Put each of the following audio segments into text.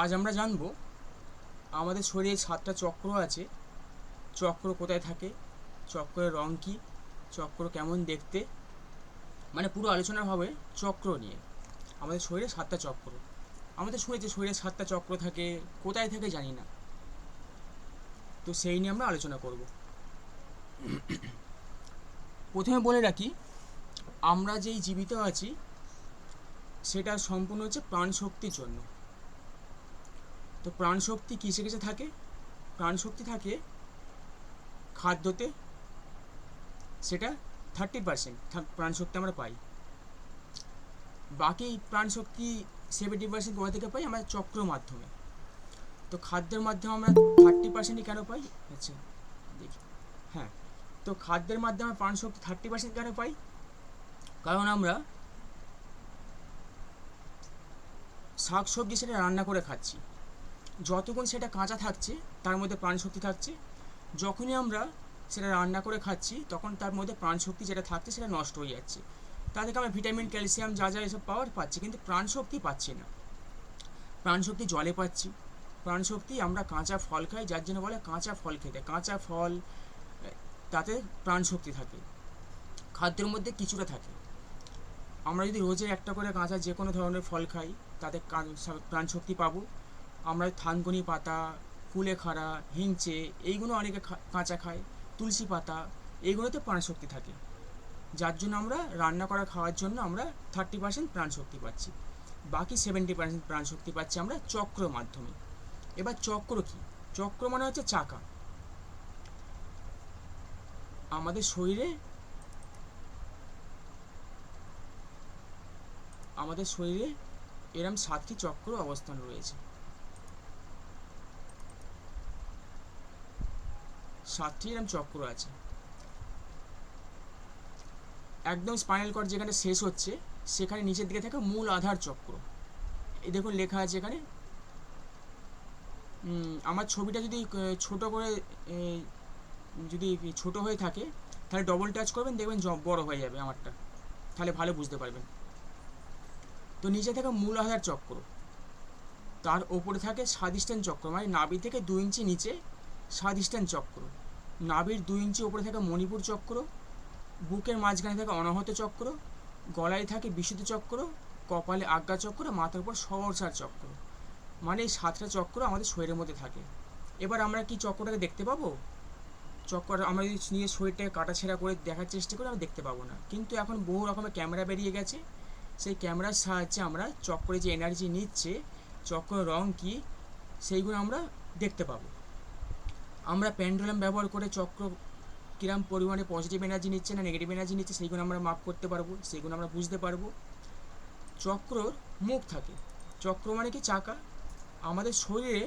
আজ আমরা জানব আমাদের শরীরে 7টা চক্র আছে। চক্র কোথায় থাকে, চক্রের রং কী, চক্র কেমন দেখতে, মানে পুরো আলোচনা হবে চক্র নিয়ে। আমাদের শরীরে 7টা চক্র, আমাদের শুনেছি শরীরে 7টা চক্র থাকে, কোথায় থাকে জানি না, তো সেই নিয়ে আমরা আলোচনা করব। প্রথমে বলে রাখি, আমরা যেই জীবিত আছি সেটা সম্পূর্ণ হচ্ছে প্রাণশক্তির জন্য। তো প্রাণশক্তি কিসে কিসে থাকে? প্রাণশক্তি থাকে খাদ্যতে, সেটা 30% প্রাণশক্তি আমরা পাই। বাকি প্রাণশক্তি 70% কোথা থেকে পাই? আমরা চক্র মাধ্যমে। তো খাদ্যের মাধ্যমে আমরা 30%ই কেন পাই? আচ্ছা দেখি, হ্যাঁ, তো খাদ্যের মাধ্যমে প্রাণশক্তি 30% কেন পাই? কারণ আমরা শাকসবজি সেটা রান্না করে খাচ্ছি, যতক্ষণ সেটা কাঁচা থাকছে তার মধ্যে প্রাণশক্তি থাকছে। যখনই আমরা সেটা রান্না করে খাচ্ছি তখন তার মধ্যে প্রাণশক্তি যেটা থাকছে সেটা নষ্ট হয়ে যাচ্ছে। তা থেকে আমরা ভিটামিন, ক্যালসিয়াম যা যা এসব পাওয়ার পাচ্ছি, কিন্তু প্রাণশক্তি পাচ্ছি না। প্রাণশক্তি জলে পাচ্ছি, প্রাণশক্তি আমরা কাঁচা ফল খাই, যার জন্য বলে কাঁচা ফল খেতে। কাঁচা ফল, তাতে প্রাণশক্তি থাকে। খাদ্যের মধ্যে কিছুটা থাকে। আমরা যদি রোজে একটা করে কাঁচা যে কোনো ধরনের ফল খাই তাতে প্রাণশক্তি পাবো। আমরা থানকুনি পাতা, কুলেখাড়া, হিংচে এইগুলো অনেকে কাঁচা খায়, তুলসী পাতা, এইগুলোতে প্রাণশক্তি থাকে, যার জন্য আমরা রান্না করা খাওয়ার জন্য আমরা 30% প্রাণশক্তি পাচ্ছি। বাকি 70% প্রাণশক্তি পাচ্ছি আমরা চক্র মাধ্যমে। এবার চক্র কি? চক্র মানে হচ্ছে চাকা। আমাদের শরীরে আমাদের শরীরে এরম 7টি চক্র অবস্থান রয়েছে। 7টি এরম চক্র আছে। একদম স্পাইনাল কর্ড যেখানে শেষ হচ্ছে সেখানে নিচের দিকে থাকে মূল আধার চক্র। এই দেখুন লেখা আছে এখানে। আমার ছবিটা যদি ছোট করে যদি ছোট হয়ে থাকে তাহলে ডবল টাচ করবেন, দেখবেন বড় হয়ে যাবে আমারটা, তাহলে ভালো বুঝতে পারবেন। তো নিচে থাকে মূল আধার চক্র, তার ওপরে থাকে স্বাধিষ্ঠান চক্র, মানে নাভি থেকে 2 ইঞ্চি নিচে স্বাধিষ্ঠান চক্র। নাভির 2 ইঞ্চি ওপরে থাকে মণিপুর চক্র। বুকের মাঝখানে থাকে অনাহত চক্র। গলায় থাকে বিশুদ্ধ চক্র। কপালে আজ্ঞা চক্র, মাথার উপর সহস্রার চক্র। মানে এই 7টা চক্র আমাদের শরীরের মধ্যে থাকে। এবার আমরা কি চক্রটাকে দেখতে পাবো? চক্কর আমরা যদি নিয়ে শরীরটাকে কাটাছেঁড়া করে দেখার চেষ্টা করি আমরা দেখতে পাবো না, কিন্তু এখন বহু রকমের ক্যামেরা বেরিয়ে গেছে। সেই ক্যামেরার সাহায্যে আমরা চক্রে যে এনার্জি নিচ্ছে, চক্রের রং কী, সেইগুলো আমরা দেখতে পাবো। আমরা পেন্ডুলাম ব্যবহার করে চক্র কিরম পরিমাণে পজিটিভ এনার্জি নিচ্ছে না নেগেটিভ এনার্জি নিচ্ছে সেইগুলো আমরা মাপ করতে পারবো, সেইগুলো আমরা বুঝতে পারবো। চক্রর মুখ থাকে। চক্র মানে কি? চাকা। আমাদের শরীরে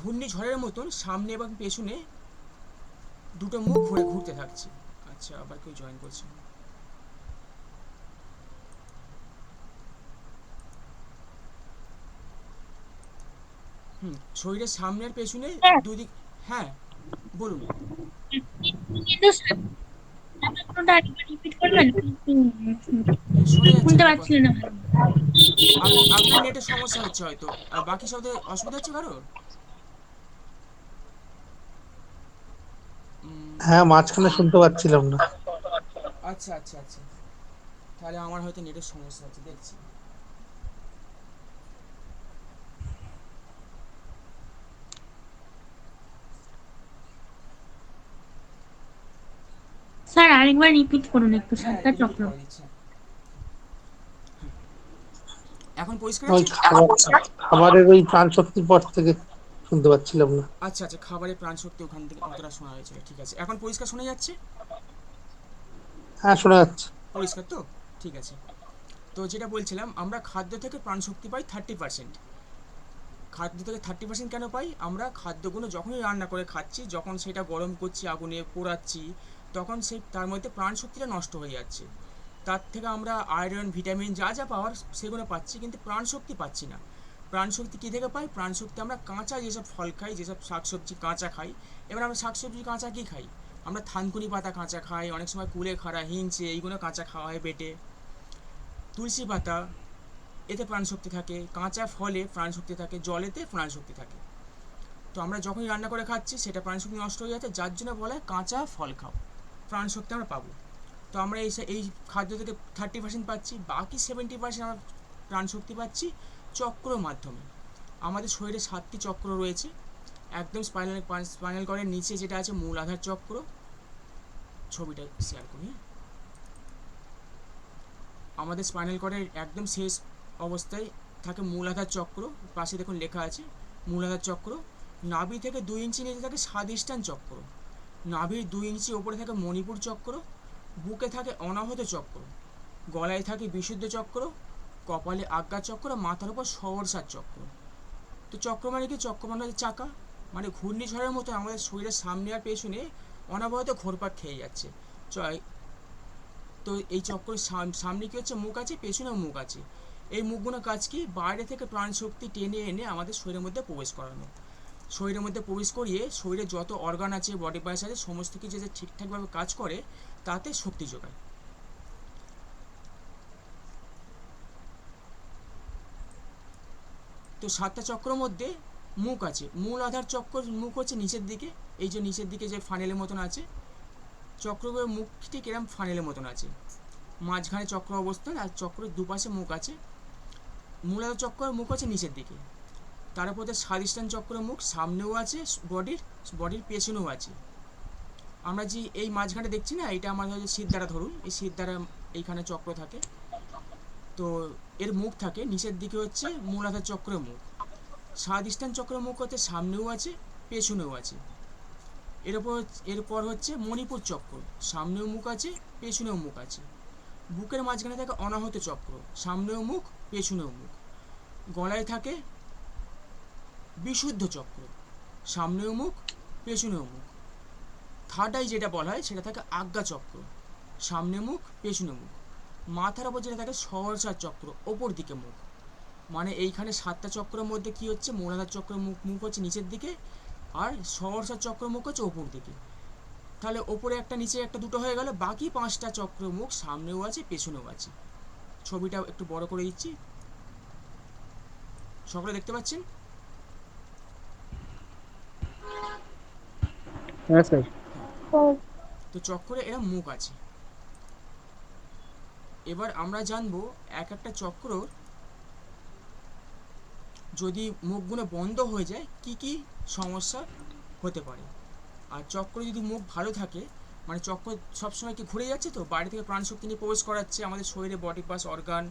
ঘূর্ণিঝড়ের মতন সামনে এবং পেছনে দুটো মুখ ঘুরে ঘুরতে থাকছে। আচ্ছা, আবার কেউ জয়েন করছে। শরীরের সামনে আর পেছনে হ্যাঁ, দুদিক। হ্যাঁ, বলুন। কিন্তু প্রশ্নটা আরেকবার রিপিট করবেন? শোনা যাচ্ছে শুনতে না পাচ্ছিল না ভালো। আপনার নেটের সমস্যা হচ্ছে হয়তো। আর বাকি সব অসুবিধা হচ্ছে কারোর? হ্যাঁ, মাঝখানে শুনতে পাচ্ছিলাম না। আচ্ছা আচ্ছা আচ্ছা, তাহলে আমার হয়তো নেটের সমস্যা হচ্ছে, দেখছি। স্যার আরেকবার রিপিট করুন একটু হ্যাঁ, 7টা রিপিট চক্র। করে দিচ্ছি। এখন পরিষ্কার ওই আছে? খাবারের ওই প্রাণ শক্তির পর থেকে শুনতে পাচ্ছিলাম না। আচ্ছা আচ্ছা, খাবারের প্রাণশক্তি ওখান থেকে অতটা শোনা হয়েছিল, ঠিক আছে। এখন পরিষ্কার শোনা যাচ্ছে? হ্যাঁ, শোনা যাচ্ছে। পরিষ্কার তো? ঠিক আছে। তো যেটা বলছিলাম, আমরা খাদ্য থেকে প্রাণশক্তি পাই 30%। খাদ্য থেকে 30% কেন পাই? আমরা খাদ্যগুলো যখনই রান্না করে খাচ্ছি, যখন সেটা গরম করছি, আগুনে পোড়াচ্ছি, তখন সেই তার মধ্যে প্রাণশক্তিটা নষ্ট হয়ে যাচ্ছে। তার থেকে আমরা আয়রন, ভিটামিন যা যা পাওয়ার সেগুলো পাচ্ছি, কিন্তু প্রাণশক্তি পাচ্ছি না। প্রাণশক্তি কী থেকে পাই? প্রাণশক্তি আমরা কাঁচা যেসব ফল খাই, যেসব শাকসবজি কাঁচা খাই। এবার আমরা শাকসবজি কাঁচা কী খাই? আমরা থানকুনি পাতা কাঁচা খাই, অনেক সময় কুলেখাড়া, হিংচে এইগুলো কাঁচা খাওয়া হয় বেটে, তুলসী পাতা, এতে প্রাণশক্তি থাকে, কাঁচা ফলে প্রাণশক্তি থাকে, জলেতে প্রাণশক্তি থাকে। তো আমরা যখনই রান্না করে খাচ্ছি সেটা প্রাণশক্তি নষ্ট হয়ে যাচ্ছে, যার জন্য বলা হয় কাঁচা ফল খাও, প্রাণশক্তি আমরা পাবো। তো আমরা এই খাদ্য থেকে 30% পাচ্ছি, বাকি 70% আমরা প্রাণশক্তি পাচ্ছি চক্রর মাধ্যমে। আমাদের শরীরে 7টি চক্র রয়েছে। একদম স্পাইনাল কর্ডের নিচে যেটা আছে মূলাধার চক্র, ছবিটা শেয়ার করি। আমাদের স্পাইনাল কর্ডের একদম শেষ অবস্থায় থাকে মূলাধার চক্র, পাশে দেখুন লেখা আছে মূলাধার চক্র। নাভি থেকে 2 ইঞ্চি নিচে থাকে স্বাধিষ্ঠান চক্র, নাভির 2 ইঞ্চি ওপরে থাকে মণিপুর চক্র, বুকে থাকে অনাহত চক্র, গলায় থাকে বিশুদ্ধ চক্র, কপালে আজ্ঞা চক্র, মাথার উপর সহর্ষার চক্র। তো চক্র মানে কি? চক্র মানে হচ্ছে চাকা, মানে ঘূর্ণিঝড়ের মতো আমাদের শরীরের সামনে আর পেছনে অনবরত ঘোরপাক খেয়ে যাচ্ছে। তো এই চক্রের সামনে কি হচ্ছে? মুখ আছে, পেছনেও মুখ আছে। এই মুখগুলো কাজ কি? বাইরে থেকে প্রাণশক্তি টেনে এনে আমাদের শরীরের মধ্যে প্রবেশ করানো, শরীরের মধ্যে প্রবেশ করিয়ে শরীরে যত অর্গান আছে, বডি পার্টস আছে, সমস্ত কিছু যে ঠিকঠাকভাবে কাজ করে তাতে শক্তি যোগায়। তো 7টা চক্রের মধ্যে মুখ আছে। মূল আধার চক্র মুখ হচ্ছে নিচের দিকে, এই যে নিচের দিকে যে ফানেলের মতন আছে, চক্রগুলোর মুখ ঠিক এরকম ফানেলের মতন আছে, মাঝখানে চক্র অবস্থান, আর চক্রের দুপাশে মুখ আছে। মূলাধার চক্রের মুখ আছে নিচের দিকে, তারপরে স্বাধিষ্ঠান চক্রের মুখ সামনেও আছে, বডির পেছনেও আছে। আমরা যে এই মাঝখানে দেখছি না, এটা আমাদের হচ্ছে সিদ্ধারা, ধরুন এই সিদ্ধারা, এইখানে চক্র থাকে। তো এর মুখ থাকে নিচের দিকে হচ্ছে মূলাধার চক্রের মুখ। স্বাধিষ্ঠান চক্রের মুখ হচ্ছে সামনেও আছে, পেছনেও আছে। এরপর হচ্ছে মণিপুর চক্র, সামনেও মুখ আছে, পেছনেও মুখ আছে। বুকের মাঝখানে থাকে অনাহত চক্র, সামনেও মুখ, পেছনেও মুখ। গলায় থাকে বিশুদ্ধ চক্র, সামনেও মুখ, পেছনেও মুখ। থার্ড আই যেটা বলা হয় সেটা থাকে আজ্ঞা চক্র, সামনে মুখ, পেছনে মুখ। মাথার ওপর যেটা থাকে সহস্রার চক্র, ওপর দিকে মুখ। মানে এইখানে 7টা চক্রের মধ্যে কি হচ্ছে? মূলাধার চক্রের মুখ হচ্ছে নিচের দিকে, আর সহস্রার চক্রের মুখ হচ্ছে ওপর দিকে। তাহলে ওপরে একটা, নিচে একটা, দুটো হয়ে গেল। বাকি 5টা চক্র মুখ সামনেও আছে, পেছনেও আছে। ছবিটা একটু বড় করে দিচ্ছি, সকলে দেখতে পাচ্ছেন? হ্যাঁ স্যার। তো চক্রে এরা মুখ আছে। এবার আমরা জানবো এক একটা চক্র যদি মুখগুলো বন্ধ হয়ে যায় কি কি সমস্যা হতে পারে। আর চক্র যদি মুখ ভালো থাকে, মানে চক্র সবসময় কি ঘুরে যাচ্ছে, তো বাইরে থেকে প্রাণশক্তি নিয়ে প্রবেশ করাচ্ছে আমাদের শরীরে, বডি পার্টস, অর্গান,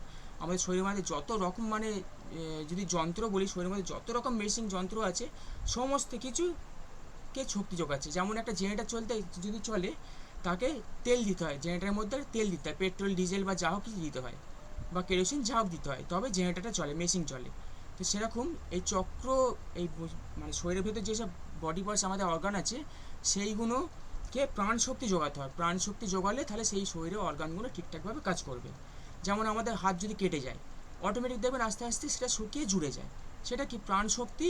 আমাদের শরীরের মধ্যে যত রকম, মানে যদি যন্ত্র বলি, শরীরের মধ্যে যত রকম মেশিন যন্ত্র আছে সমস্ত কিছুকে শক্তি যোগাচ্ছে। যেমন একটা জেনারেটার চলতে যদি চলে, তাকে তেল দিতে হয়, জেনারেটারের মধ্যে তেল দিতে হয়, পেট্রোল, ডিজেল বা যা হোক কিছু দিতে হয়, বা কেরোসিন যা হোক দিতে হয়, তবে জেনারেটারটা চলে, মেশিন চলে। তো সেরকম এই চক্র, এই মানে শরীরের ভেতর যেসব বডি পার্টস, আমাদের অর্গান আছে, সেইগুলোকে প্রাণশক্তি যোগাতে হয়। প্রাণশক্তি যোগালে তাহলে সেই শরীরের অর্গানগুলো ঠিকঠাকভাবে কাজ করবে। যেমন আমাদের হাত যদি কেটে যায়, অটোমেটিক দেখবেন আস্তে আস্তে সেটা শুকিয়ে জুড়ে যায়। সেটা কি? প্রাণশক্তি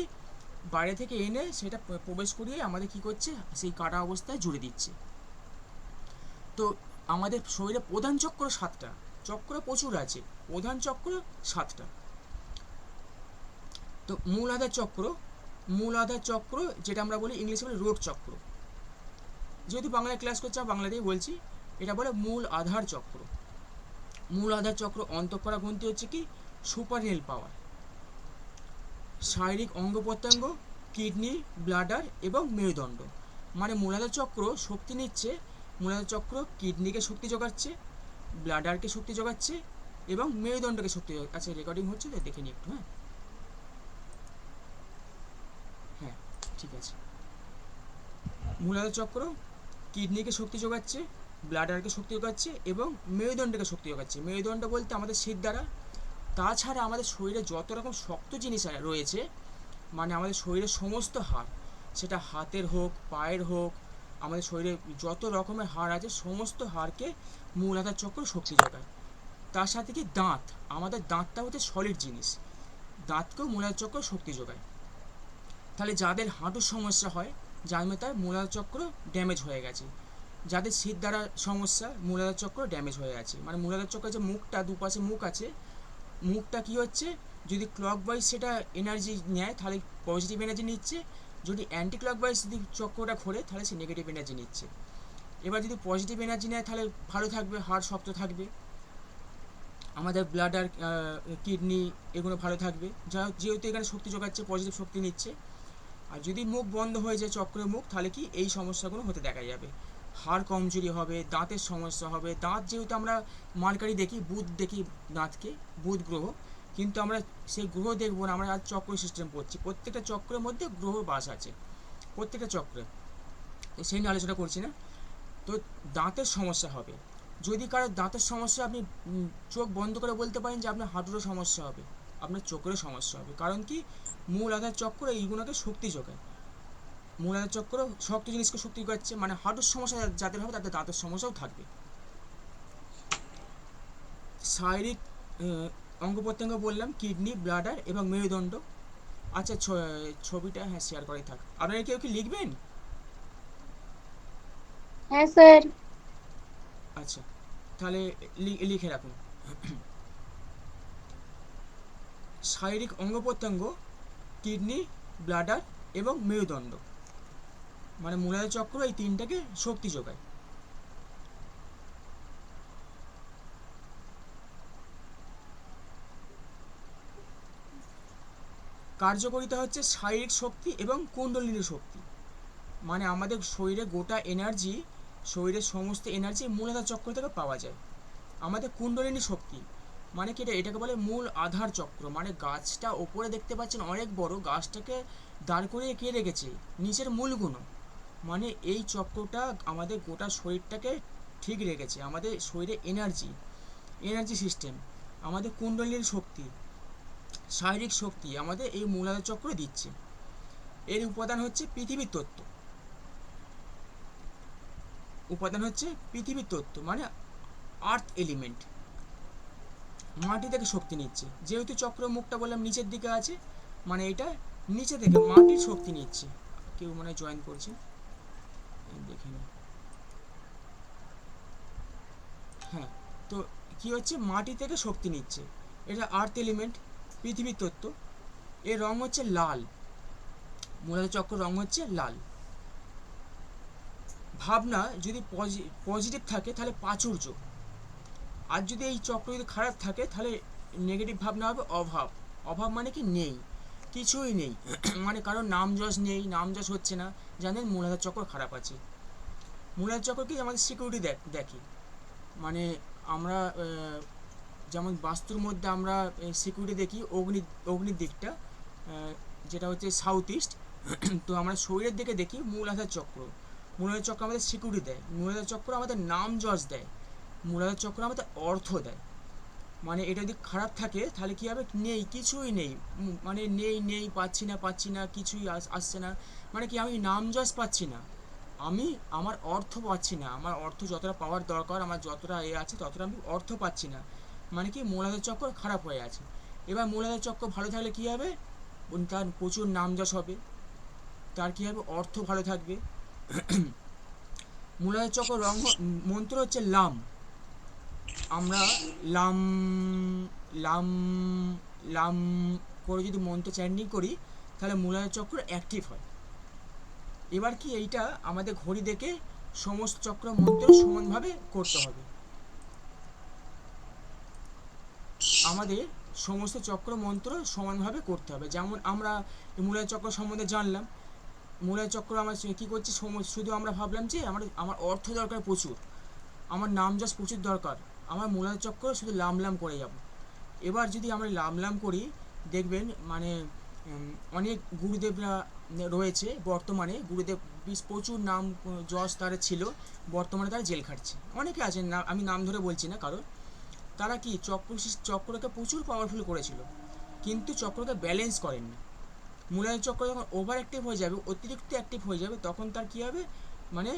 বাইরে থেকে এনে সেটা প্রবেশ করিয়ে আমাদের কি করছে? সেই কাটা অবস্থায় জুড়ে দিচ্ছে। তো আমাদের শরীরে প্রধান চক্র 7টা, চক্র প্রচুর আছে, প্রধান চক্র 7টা। তো মূল আধার চক্র যেটা আমরা বলি, ইংলিশে বলি রোড চক্র। যেহেতু বাংলায় ক্লাস করছি, আমি বাংলাতেই বলছি, এটা বলে মূল আধার চক্র। মূল আধার চক্র অন্তঃকরা গ্রন্থি হচ্ছে কি? সুপারনেল পাওয়ার, শারীরিক অঙ্গ প্রত্যঙ্গ, কিডনি, ব্লাডার এবং মেরুদণ্ড। মানে মূলাধার চক্র শক্তি নিচ্ছে, মূলাধার চক্র কিডনিকে শক্তি যোগাচ্ছে, ব্লাডারকে শক্তি যোগাচ্ছে এবং মেরুদণ্ডকে শক্তি যোগাচ্ছে। আচ্ছা, রেকর্ডিং হচ্ছে তো, দেখে নিই একটু। হ্যাঁ হ্যাঁ ঠিক আছে। মূলাধার চক্র কিডনিকে শক্তি যোগাচ্ছে, ব্লাডারকে শক্তি যোগাচ্ছে এবং মেরুদণ্ডকে শক্তি যোগাচ্ছে। মেরুদণ্ড বলতে আমাদের সিরদাঁড়া। তাছাড়া আমাদের শরীরে যত রকম শক্ত জিনিস রয়েছে, মানে আমাদের শরীরের সমস্ত হাড়, সেটা হাতের হোক, পায়ের হোক, আমাদের শরীরে যত রকমের হাড় আছে সমস্ত হাড়কে মূলাধার চক্র শক্তি যোগায়। তার সাথে কি দাঁত, আমাদের দাঁতটা হচ্ছে সলিড জিনিস, দাঁতকেও মূলাধার চক্র শক্তি যোগায়। তাহলে যাদের হাঁটুর সমস্যা হয়, জানবে তার মূলাধার চক্র ড্যামেজ হয়ে গেছে। যাদের সিরদাঁড়ার সমস্যা, মূলাধার চক্র ড্যামেজ হয়ে আছে। মানে মূলাধার চক্রের যে মুখটা, দুপাশে মুখ আছে, মুখটা কি হচ্ছে, যদি ক্লকওয়াইজ সেটা এনার্জি নেয় তাহলে পজিটিভ এনার্জি নিচ্ছে, যদি অ্যান্টি ক্লকওয়াইজ যদি চক্রটা ঘোরে তাহলে সে নেগেটিভ এনার্জি নিচ্ছে। এবার যদি পজিটিভ এনার্জি নেয় তাহলে ভালো থাকবে, হাড় শক্ত থাকবে, আমাদের ব্লাডার কিডনি এগুলো ভালো থাকবে, যেহেতু এখানে শক্তি যোগাচ্ছে, পজিটিভ শক্তি নিচ্ছে। আর যদি মুখ বন্ধ হয়ে যায় চক্রের মুখ, তাহলে কি এই সমস্যাগুলো হতে দেখা যাবে, হাড় কমজোরি হবে, দাঁতের সমস্যা হবে। দাঁত যেহেতু আমরা মার্কারি দেখি, বুধ দেখি দাঁতকে, বুধ গ্রহ, কিন্তু আমরা সেই গ্রহ দেখবো না, আমরা আজ চক্র সিস্টেম পড়ছি, প্রত্যেকটা চক্রের মধ্যে গ্রহ বাস আছে, প্রত্যেকটা চক্রে, তো সেই নিয়ে আলোচনা করছি না। তো দাঁতের সমস্যা হবে, যদি কারো দাঁতের সমস্যা, আপনি চোখ বন্ধ করে বলতে পারেন যে আপনার হাঁটুরও সমস্যা হবে, আপনার চোখেরও সমস্যা হবে। কারণ কি, মূল আধার চক্র এইগুলোকে শক্তি যোগায়, মূল আধার চক্র শক্ত জিনিসকে শক্তি যোগাচ্ছে, মানে হাঁটুর সমস্যা যাদের হবে তাদের দাঁতের সমস্যাও থাকবে। শারীরিক অঙ্গ প্রত্যঙ্গ বললাম, কিডনি, ব্লাডার এবং মেরুদণ্ড। আচ্ছা, ছবিটা হ্যাঁ শেয়ার করাই থাক। আপনারা কেউ কি লিখবেন? হ্যাঁ স্যার। আচ্ছা, তাহলে লিখে রাখুন। শারীরিক অঙ্গ প্রত্যঙ্গ, কিডনি, ব্লাডার এবং মেরুদণ্ড, মানে মূলাধার চক্র এই তিনটাকে শক্তি যোগায়। কার্যকারিতা হচ্ছে শারীরিক শক্তি এবং কুণ্ডলিনী শক্তি, মানে আমাদের শরীরে গোটা এনার্জি, শরীরের সমস্ত এনার্জি মূলাধার চক্র থেকে পাওয়া যায়। আমাদের কুণ্ডলিনী শক্তি মানে কি, এটাকে বলে মূল আধার চক্র, মানে গাছটা ওপরে দেখতে পাচ্ছেন অনেক বড়, গাছটাকে দাঁড় করিয়ে কে রেখেছে, নিচের মূলগুলো, মানে এই চক্রটা আমাদের গোটা শরীরটাকে ঠিক রেখেছে, আমাদের শরীরে এনার্জি সিস্টেম, আমাদের কুণ্ডলিনীর শক্তি, শারীরিক শক্তি আমাদের এই মূলাধার চক্র দিচ্ছে। এর উপাদান হচ্ছে পৃথিবীর তত্ত্ব, পৃথিবীর তত্ত্ব মানে আর্থ এলিমেন্ট, মাটি থেকে শক্তি নিচ্ছে। যেহেতু চক্র মুখটা বললাম নিচের দিকে আছে, মানে এটা নিচে থেকে মাটির শক্তি নিচ্ছে। কেউ মনে হয় জয়েন করছে, দেখে নিই। হ্যাঁ, তো কি হচ্ছে, মাটি থেকে শক্তি নিচ্ছে, এটা আর্থ এলিমেন্ট, পৃথিবীর তত্ত্ব। এর রং হচ্ছে লাল, মূলাধার চক্র রং হচ্ছে লাল। ভাবনা যদি পজিটিভ থাকে তাহলে প্রাচুর্য, আর যদি এই চক্র যদি খারাপ থাকে তাহলে নেগেটিভ ভাবনা হবে অভাব। অভাব মানে কি, নেই, কিছুই নেই, মানে কারোর নাম যশ নেই, নাম যশ হচ্ছে না, জানেন মূলাধার চক্র খারাপ আছে। মূলাধার চক্র কি আমাদের সিকিউরিটি দেখে, মানে আমরা যেমন বাস্তুর মধ্যে আমরা সিকিউরিটি দেখি অগ্নির দিকটা, যেটা হচ্ছে সাউথ ইস্ট, তো আমরা শরীরের দিকে দেখি মূলাধার চক্র। মূলাধার চক্র আমাদের সিকিউরিটি দেয়, মূলাধার চক্র আমাদের নাম যশ দেয়, মূলাধার চক্র আমাদের অর্থ দেয়। মানে এটা যদি খারাপ থাকে তাহলে কী হবে, নেই, কিছুই নেই, মানে নেই পাচ্ছি না কিছুই আসছে না, মানে কি আমি নাম যশ পাচ্ছি না, আমি আমার অর্থ পাচ্ছি না, আমার অর্থ যতটা পাওয়ার দরকার, আমার যতটা আছে ততটা আমি অর্থ পাচ্ছি না, মানে কি মূলাধার চক্র খারাপ হয়ে আছে। এবার মূলাধার চক্র ভালো থাকলে কী হবে, তার প্রচুর নাম যশ হবে, তার কী হবে, অর্থ ভালো থাকবে। মূলাধার চক্র মন্ত্র হচ্ছে লাম, আমরা লাম লাম লাম করে যদি মন্ত্র চ্যান্ডিং করি তাহলে মূলাধার চক্র অ্যাক্টিভ হয়। এবার কি এইটা আমাদের ঘড়ি দেখে সমস্ত চক্র মন্ত্র সমানভাবে করতে হবে, আমাদের সমস্ত চক্র মন্ত্র সমানভাবে করতে হবে। যেমন আমরা মূলাধার চক্র সম্বন্ধে জানলাম, মূলাধার চক্র আমরা কী করছি, শুধু আমরা ভাবলাম যে আমার অর্থ দরকার প্রচুর, আমার নাম যশ প্রচুর দরকার, আমার মূলাধার চক্র শুধু লাম করে যাব। এবার যদি আমরা লাম করি, দেখবেন মানে অনেক গুরুদেবরা রয়েছে বর্তমানে, গুরুদেব প্রচুর নাম যশ তারা ছিল, বর্তমানে তারা জেল খাটছে, অনেকে আছেন না, আমি নাম ধরে বলছি না কারণ, তারা কি চক্রকে প্রচুর পাওয়ারফুল করেছিল, কিন্তু চক্রকে ব্যালেন্স করেননি। মূলাধার চক্র যখন ওভার অ্যাক্টিভ হয়ে যাবে, অতিরিক্ত অ্যাক্টিভ হয়ে যাবে, তখন তার কী হবে, মানে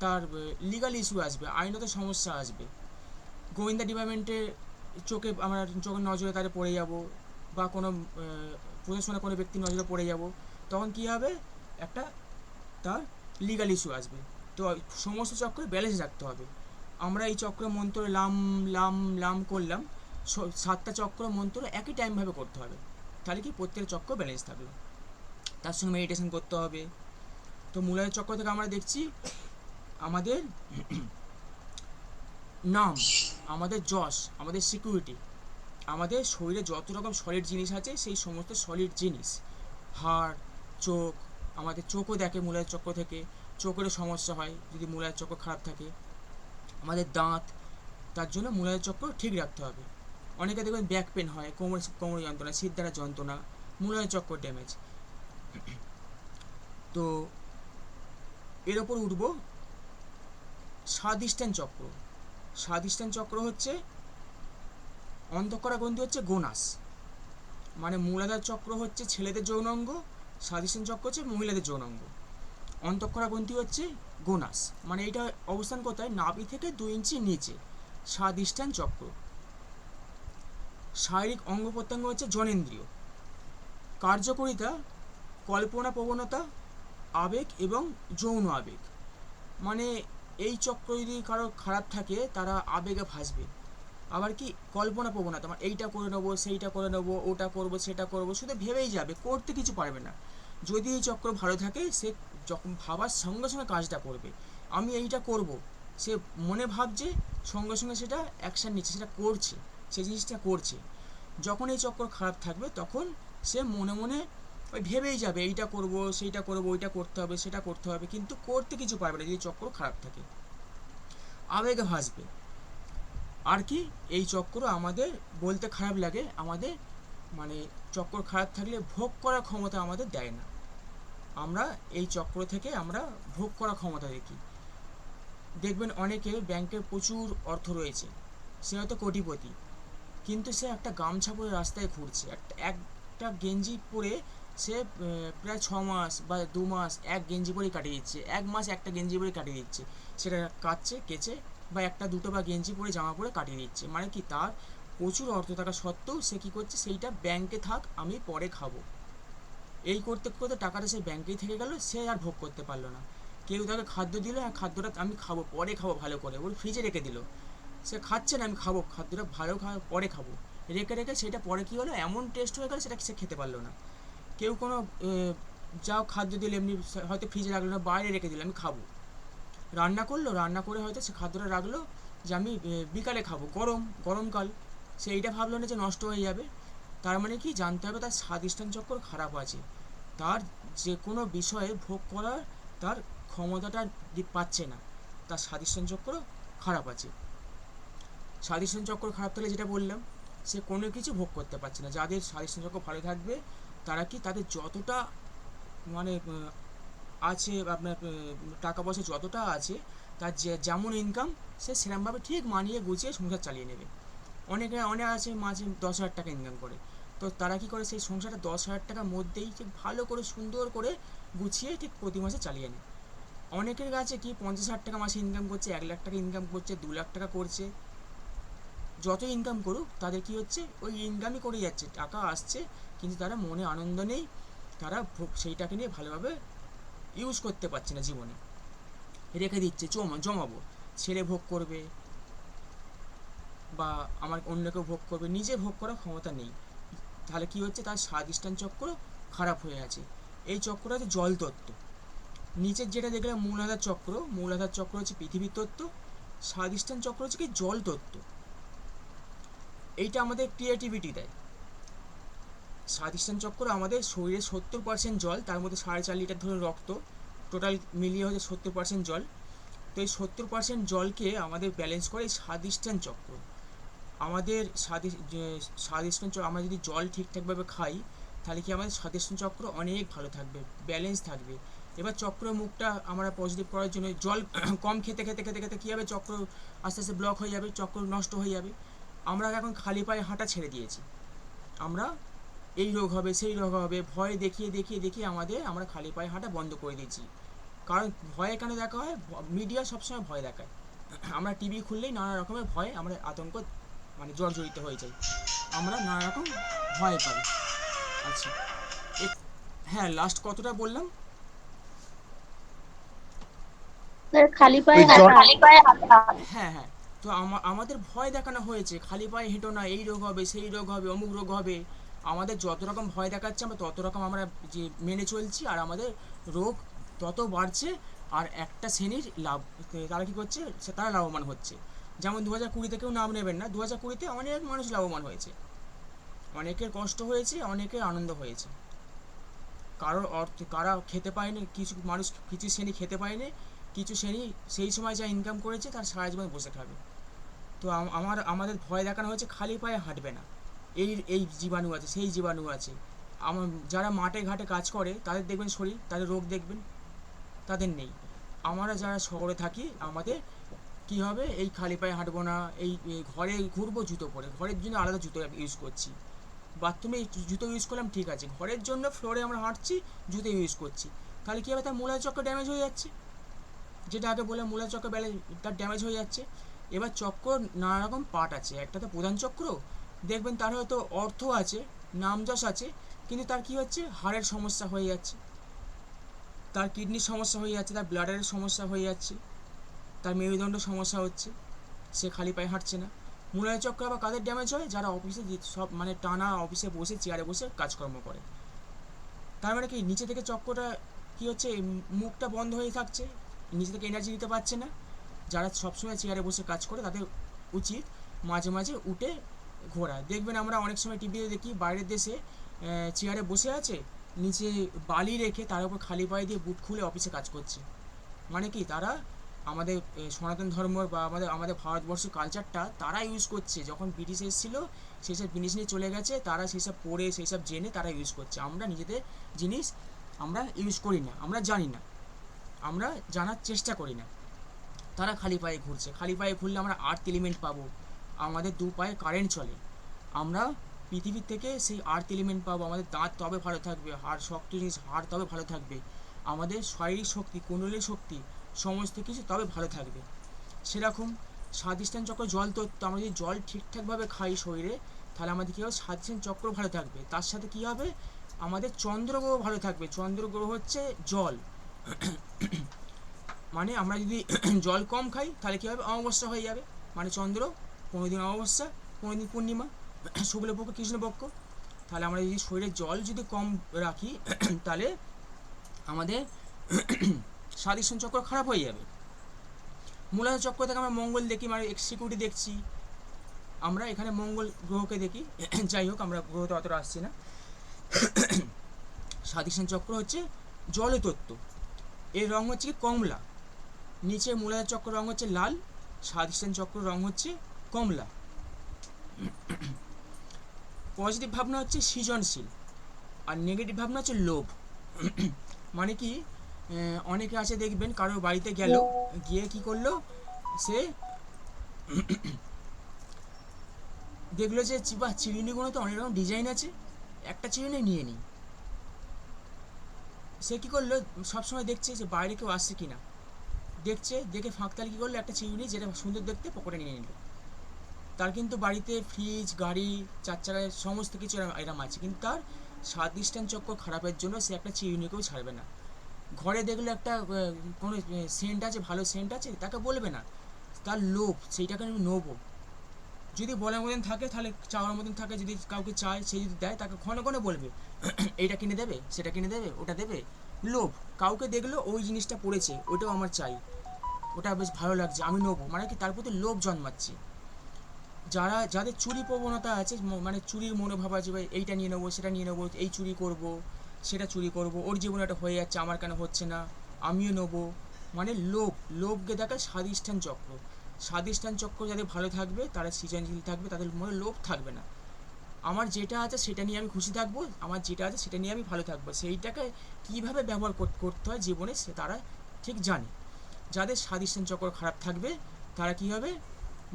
তার লিগাল ইস্যু আসবে, আইনত সমস্যা আসবে, গোয়েন্দা ডিপার্টমেন্টে চোখের নজরে তারে পড়ে যাব, বা কোনো প্রশাসনে কোনো ব্যক্তির নজরে পড়ে যাব, তখন কী হবে, একটা তার লিগাল ইস্যু আসবে। তো সমস্ত চক্রে ব্যালেন্স রাখতে হবে। আমরা এই চক্র মন্ত্র লাম লাম লাম করলাম, 7টা চক্র মন্ত্র একই টাইমভাবে করতে হবে, তাহলে কি প্রত্যেক চক্র ব্যালেন্স থাকলো। তার সঙ্গে মেডিটেশন করতে হবে। তো মূলাধার চক্র থেকে আমরা দেখছি আমাদের নাম, আমাদের যশ, আমাদের সিকিউরিটি, আমাদের শরীরে যত রকম সলিড জিনিস আছে সেই সমস্ত সলিড জিনিস, হাড়, চোখ, আমাদের চোখও দেখে মূলাধার চক্র থেকে, চোখের সমস্যা হয় যদি মূলাধার চক্র খারাপ থাকে, আমাদের দাঁত, তার জন্য মূলাধার চক্র ঠিক রাখতে হবে। অনেকে দেখবেন ব্যাক পেন হয়, কোমর যন্ত্রণা, সিদ্ধারা যন্ত্রণা, মূলাধার চক্র ড্যামেজ। তো এর ওপর উঠবো স্বাধিষ্ঠান চক্র। স্বাধিষ্ঠান চক্র হচ্ছে অন্তঃকরা গ্রন্থি হচ্ছে গোনাস, মানে মূলাধার চক্র হচ্ছে ছেলেদের যৌনাঙ্গ, স্বাধিষ্ঠান চক্র হচ্ছে মহিলাদের যৌনাঙ্গ। অন্তঃকরা গ্রন্থি হচ্ছে গোনাস, মানে এটা অবস্থান কোথায়, নাভি থেকে 2 ইঞ্চি নিচে, স্বাধিষ্ঠান চক্র। শারীরিক অঙ্গ প্রত্যঙ্গ হচ্ছে জনেন্দ্রিয়। কার্যকারিতা কল্পনা প্রবণতা, আবেগ এবং যৌন আবেগ। মানে এই চক্র যদি কারো খারাপ থাকে তারা আবেগে ভাসবে। আবার কি কল্পনা প্রবণতা, মানে এইটা করে নেবো, সেইটা করে নেবো, ওটা করবো, সেটা করবো, শুধু ভেবেই যাবে, করতে কিছু পারবে না। যদি এই চক্র ভালো থাকে সে যখন ভাবার সঙ্গে সঙ্গে কাজটা করবে, আমি এইটা করব, সে মনে ভাবছে, সঙ্গে সঙ্গে সেটা অ্যাকশান নিচ্ছে, সেটা করছে, সে জিনিসটা করছে। যখন এই চক্র খারাপ থাকবে তখন সে মনে মনে ওই ভেবেই যাবে, এইটা করব, সেইটা করব, ওইটা করতে হবে, সেটা করতে হবে, কিন্তু করতে কিছু পারবে না যদি চক্র খারাপ থাকে, আবেগে ভাসবে। আর কি এই চক্র আমাদের বলতে খারাপ লাগে, আমাদের মানে চক্র খারাপ থাকলে ভোগ করার ক্ষমতা আমাদের দেয় না। আমরা এই চক্র থেকে আমরা ভোগ করার ক্ষমতা দেখি। দেখবেন অনেকে ব্যাংকে প্রচুর অর্থ রয়েছে, সে হয়তো কোটিপতি, কিন্তু সে একটা গামছা পরে রাস্তায় ঘুরছে, একটা গেঞ্জি পরে সে প্রায় 6 মাস বা 2 মাস এক গেঞ্জি পরেই কাটিয়ে দিচ্ছে, 1 মাস একটা গেঞ্জি পরে কাটিয়ে দিচ্ছে, সেটা কাচছে কেচে, বা একটা দুটো বা গেঞ্জি পরে জামা পরে কাটিয়ে দিচ্ছে। মানে কি তার প্রচুর অর্থ থাকা সত্ত্বেও সে কী করছে, সেইটা ব্যাংকে থাক আমি পরে খাবো, এই করতে করতে টাকাটা সে ব্যাংকেই থেকে গেল, সে আর ভোগ করতে পারলো না। কেউ তাকে খাদ্য দিল, হ্যাঁ খাদ্যটা আমি খাবো, পরে খাবো ভালো করে, ওর ফ্রিজে রেখে দিল, সে খাচ্ছে না, আমি খাবো খাদ্যটা ভালো পরে খাবো, রেখে রেখে সেটা পরে কী হলো, এমন টেস্ট হয়ে গেল সেটা সে খেতে পারলো না। কেউ কোনো যাও খাদ্য দিলে এমনি হয়তো ফ্রিজে রাখলো না, বাইরে রেখে দিল আমি খাবো, রান্না করলো, রান্না করে হয়তো সে খাদ্যটা রাখলো যে আমি বিকালে খাবো, গরমকাল, সে এইটা ভাবলো না যে নষ্ট হয়ে যাবে। তার মানে কি জানতে হবে তার স্বাধিষ্ঠান চক্র খারাপ আছে, তার যে কোনো বিষয়ে ভোগ করার তার ক্ষমতাটা পাচ্ছে না, তার স্বাধিষ্ঠান চক্র খারাপ আছে। স্বাধিষ্ঠান চক্র খারাপ থাকলে যেটা বললাম, সে কোনো কিছু ভোগ করতে পারছে না। যাদের স্বাধিষ্ঠান চক্র ভালো থাকবে তারা কি তাদের যতটা মানে আছে আপনার টাকা পয়সা যতটা আছে, তার যেমন ইনকাম সে সেরকমভাবে ঠিক মানিয়ে গুছিয়ে সংসার চালিয়ে নেবে। অনেক আছে মাঝে 10,000 টাকা ইনকাম করে, তো তারা কি করে সেই সংসারটা 10,000 টাকার মধ্যেই ঠিক ভালো করে সুন্দর করে গুছিয়ে ঠিক প্রতি মাসে চালিয়ে নেয়। অনেকের কাছে কি 50,000 টাকা মাসে ইনকাম করছে, 1 লাখ টাকা ইনকাম করছে, 2 লাখ টাকা করছে, যত ইনকাম করুক তাদের কি হচ্ছে, ওই ইনকামই করে যাচ্ছে, টাকা আসছে, কিন্তু তারা মনে আনন্দ নেই, তারা সেইটাকে নিয়ে ভালোভাবে ইউজ করতে পারছে না জীবনে, রেখে দিচ্ছে জমাবো, ছেলে ভোগ করবে বা আমার অন্য কেউ ভোগ করবে, নিজে ভোগ করার ক্ষমতা নেই। তাহলে কি হচ্ছে, তার স্বাধিষ্ঠান চক্র খারাপ হয়ে আছে। এই চক্রটা হচ্ছে জল তত্ত্ব। নিচের যেটা দেখলাম মূলাধার চক্র হচ্ছে পৃথিবীর তত্ত্ব, স্বাধিষ্ঠান চক্র হচ্ছে কি জল তত্ত্ব। এইটা আমাদের ক্রিয়েটিভিটি দেয়। স্বাধিষ্ঠান চক্র আমাদের শরীরে 70% জল, তার মধ্যে 4.5 লিটার ধরুন রক্ত, টোটাল মিলিয়ে হচ্ছে 70% জল। তো এই 70% জলকে আমাদের ব্যালেন্স করে এই স্বাধিষ্ঠান চক্র। আমাদের স্বাধিষ্ঠান চক্র, আমরা যদি জল ঠিকঠাকভাবে খাই তাহলে কি আমাদের স্বাধিষ্ঠান চক্র অনেক ভালো থাকবে, ব্যালেন্স থাকবে। এবার চক্র মুখটা আমরা পজিটিভ করার জন্য জল কম খেতে খেতে খেতে খেতে কী হবে, চক্র আস্তে আস্তে ব্লক হয়ে যাবে, চক্র নষ্ট হয়ে যাবে। আমরা এখন খালি পায়ে হাঁটা ছেড়ে দিয়েছি, আমরা এই রোগ হবে সেই রোগ হবে ভয় দেখিয়ে দেখিয়ে দেখিয়ে আমরা খালি পায়ে হাঁটা বন্ধ করে দিয়েছি। কারণ ভয় কেন দেখা হয়, মিডিয়া সবসময় ভয় দেখায়, আমরা টিভি খুললেই নানা রকমের ভয়, আমরা আতঙ্ক মানে জর্জরিত হয়ে যাই, আমরা নানা রকম ভয় পাই। আচ্ছা, হ্যাঁ লাস্ট কতটা বললাম, স্যার খালি ওই পায়ে জল হাঁটা। হ্যাঁ হ্যাঁ, তো আমাদের ভয় দেখানো হয়েছে, খালি পায়ে হেঁটো না, এই রোগ হবে, সেই রোগ হবে, অমুক রোগ হবে। আমাদের যত রকম ভয় দেখাচ্ছে আমরা তত রকম আমরা যে মেনে চলছি, আর আমাদের রোগ তত বাড়ছে। আর একটা শ্রেণীর লাভ, তারা কী করছে, তারা লাভবান হচ্ছে। যেমন 2020-তে কেউ নাম নেবেন না, 2020-তে অনেক মানুষ লাভবান হয়েছে, অনেকের কষ্ট হয়েছে, অনেকের আনন্দ হয়েছে। কারোর অর্থ, কারা খেতে পায়নি, কিছু মানুষ, কিছু শ্রেণী খেতে পায়নি, কিছু শ্রেণী সেই সময় যা ইনকাম করেছে তার সারা জীবন বসে খাবে। তো আমাদের ভয় দেখানো হয়েছে খালি পায়ে হাঁটবে না, এই এই জীবাণু আছে, সেই জীবাণু আছে। যারা মাঠে ঘাটে কাজ করে তাদের দেখবেন শরীর, তাদের রোগ দেখবেন, তাদের নেই। আমরা যারা শহরে থাকি, আমাদের কি হবে, এই খালি পায়ে হাঁটবো না, এই ঘরে ঘুরবো জুতো পরে, ঘরের জন্য আলাদা জুতো ইউজ করছি। বাথরুমে জুতো ইউজ করলাম ঠিক আছে, ঘরের জন্য ফ্লোরে আমরা হাঁটছি, জুতো ইউজ করছি। তাহলে কী হবে, তার মূলার চক্র ড্যামেজ হয়ে যাচ্ছে, যেটা আগে বলে মূলার চক্র তার ড্যামেজ হয়ে যাচ্ছে। এবার চক্র নানা রকম পার্ট আছে, একটা তো প্রধান চক্র, দেখবেন তার হয়তো অর্থ আছে, নামযশ আছে, কিন্তু তার কি হচ্ছে, হাড়ের সমস্যা হয়ে যাচ্ছে, তার কিডনির সমস্যা হয়ে যাচ্ছে, তার ব্লাডারের সমস্যা হয়ে যাচ্ছে, তার মেরুদণ্ড সমস্যা হচ্ছে, সে খালি পায়ে হাঁটছে না। মূলায় চক্র আবার কাদের ড্যামেজ হয়, যারা অফিসে সব মানে টানা অফিসে বসে চেয়ারে বসে কাজকর্ম করে। তার মানে কি, নিচে থেকে চক্রটা কি হচ্ছে, মুখটা বন্ধ হয়ে থাকছে, নিচে থেকে এনার্জি দিতে পারছে না। যারা সবসময় চেয়ারে বসে কাজ করে তাদের উচিত মাঝে মাঝে উঠে ঘোরা। দেখবেন আমরা অনেক সময় টিভিতে দেখি, বাইরের দেশে চেয়ারে বসে আছে, নিচে বালি রেখে তার উপর খালি পায়ে দিয়ে বুট খুলে অফিসে কাজ করছে। মানে কি, তারা আমাদের সনাতন ধর্ম বা আমাদের ভারতবর্ষের কালচারটা তারা ইউজ করছে। যখন ব্রিটিশ এসেছিল, সেই সব জিনিস নিয়ে চলে গেছে, তারা সেই সব পড়ে, সেই সব জেনে তারা ইউজ করছে। আমরা নিজেদের জিনিস আমরা ইউজ করি না, আমরা জানি না, আমরা জানার চেষ্টা করি না। তারা খালি পায়ে ঘুরছে, খালি পায়ে ঘুরলে আমরা আর্থ এলিমেন্ট পাবো, আমাদের দু পায়ে কারেন্ট চলে, আমরা পৃথিবীর থেকে সেই আর্থ এলিমেন্ট পাবো, আমাদের দাঁত তবে ভালো থাকবে, হাড় শক্ত জিনিস, হাড় তবে ভালো থাকবে, আমাদের শারীরিক শক্তি, কুণ্ডলী শক্তি, সমস্ত কিছু তবে ভালো থাকবে। সেরকম স্বাধিষ্ঠান চক্র জল তত্ত্ব, আমরা যদি জল ঠিকঠাকভাবে খাই শরীরে, তাহলে আমাদের কী হবে, স্বাধিষ্ঠান চক্র ভালো থাকবে। তার সাথে কী হবে, আমাদের চন্দ্রগ্রহ ভালো থাকবে। চন্দ্রগ্রহ হচ্ছে জল, মানে আমরা যদি জল কম খাই তাহলে কী হবে, অমাবস্যা হয়ে যাবে, মানে চন্দ্র কোনো দিন অমাবস্যা, কোনো দিন পূর্ণিমা, শুক্লপক্ষ কৃষ্ণপক্ষ। তাহলে আমরা যদি শরীরে জল যদি কম রাখি তাহলে আমাদের স্বাধিষ্ঠান চক্র খারাপ হয়ে যাবে। মূলাধার চক্র থেকে আমরা মঙ্গল দেখি, মানে সিকিউরিটি দেখছি, আমরা এখানে মঙ্গল গ্রহকে দেখি। যাই হোক, আমরা গ্রহতে অতটা আসছি না। স্বাধিষ্ঠান চক্র হচ্ছে জলতত্ত্ব, এর রং হচ্ছে কি কমলা, নিচে মূলাধার চক্র রং হচ্ছে লাল, স্বাধিষ্ঠান চক্র রং হচ্ছে কমলা। পজিটিভ ভাবনা হচ্ছে সৃজনশীল, আর নেগেটিভ ভাবনা হচ্ছে লোভ। মানে কি, অনেকে আছে দেখবেন, কারোর বাড়িতে গেল, গিয়ে কি করলো, সে দেখলো যে বাহ, চিরুনিগুলো তো অনেক রকম ডিজাইন আছে, একটা চিরুনি নিয়ে নিই। সে কী করলো, সবসময় দেখছে যে বাইরে কেউ আসছে কি না, দেখছে, দেখে ফাঁকতালে কী করলো, একটা চিরুনি যেটা সুন্দর দেখতে পকেটে নিয়ে নিল। তার কিন্তু বাড়িতে ফ্রিজ, গাড়ি, চার চাকায় সমস্ত কিছু এরম আছে, কিন্তু তার স্বাধিষ্ঠান চক্র খারাপের জন্য সে একটা চিরুনিকেও ছাড়বে না। ঘরে দেখলে একটা কোনো সেন্ট আছে, ভালো সেন্ট আছে, তাকে বলবে না, তার লোভ, সেইটাকে আমি নেবো। যদি বলার মতন থাকে তাহলে চাওয়ার মতন থাকে, যদি কাউকে চায়, সে যদি দেয় তাকে ঘন ঘন বলবে, এইটা কিনে দেবে, সেটা কিনে দেবে, ওটা দেবে। লোভ, কাউকে দেখলো ওই জিনিসটা পড়েছে, ওটাও আমার চাই, ওটা বেশ ভালো লাগছে, আমি নেবো, মানে কি তার প্রতি লোভ জন্মাচ্ছে। যাদের চুরি প্রবণতা আছে, মানে চুরির মনোভাব আছে, ভাই এইটা নিয়ে নেবো, সেটা নিয়ে নেবো, এই চুরি করব, সেটা চুরি করব, ওর জীবনে একটা হয়ে যাচ্ছে, আমার কেন হচ্ছে না, আমিও নেবো, মানে লোভকে দেখায় স্বাধিষ্ঠান চক্র। স্বাধিষ্ঠান চক্র যাদের ভালো থাকবে, তারা সৃজনশীল থাকবে, তাদের মনে লোভ থাকবে না। আমার যেটা আছে সেটা নিয়ে আমি খুশি থাকবো, আমার যেটা আছে সেটা নিয়ে আমি ভালো থাকবো, সেইটাকে কীভাবে ব্যবহার করতে হয় জীবনে সে তারা ঠিক জানে। যাদের স্বাধিষ্ঠান চক্র খারাপ থাকবে, তারা কী হবে,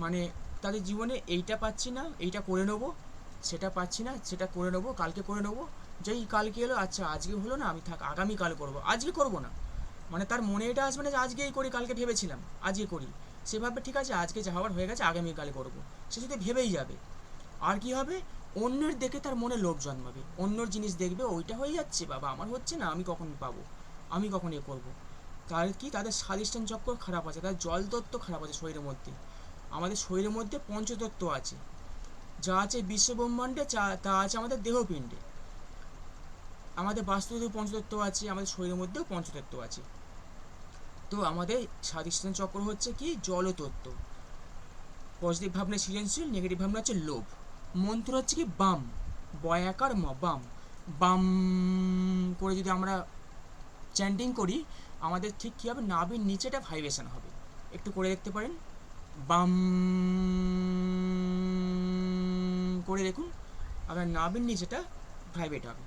মানে তাদের জীবনে এইটা পাচ্ছি না, এইটা করে নেবো, সেটা পাচ্ছি না, সেটা করে নেবো, কালকে করে নেবো, যেই কালকে এলো, আচ্ছা আজকে হলো না, আমি থাক আগামীকাল করবো, আজকে করবো না। মানে তার মনে এটা আসবে না যে আজকেই করি, কালকে ভেবেছিলাম আজকে করি। সে ভাববে ঠিক আছে, আজকে যা হওয়ার হয়ে গেছে, আগামীকালে করবো। সে যদি ভেবেই যাবে, আর কি হবে, অন্যের দেখে তার মনে লোভ জন্মাবে, অন্যর জিনিস দেখবে, ওইটা হয়ে যাচ্ছে, বাবা আমার হচ্ছে না, আমি কখন পাবো, আমি কখন এ করবো। তার কি, তাদের স্বাধিষ্ঠান চক্র খারাপ আছে, তাদের জল তত্ত্ব খারাপ আছে শরীরের মধ্যে। আমাদের শরীরের মধ্যে পঞ্চতত্ত্ব আছে, যা আছে বিশ্বব্রহ্মাণ্ডে তা আছে আমাদের দেহপিণ্ডে। আমাদের বাস্তুতে পঞ্চতত্ত্ব আছে, আমাদের শরীরের মধ্যেও পঞ্চতত্ত্ব আছে। তো আমাদের স্বাধিষ্ঠান চক্র হচ্ছে কি জলতত্ত্ব। পজিটিভ ভাবনা সৃজনশীল, নেগেটিভ ভাবনা হচ্ছে লোভ। মন্ত্র হচ্ছে কি বাম, বয়াকার ম, বাম। বাম করে যদি আমরা চ্যান্টিং করি, আমাদের ঠিক কী হবে, নাভির নিচেটা ভাইব্রেশন হবে। একটু করে দেখতে পারেন, বাম করে দেখুন, আপনার নাভির নিচেটা ভাইব্রেট হবে।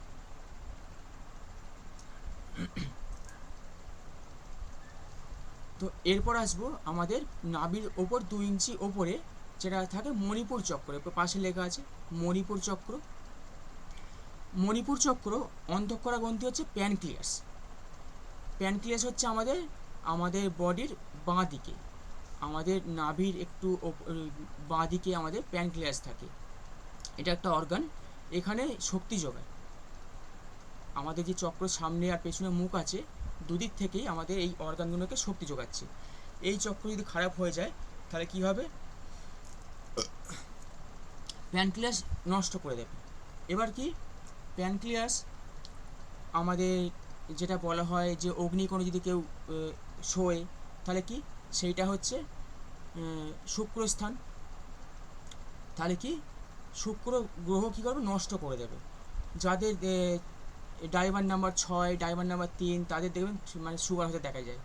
তো এরপর আসবো আমাদের নাভির ওপর 2 ইঞ্চি ওপরে যেটা থাকে মণিপুর চক্র, পাশে লেখা আছে মণিপুর চক্র। মণিপুর চক্র অন্তঃকরা গ্রন্থি হচ্ছে প্যানক্রিয়াস। প্যানক্রিয়াস হচ্ছে আমাদের বডির বাঁ দিকে, আমাদের নাভির একটু বাঁ দিকে আমাদের প্যানক্রিয়াস থাকে। এটা একটা অর্গান, এখানে শক্তি যোগায়। আমাদের যে চক্র সামনে আর পেছনে মুখ আছে, দুদিক থেকেই আমাদের এই অর্গানগুলোকে শক্তি যোগাচ্ছে। এই চক্র যদি খারাপ হয়ে যায় তাহলে কি হবে, প্যানক্রিয়াস নষ্ট করে দেবে। এবার কি, প্যানক্রিয়াস আমাদের যেটা বলা হয় যে অগ্নি কোনো যদি কেউ শোয় তাহলে কি, সেইটা হচ্ছে শুক্রস্থান। তাহলে কি, শুক্র গ্রহ কী করবে, নষ্ট করে দেবে। যাদের ডাইভার নাম্বার 6, ডাইভার নাম্বার 3, তাদের দেখবেন মানে সুগার হতে দেখা যায়।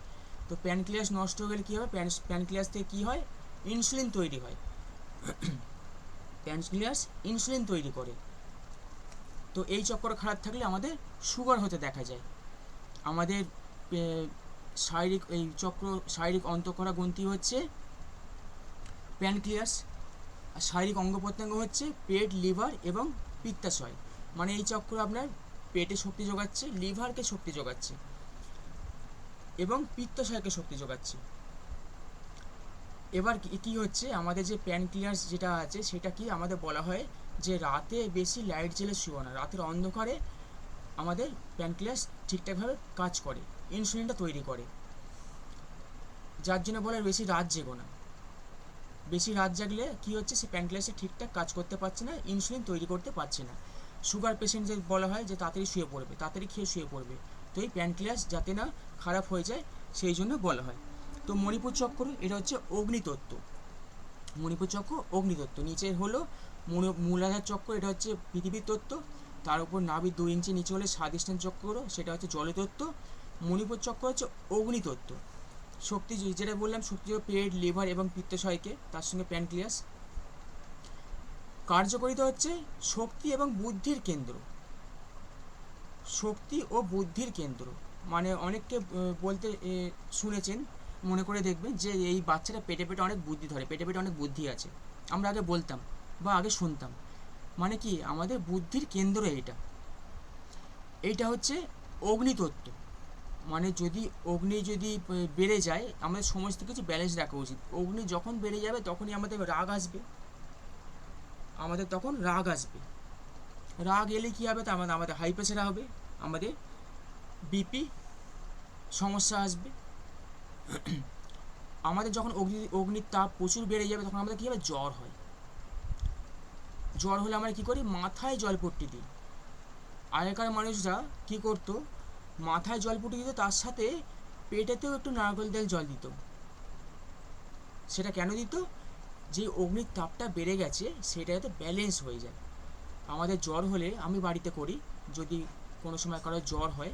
তো প্যানক্রিয়াস নষ্ট হয়ে গেলে কী হবে, প্যানক্রিয়াস থেকে কী হয়, ইনসুলিন তৈরি হয়। প্যানক্রিয়াস ইনসুলিন তৈরি করে। তো এই চক্র খারাপ থাকলে আমাদের সুগার হতে দেখা যায়। আমাদের শারীরিক এই চক্র শারীরিক অন্তঃকরা গ্রন্থি হচ্ছে প্যানক্রিয়াস, আর শারীরিক অঙ্গ প্রত্যঙ্গ হচ্ছে পেট, লিভার এবং পিত্তাশয়। মানে এই চক্র আপনার পেটে শক্তি যোগাচ্ছে, লিভারকে শক্তি যোগাচ্ছে এবং পিত্তাশয়কে শক্তি যোগাচ্ছে। এবার কি হচ্ছে, আমাদের যে প্যানক্রিয়াস যেটা আছে সেটা কি আমাদের বলা হয় যে রাতে বেশি লাইট জ্বেলে শুও না। রাতের অন্ধকারে আমাদের প্যানক্রিয়াস ঠিকঠাকভাবে কাজ করে, ইনসুলিনটা তৈরি করে। যার জন্য বলে বেশি রাত জেগো না। বেশি রাত জাগলে কি হচ্ছে, সে প্যানক্রিয়াসে ঠিকঠাক কাজ করতে পারছে না, ইনসুলিন তৈরি করতে পারছে না। সুগার পেশেন্টদের বলা হয় যে তাড়াতাড়ি শুয়ে পড়বে, তাড়াতাড়ি খেয়ে শুয়ে পড়বে। তো এই প্যানক্রিয়াস যাতে না খারাপ হয়ে যায় সেই জন্য বলা হয়। তো মণিপুর চক্র এটা হচ্ছে অগ্নিতত্ত্ব। মণিপুর চক্র অগ্নিতত্ত্ব। নিচে হলো মূলাধার চক্র, এটা হচ্ছে পৃথিবীর তত্ত্ব। তার উপর নাভির 2 ইঞ্চি নিচে হলে স্বাধিষ্ঠান চক্র, সেটা হচ্ছে জলতত্ত্ব। মণিপুর চক্র হচ্ছে অগ্নিতত্ত্ব। শক্তি যেটা বললাম, শক্তি পেট, লিভার এবং পিত্তাশয়কে, তার সঙ্গে প্যানক্রিয়াস। কার্যকারিতা হচ্ছে শক্তি এবং বুদ্ধির কেন্দ্র। শক্তি ও বুদ্ধির কেন্দ্র মানে অনেককে বলতে শুনেছেন, মনে করে দেখবেন যে এই বাচ্চাটা পেটে পেটে অনেক বুদ্ধি ধরে, পেটে পেটে অনেক বুদ্ধি আছে। আমরা আগে বলতাম বা আগে শুনতাম, মানে কি আমাদের বুদ্ধির কেন্দ্র এইটা হচ্ছে অগ্নিতত্ত্ব। মানে যদি অগ্নি যদি বেড়ে যায়, আমাদের সমস্ত কিছু ব্যালেন্স রাখা উচিত। অগ্নি যখন বেড়ে যাবে তখনই আমাদের রাগ আসবে, রাগ এলে কী হবে, তা আমাদের হাই প্রেশার হবে, আমাদের বিপি সমস্যা আসবে। আমাদের যখন অগ্নির তাপ প্রচুর বেড়ে যাবে তখন আমাদের কী হবে, জ্বর হয়। জ্বর হলে আমরা কী করি, মাথায় জলপট্টি দিই। আগেকার মানুষরা কী করতো, মাথায় জলপট্টি দিত, তার সাথে পেটেতেও একটু নারকেল তেল জল দিত। সেটা কেন দিত, যে অগ্নির তাপটা বেড়ে গেছে সেটা যাতে ব্যালেন্স হয়ে যায়। আমাদের জ্বর হলে আমি বাড়িতে করি, যদি কোনো সময় কারো জ্বর হয়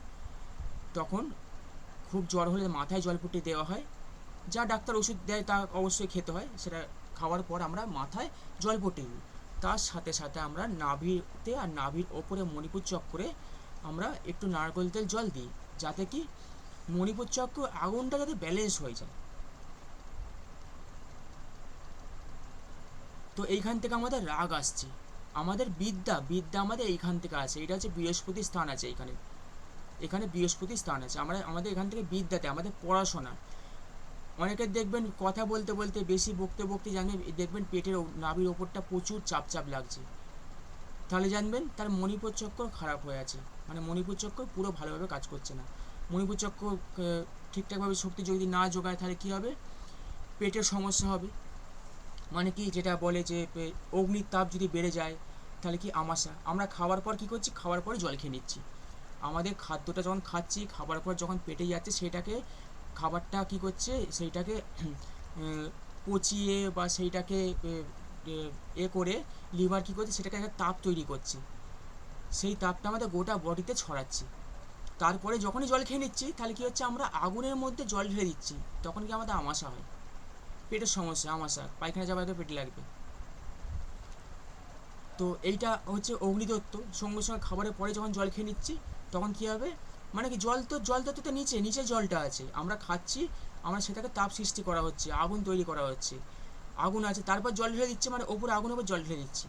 তখন খুব জ্বর হলে মাথায় জলপট্টি দেওয়া হয়। যা ডাক্তার ওষুধ দেয় তা অবশ্যই খেতে হয়, সেটা খাওয়ার পর আমরা মাথায় জলপট্টি দিই। তার সাথে সাথে আমরা নাভিতে আর নাভির ওপরে মণিপুর চক্রে আমরা একটু নারকেল তেল জল দিই, যাতে কি মণিপুর চক্র আগুনটা যাতে ব্যালেন্স হয়ে যায়। তো এইখান থেকে আমাদের রাগ আসছে, আমাদের বিদ্যা আমাদের এইখান থেকে আছে। এটা হচ্ছে বৃহস্পতির স্থান আছে এখানে বৃহস্পতির স্থান আছে। আমাদের এখান থেকে বিদ্যাতে, আমাদের পড়াশোনা। অনেকের দেখবেন কথা বলতে বলতে বেশি বকতে জানবেন, দেখবেন পেটের নাভির ওপরটা প্রচুর চাপ লাগছে, তাহলে জানবেন তার মণিপুর চক্র খারাপ হয়ে আছে, মানে মণিপুর চক্র পুরো ভালোভাবে কাজ করছে না। মণিপুর চক্র ঠিকঠাকভাবে শক্তি যদি না যোগায় তাহলে কী হবে, পেটের সমস্যা হবে। মানে কি যেটা বলে যে অগ্নির তাপ যদি বেড়ে যায় তাহলে কি আমাশা। আমরা খাওয়ার পর কি করছি, খাওয়ার পরে জল খেয়ে নিচ্ছি। আমাদের খাদ্যটা যখন খাচ্ছি, খাবার পর যখন পেটে যাচ্ছে, সেটাকে খাবারটা কি করছে, সেইটাকে পচিয়ে বা সেইটাকে করে লিভার কি করছে, সেটাকে একটা তাপ তৈরি করছে। সেই তাপটা আমাদের গোটা বডিতে ছড়াচ্ছে। তারপরে যখনই জল খেয়ে নিচ্ছি তাহলে কি হচ্ছে, আমরা আগুনের মধ্যে জল ঢেলে দিচ্ছি, তখন কি আমাদের আমাশা হয়, পেটের সমস্যা, আমাশা, পায়খানা যাওয়ার আগে পেটে লাগবে। তো এইটা হচ্ছে অগ্নিদত্ত। সঙ্গে সঙ্গে খাবারের পরে যখন জল খেয়ে নিচ্ছি তখন কী হবে, মানে কি জল তো নিচে নিচে জলটা আছে, আমরা খাচ্ছি, আমরা সেটাকে তাপ সৃষ্টি করা হচ্ছে, আগুন তৈরি করা হচ্ছে, আগুন আছে, তারপর জল ঢেলে দিচ্ছে, মানে ওপরে আগুনের উপর জল ঢেলে দিচ্ছি।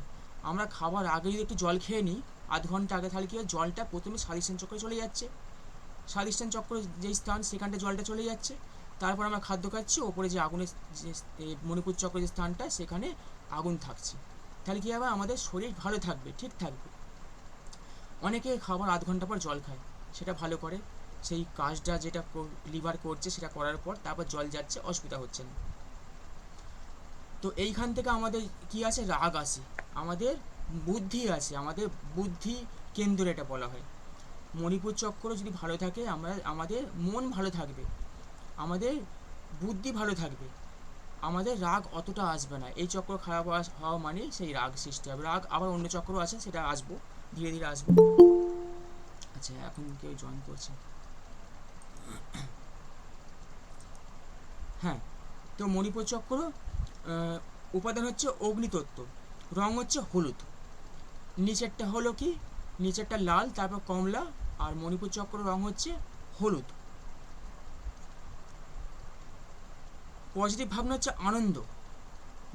আমরা খাবার আগে যদি একটু জল খেয়ে নিই, আধ ঘন্টা আগে, তাহলে কী হয়, জলটা প্রথমে স্বাধিষ্ঠান চক্রে চলে যাচ্ছে, স্বাধিষ্ঠান চক্র যেই স্থান, সেখানটা জলটা চলে যাচ্ছে। তারপর আমরা খাদ্য খাচ্ছি, ওপরে যে আগুনের যে মণিপুর চক্রের যে স্থানটা, সেখানে আগুন থাকছে। তাহলে কী হবে, আমাদের শরীর ভালো থাকবে, ঠিক থাকবে। অনেকে খাবার আধ ঘন্টা পর জল খায়, সেটা ভালো করে, সেই কাজটা যেটা লিভার করছে সেটা করার পর তারপর জল যাচ্ছে, অসুবিধা হচ্ছে না। তো এইখান থেকে আমাদের কি আসে, রাগ আসে, আমাদের বুদ্ধি আসে, আমাদের বুদ্ধি কেন্দ্র এটা বলা হয়। মণিপুর চক্র যদি ভালো থাকে, আমাদের মন ভালো থাকবে, আমাদের বুদ্ধি ভালো থাকবে, আমাদের রাগ অতটা আসবে না। এই চক্র খারাপ হওয়া মানে সেই রাগ সৃষ্টি হবে। রাগ আবার অন্য চক্র আছে, সেটা আসবো, ধীরে ধীরে আসবো। আচ্ছা, এখন কেউ জয়েন করছে। হ্যাঁ, তো মণিপুর চক্র উপাদান হচ্ছে অগ্নিতত্ত্ব, রং হচ্ছে হলুদ, নিচেরটা হলো কি, নিচেরটা লাল, তারপর কমলা, আর মণিপুর চক্র রং হচ্ছে হলুদ। পজিটিভ ভাবনা হচ্ছে আনন্দ,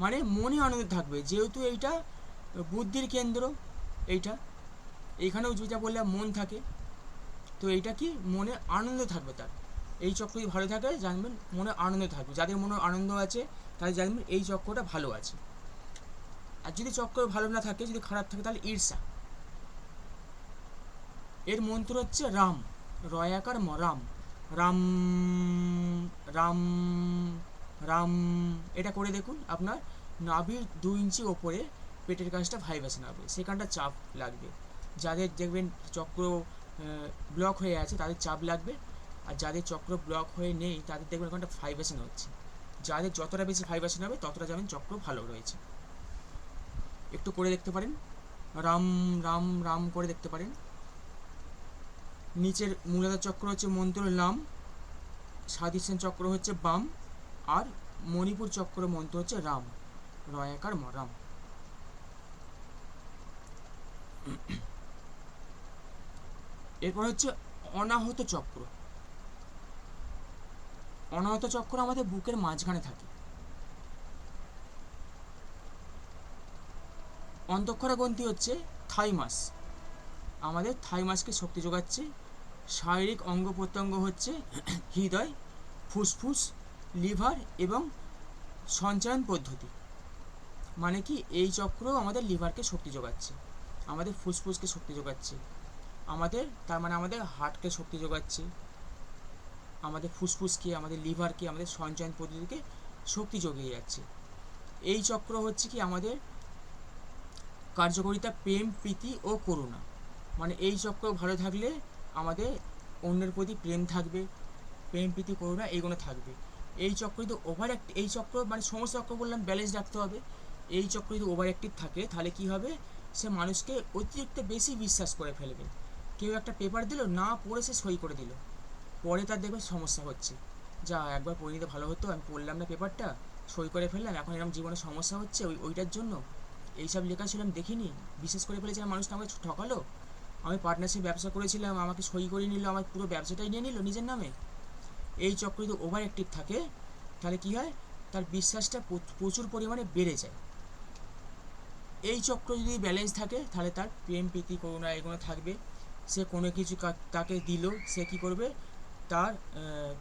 মানে মনে আনন্দ থাকবে, যেহেতু এইটা বুদ্ধির কেন্দ্র, এইটা এইখানেও যেটা বললাম মন থাকে, তো এইটা কি, মনে আনন্দ থাকবে তার। এই চক্র যদি ভালো থাকে জানবেন মনে আনন্দ থাকবে, যাদের মনে আনন্দ আছে তাহলে জানবেন এই চক্রটা ভালো আছে। আর যদি চক্র ভালো না থাকে, যদি খারাপ থাকে, তাহলে ঈর্ষা। এর মন্ত্র হচ্ছে রাম, রয়াকার রাম, রাম রাম রাম। এটা করে দেখুন, আপনার নাভির 2 ইঞ্চি ওপরে পেটের কাছটা ভাইব্রেশন হবে, সেখানটা চাপ লাগবে। যাদের দেখবেন চক্র ব্লক হয়ে আছে তাদের চাপ লাগবে, আর যাদের চক্র ব্লক হয়ে নেই তাদের দেখবেন ওখানটা ভাইব্রেশন হচ্ছে। যাদের যতটা বেশি ভাইব্রেশন হবে ততটা যাবেন চক্র ভালো রয়েছে। একটু করে দেখতে পারেন, রাম রাম রাম করে দেখতে পারেন। নিচের মূলাধার চক্র হচ্ছে মন্ত্র লাম, স্বাধিষ্ঠান চক্র হচ্ছে বাম, আর মণিপুর চক্র মন্ত্র হচ্ছে রাম, রয়াকার রাম। এরপর হচ্ছে অনাহত চক্র। অনাহত চক্র আমাদের বুকের মাঝখানে থাকে। অন্তঃক্ষরা গ্রন্থি হচ্ছে থাইমাস, আমাদের থাইমাসকে শক্তি যোগাচ্ছে। শারীরিক অঙ্গ প্রত্যঙ্গ হচ্ছে হৃদয়, ফুসফুস, লিভার এবং সঞ্চালন পদ্ধতি। মানে কি, এই চক্র আমাদের লিভারকে শক্তি যোগাচ্ছে, আমাদের ফুসফুসকে শক্তি যোগাচ্ছে, আমাদের তার মানে আমাদের হার্টকে শক্তি যোগাচ্ছে, আমাদের ফুসফুসকে, আমাদের লিভারকে, আমাদের সঞ্চয়ন পদ্ধতিকে শক্তি যোগিয়ে যাচ্ছে। এই চক্র হচ্ছে কি আমাদের কার্যকারিতা প্রেম, প্রীতি ও করুণা। মানে এই চক্র ভালো থাকলে আমাদের অন্যের প্রতি প্রেম থাকবে, প্রেম, প্রীতি, করুণা এইগুলো থাকবে। এই চক্র যদি এই চক্র মানে সমস্ত চক্র বললাম ব্যালেন্স রাখতে হবে। এই চক্র যদি ওভার অ্যাক্টিভ থাকে তাহলে কি হবে, সে মানুষকে অতিরিক্ত বেশি বিশ্বাস করে ফেলবে। কেউ একটা পেপার দিল, না পড়ে সে সই করে দিল, পরে তার দেখবে সমস্যা হচ্ছে, যা একবার পড়ে নিতে ভালো হতো, আমি পড়লাম না পেপারটা, সই করে ফেললাম, এখন এরকম জীবনে সমস্যা হচ্ছে ওইটার জন্য। এইসব লেখা ছিল আমি দেখিনি, বিশেষ করে ফেলেছিলাম, মানুষটা আমাকে ঠকালো, আমি পার্টনারশিপ ব্যবসা করেছিলাম, আমাকে সই করে নিল, আমার পুরো ব্যবসাটাই নিয়ে নিল নিজের নামে। এই চক্র যদি ওভার অ্যাক্টিভ থাকে তাহলে কি হয়, তার বিশ্বাসটা প্রচুর পরিমাণে বেড়ে যায়। এই চক্র যদি ব্যালেন্স থাকে তাহলে তার প্রেম, প্রীতি, করুণা এগুলো থাকবে। সে কোনো কিছু তাকে দিল, সে কী করবে,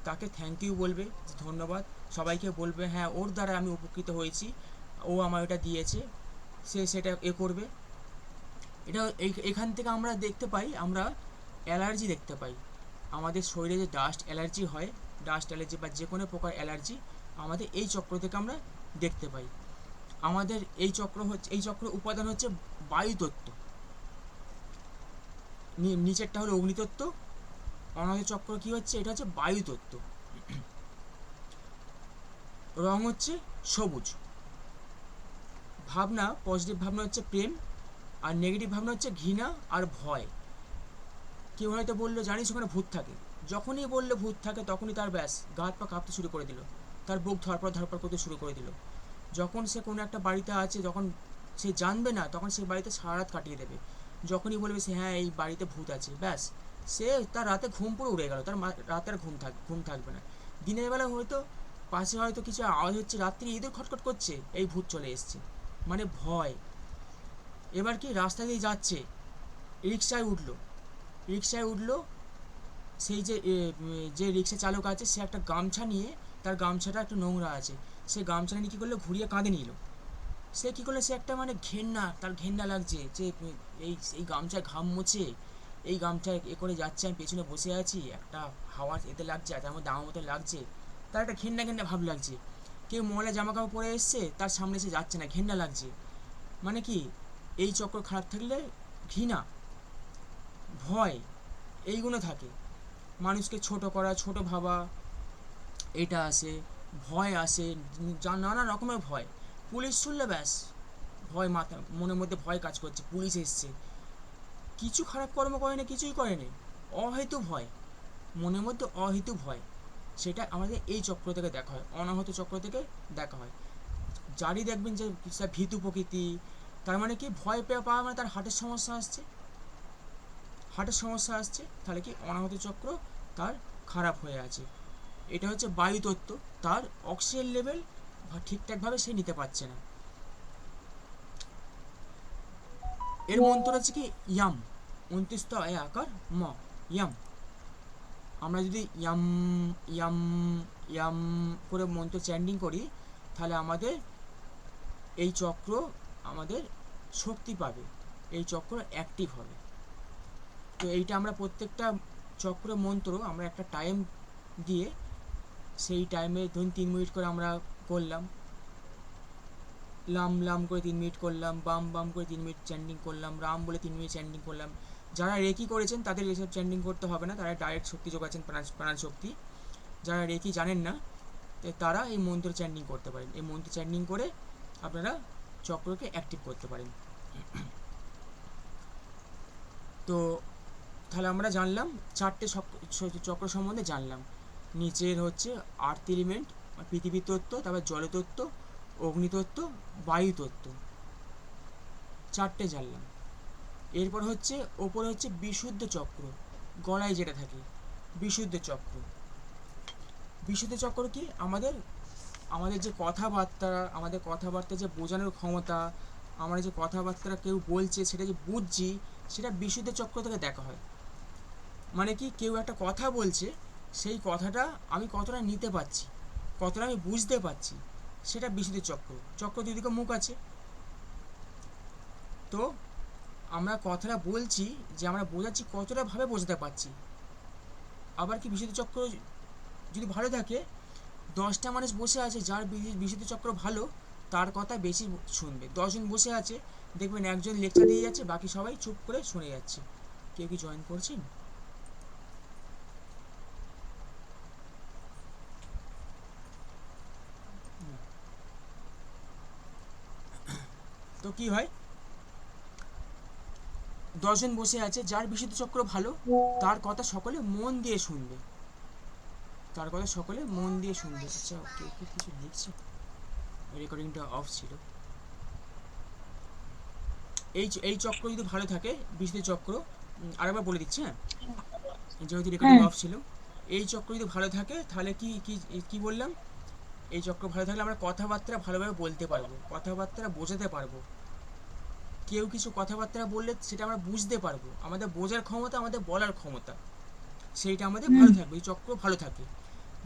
তাকে থ্যাংক ইউ বলবে, ধন্যবাদ, সবাইকে বলবে হ্যাঁ ওর দ্বারা আমি উপকৃত হয়েছি, ও আমার এটা দিয়েছে, সে সেটা করবে। এটা এখান থেকে আমরা দেখতে পাই, আমরা অ্যালার্জি দেখতে পাই, আমাদের শরীরে যে ডাস্ট অ্যালার্জি হয়, ডাস্ট অ্যালার্জি বা যে কোনো প্রকার অ্যালার্জি আমাদের এই চক্র থেকে আমরা দেখতে পাই। আমাদের এই চক্র উপাদান হচ্ছে বায়ুতত্ত্ব, নিচেরটা হলো অগ্নিতত্ত্ব, অনাহত চক্র কি হচ্ছে, এটা হচ্ছে বায়ুতত্ত্ব। রং হচ্ছে সবুজ, ভাবনা পজিটিভ ভাবনা হচ্ছে প্রেম, আর নেগেটিভ ভাবনা হচ্ছে ঘৃণা আর ভয়। কেউ হয়তো বললো জানিস ওখানে ভূত থাকে, যখনই বললো ভূত থাকে তখনই তার ব্যাস গা হাত পা কাঁপতে শুরু করে দিল, তার বুক ধরপড় ধরপড় করতে শুরু করে দিল। যখন সে কোনো একটা বাড়িতে আছে, যখন সে জানবে না, তখন সে বাড়িতে সারা রাত কাটিয়ে দেবে। যখনই বলবে সে হ্যাঁ এই বাড়িতে ভূত আছে, ব্যাস সে তার রাতে ঘুম পুরো উড়ে গেল, তার রাতে আর ঘুম থাকবে না। দিনের বেলা হয়তো পাশে হয়তো কিছু আওয়াজ হচ্ছে, রাত্রি ইঁদুর খটখট করছে, এই ভূত চলে এসছে, মানে ভয়। এবার কি রাস্তা দিয়ে যাচ্ছে, রিক্সায় উঠলো, সেই যে রিক্সা চালক আছে সে একটা গামছা নিয়ে, তার গামছাটা একটু নোংরা আছে, সে গামছা নিয়ে কী করলো, ঘুরিয়ে কাঁধে নিল। সে কী করলো, সে একটা মানে তার ঘেন্না লাগছে যে এই গামছায় ঘাম মুছে, এই গামছায় করে যাচ্ছে, আমি পেছনে বসে আছি, একটা হাওয়া এতে লাগছে, তার মধ্যে আমার মতো লাগছে, তার একটা ঘেন্না ভাব লাগছে। কেউ ময়লা জামা কাপড় পরে এসছে, তার সামনে সে যাচ্ছে না, ঘেন্না লাগছে। মানে কি, এই চক্র খারাপ থাকলে ঘৃণা, ভয়, এইগুলো থাকে। মানুষকে ছোট করা, ছোট ভাবা, এটা আসে, ভয় আসে, নানা রকমের ভয়। পুলিশ শুনলে ব্যাস ভয়, মনের মধ্যে ভয় কাজ করছে, পুলিশ এসছে, কিছু খারাপ কর্ম করেনি, কিছুই করেনি, অহেতু ভয়, মনের মধ্যে অহেতু ভয়। সেটা আমাদের এই চক্র থেকে দেখা হয়, অনাহত চক্র থেকে দেখা হয়। যারই দেখবেন যে ভীতু প্রকৃতি, তার মানে কি ভয় পাওয়া মানে তার হার্টের সমস্যা আসছে, তাহলে কি অনাহত চক্র তার খারাপ হয়ে আছে। এটা হচ্ছে বায়ুতত্ত্ব, তার অক্সিজেন লেভেল ঠিকঠাকভাবে সে নিতে পারছে না। এর মন্ত্র হচ্ছে কি ইয়াম, 29 আকার ম, ইয়াম। আমরা যদি ইয়াম ইয়াম ইয়াম করে মন্ত্র চ্যান্ডিং করি, তাহলে আমাদের এই চক্র আমাদের শক্তি পাবে, এই চক্র অ্যাক্টিভ হবে। তো এইটা আমরা প্রত্যেকটা চক্র মন্ত্র আমরা একটা টাইম দিয়ে, সেই টাইমে ধরুন 3 মিনিট করে আমরা করলাম, লাম লাম করে 3 মিনিট করলাম, বাম বাম করে 3 মিনিট চ্যান্ডিং করলাম, রাম বলে 3 মিনিট চ্যান্ডিং করলাম। যারা রেকি করেছেন তাদের এসব চ্যান্ডিং করতে হবে না, তারা ডাইরেক্ট শক্তি যোগাচ্ছেন, প্রাণ শক্তি। যারা রেকি জানেন না, তারা এই মন্ত্র চ্যান্ডিং করতে পারেন, এই মন্ত্র চ্যান্ডিং করে আপনারা চক্রকে অ্যাক্টিভ করতে পারেন। তো তাহলে আমরা জানলাম 4টে চক্র সম্বন্ধে জানলাম। নিচের হচ্ছে আর্থ এলিমেন্ট, পৃথিবী তত্ত্ব, তারপর জলতত্ত্ব, অগ্নিতত্ত্ব, বায়ুতত্ত্ব, 4টে জানলাম। এরপর হচ্ছে ওপরে হচ্ছে বিশুদ্ধ চক্র, গলায় যেটা থাকে বিশুদ্ধ চক্র। বিশুদ্ধ চক্র কি, আমাদের যে কথাবার্তা যে বোঝানোর ক্ষমতা, আমরা যে কথাবার্তা কেউ বলছে সেটা যে বুঝছি, সেটা বিশুদ্ধ চক্র থেকে দেখা হয়। মানে কি, কেউ একটা কথা বলছে, সেই কথাটা আমি কতটা নিতে পারছি, কতটা আমি বুঝতে পারছি, সেটা বিশুদ্ধ চক্র দুদিকে মুখ আছে। তো আমরা কথাটা বলছি, যে আমরা বোঝাচ্ছি কতটা ভাবে বোঝাতে পারছি। আবার কি, বিশুদ্ধ চক্র যদি ভালো থাকে, 10টা মানুষ বসে আছে, যার বিশুদ্ধ চক্র ভালো, তার কথা বেশি শুনবে। 10জন বসে আছে, দেখবেন একজন লেকচার দিয়ে যাচ্ছে, বাকি সবাই চুপ করে শুনে যাচ্ছে। কেউ কি জয়েন করছেন? তো কি হয়, 10জন বসে আছে, যার বিশুদ্ধ চক্র ভালো, তার কথা সকলে মন দিয়ে শুনবে, আচ্ছা, কেউ কি কিছু লিখছে? রেকর্ডিংটা অফ ছিল। এই চক্র যদি ভালো থাকে, বিশুদ্ধ চক্র, আরেকবার বলে দিচ্ছি, হ্যাঁ, যেহেতু রেকর্ডিং হ্যাঁ। অফ ছিল। এই চক্র যদি ভালো থাকে, তাহলে কি কি কি বললাম, এই চক্র ভালো থাকলে আমরা কথাবার্তা ভালোভাবে বলতে পারবো, কথাবার্তা বোঝাতে পারবো। কেউ কিছু কথাবার্তা বললে সেটা আমরা বুঝতে পারবো, আমাদের বোঝার ক্ষমতা, আমাদের বলার ক্ষমতা, সেইটা আমাদের ভালো থাকবে, এই চক্র ভালো থাকে।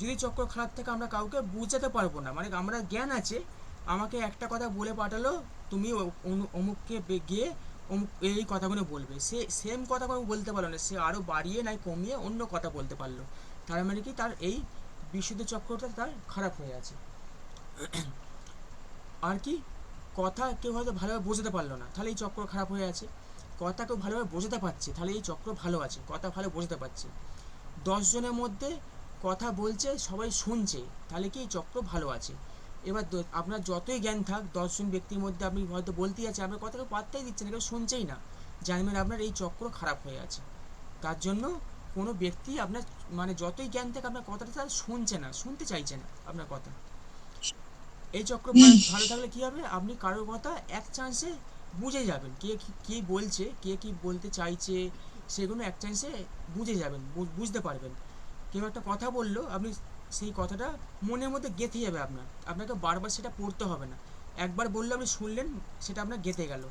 যদি চক্র খারাপ থাকে, আমরা কাউকে বুঝাতে পারবো না, মানে আমরা জ্ঞান আছে, আমাকে একটা কথা বলে পাঠালো, তুমি অমুককে গিয়ে অমুক এই কথাগুলো বলবে, সে সেম কথাগুলো বলতে পারলো না, সে আরও বাড়িয়ে নাই কমিয়ে অন্য কথা বলতে পারলো, তার মানে কি তার এই বিশুদ্ধ চক্রটা তার খারাপ হয়ে আছে। আর কি, কথা কেউ হয়তো ভালোভাবে বোঝাতে পারলো না, তাহলে এই চক্র খারাপ হয়ে আছে। কথা কেউ ভালোভাবে বোঝাতে পারছে, তাহলে এই চক্র ভালো আছে, কথা ভালো বোঝাতে পারছে। 10 জনের মধ্যে কথা বলছে, সবাই শুনছে, তাহলে কি এই চক্র ভালো আছে। এবার আপনার যতই জ্ঞান থাক, 10 জন ব্যক্তির মধ্যে আপনি হয়তো বলতেই আছে, আপনার কথা কেউ পাত্তাই দিচ্ছে না, কেউ শুনছেই না, জানবেন আপনার এই চক্র খারাপ হয়ে আছে। তার জন্য কোনো ব্যক্তি আপনার মানে যতই জ্ঞান থাকে, আপনার কথাটা তার শুনছে না, শুনতে চাইছে না আপনার কথা। এই চক্র ভালো ভালো থাকলে কি হবে, আপনি কারোর কথা এক চান্সে বুঝে যাবেন, কে কি বলছে, কে কি বলতে চাইছে, সেগুলো এক চান্সে বুঝে যাবেন, বুঝতে পারবেন। কেউ একটা কথা বললো, আপনি সেই কথাটা মনের মধ্যে গেঁথে যাবে আপনার, আপনাকে বারবার সেটা পড়তে হবে না। একবার বললে আপনি শুনলেন, সেটা আপনার গেঁথে গেল,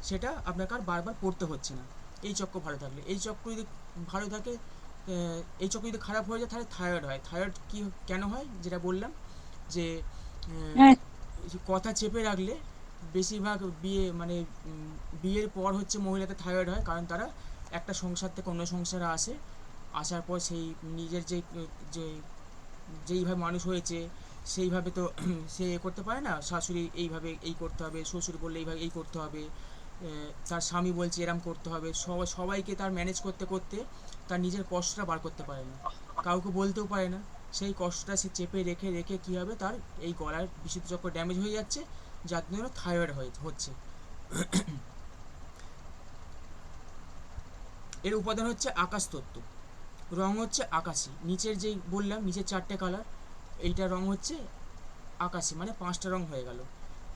সেটা আপনাকে আর বারবার পড়তে হচ্ছে না। এই চক্র ভালো থাকলে। এই চক্র যদি ভালো থাকে, এই চক্র যদি খারাপ হয়ে যায়, তাহলে থাইরয়েড হয়। থাইরয়েড কি কেন হয়, যেটা বললাম যে হ্যাঁ কথা চেপে রাখলে বেশিরভাগ বিয়ে মানে বিয়ের পর হচ্ছে মহিলাদের থাইরয়েড হয়, কারণ তারা একটা সংসার থেকে অন্য সংসারে আসে, আসার পর সেই নিজের যে যেইভাবে মানুষ হয়েছে সেইভাবে তো সে এ করতে পারে না। শাশুড়ি এইভাবে এই করতে হবে, শ্বশুর বললে এইভাবে এই করতে হবে, তার স্বামী বলছে এরম করতে হবে, সবাইকে তার ম্যানেজ করতে করতে তার নিজের কষ্টটা বার করতে পারে না, কাউকে বলতেও পারে না। সেই কষ্টটা সে চেপে রেখে রেখে কী হবে, তার এই গলার বিশুদ্ধ চক্র ড্যামেজ হয়ে যাচ্ছে, যার জন্য থাইরয়েড হচ্ছে। এর উপাদান হচ্ছে আকাশ তত্ত্ব, রং হচ্ছে আকাশি। নিচের যেই বললাম, নিচের 4টে কালার, এইটা রং হচ্ছে আকাশি, মানে 5টা রং হয়ে গেল।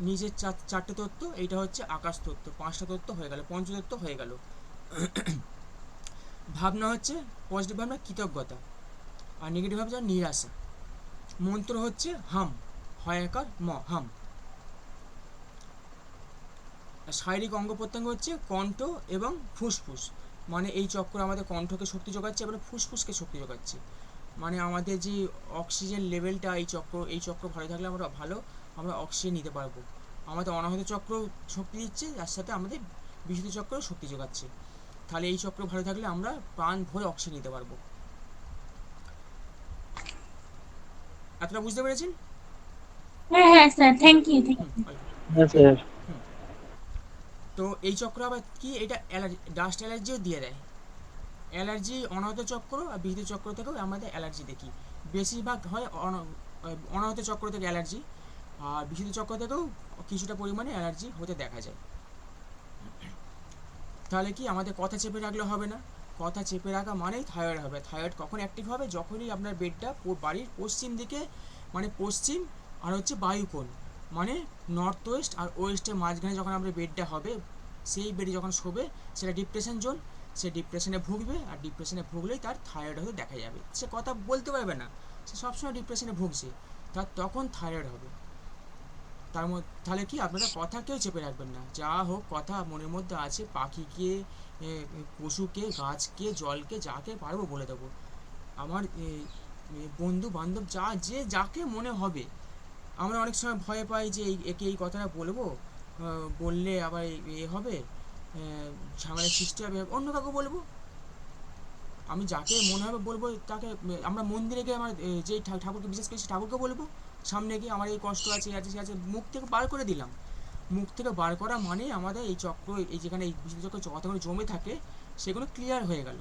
নিচের 4টে তত্ত্ব, এইটা হচ্ছে আকাশ তত্ত্ব, 5টা তত্ত্ব হয়ে গেল, পঞ্চতত্ত্ব হয়ে গেল। ভাবনা হচ্ছে পজিটিভ ভাবনা কৃতজ্ঞতা, আর নেগেটিভ ভাবনা নিরাশা। মন্ত্র হচ্ছে হাম, হয়াকার ম, হাম। আর শারীরিক অঙ্গ প্রত্যঙ্গ হচ্ছে কণ্ঠ এবং ফুসফুস, মানে এই চক্র আমাদের কণ্ঠকে শক্তি যোগাচ্ছে এবং ফুসফুসকে শক্তি যোগাচ্ছে। মানে আমাদের যে অক্সিজেন লেভেলটা, এই চক্র ভালো থাকলে আমরা অক্সিজেন নিতে পারবো। আমাদের অনাহত চক্র শক্তি দিচ্ছে, তার সাথে আমাদের বিশুদ্ধ চক্র শক্তি যোগাচ্ছে। তাহলে এই চক্র ভালো থাকলে আমরা প্রাণ ভরে অক্সিজেন নিতে পারবো। এতটা বুঝতে পেরেছেন? হ্যাঁ হ্যাঁ sir, thank you thank hmm, you. Okay. হ্যাঁ স্যার। হুম। তো এই চক্র আবার কি, এটা অ্যালার্জি, ডাস্ট অ্যালার্জিও দিয়ে দেয়। অ্যালার্জি অনাহত চক্র আর বিশুদ্ধ চক্র থেকেও আমাদের অ্যালার্জি দেখি। বেশিরভাগ হয় অনাহত চক্র থেকে অ্যালার্জি, আর বিশুদ্ধ চক্র থেকেও কিছুটা পরিমাণে অ্যালার্জি হতে দেখা যায়। তাহলে কি আমাদের কথা চেপে রাখলে হবে না, কথা চেপে রাখা মানেই থাইরয়েড হবে। থাইরয়েড কখন অ্যাক্টিভ হবে, যখনই আপনার বেডটা বাড়ির পশ্চিম দিকে, মানে পশ্চিম আর হচ্ছে বায়ুকোণ, মানে নর্থ ওয়েস্ট আর ওয়েস্টের মাঝখানে যখন আপনার বেডটা হবে, সেই বেডে যখন শোবে, সেটা ডিপ্রেশন জোন, সে ডিপ্রেশনে ভুগবে, আর ডিপ্রেশনে ভুগলেই তার থাইরয়েড হতে দেখা যাবে। সে কথা বলতে পারবে না, সে সবসময় ডিপ্রেশনে ভুগছে, তার তখন থাইরয়েড হবে। তাহলে কি আপনারা কথা কেউ চেপে রাখবেন না, যা হোক কথা মনের মধ্যে আছে, পাখিকে, পশুকে, গাছকে, জলকে, যাকে পারবো বলে দেবো। আমার বন্ধু বান্ধব যে যাকে মনে হবে। আমরা অনেক সময় ভয় পাই যে একে এই কথাটা বলবো, বললে আবার হবে, ঝামেলার সৃষ্টি হবে, অন্য কাউকে বলবো। আমি যাকে মনে হবে বলবো তাকে। আমরা মন্দিরে গিয়ে আমার যেই ঠাকুরকে বিশেষ করে ঠাকুরকে বলবো, সামনে গিয়ে আমার এই কষ্ট আছে, এই আছে, সে আছে, মুখ থেকে বার করে দিলাম। মুখ থেকে বার করা মানে আমাদের এই চক্র, এই যেখানে এই বিশুদ্ধ চক্র যতগুলো জমে থাকে, সেগুলো ক্লিয়ার হয়ে গেল,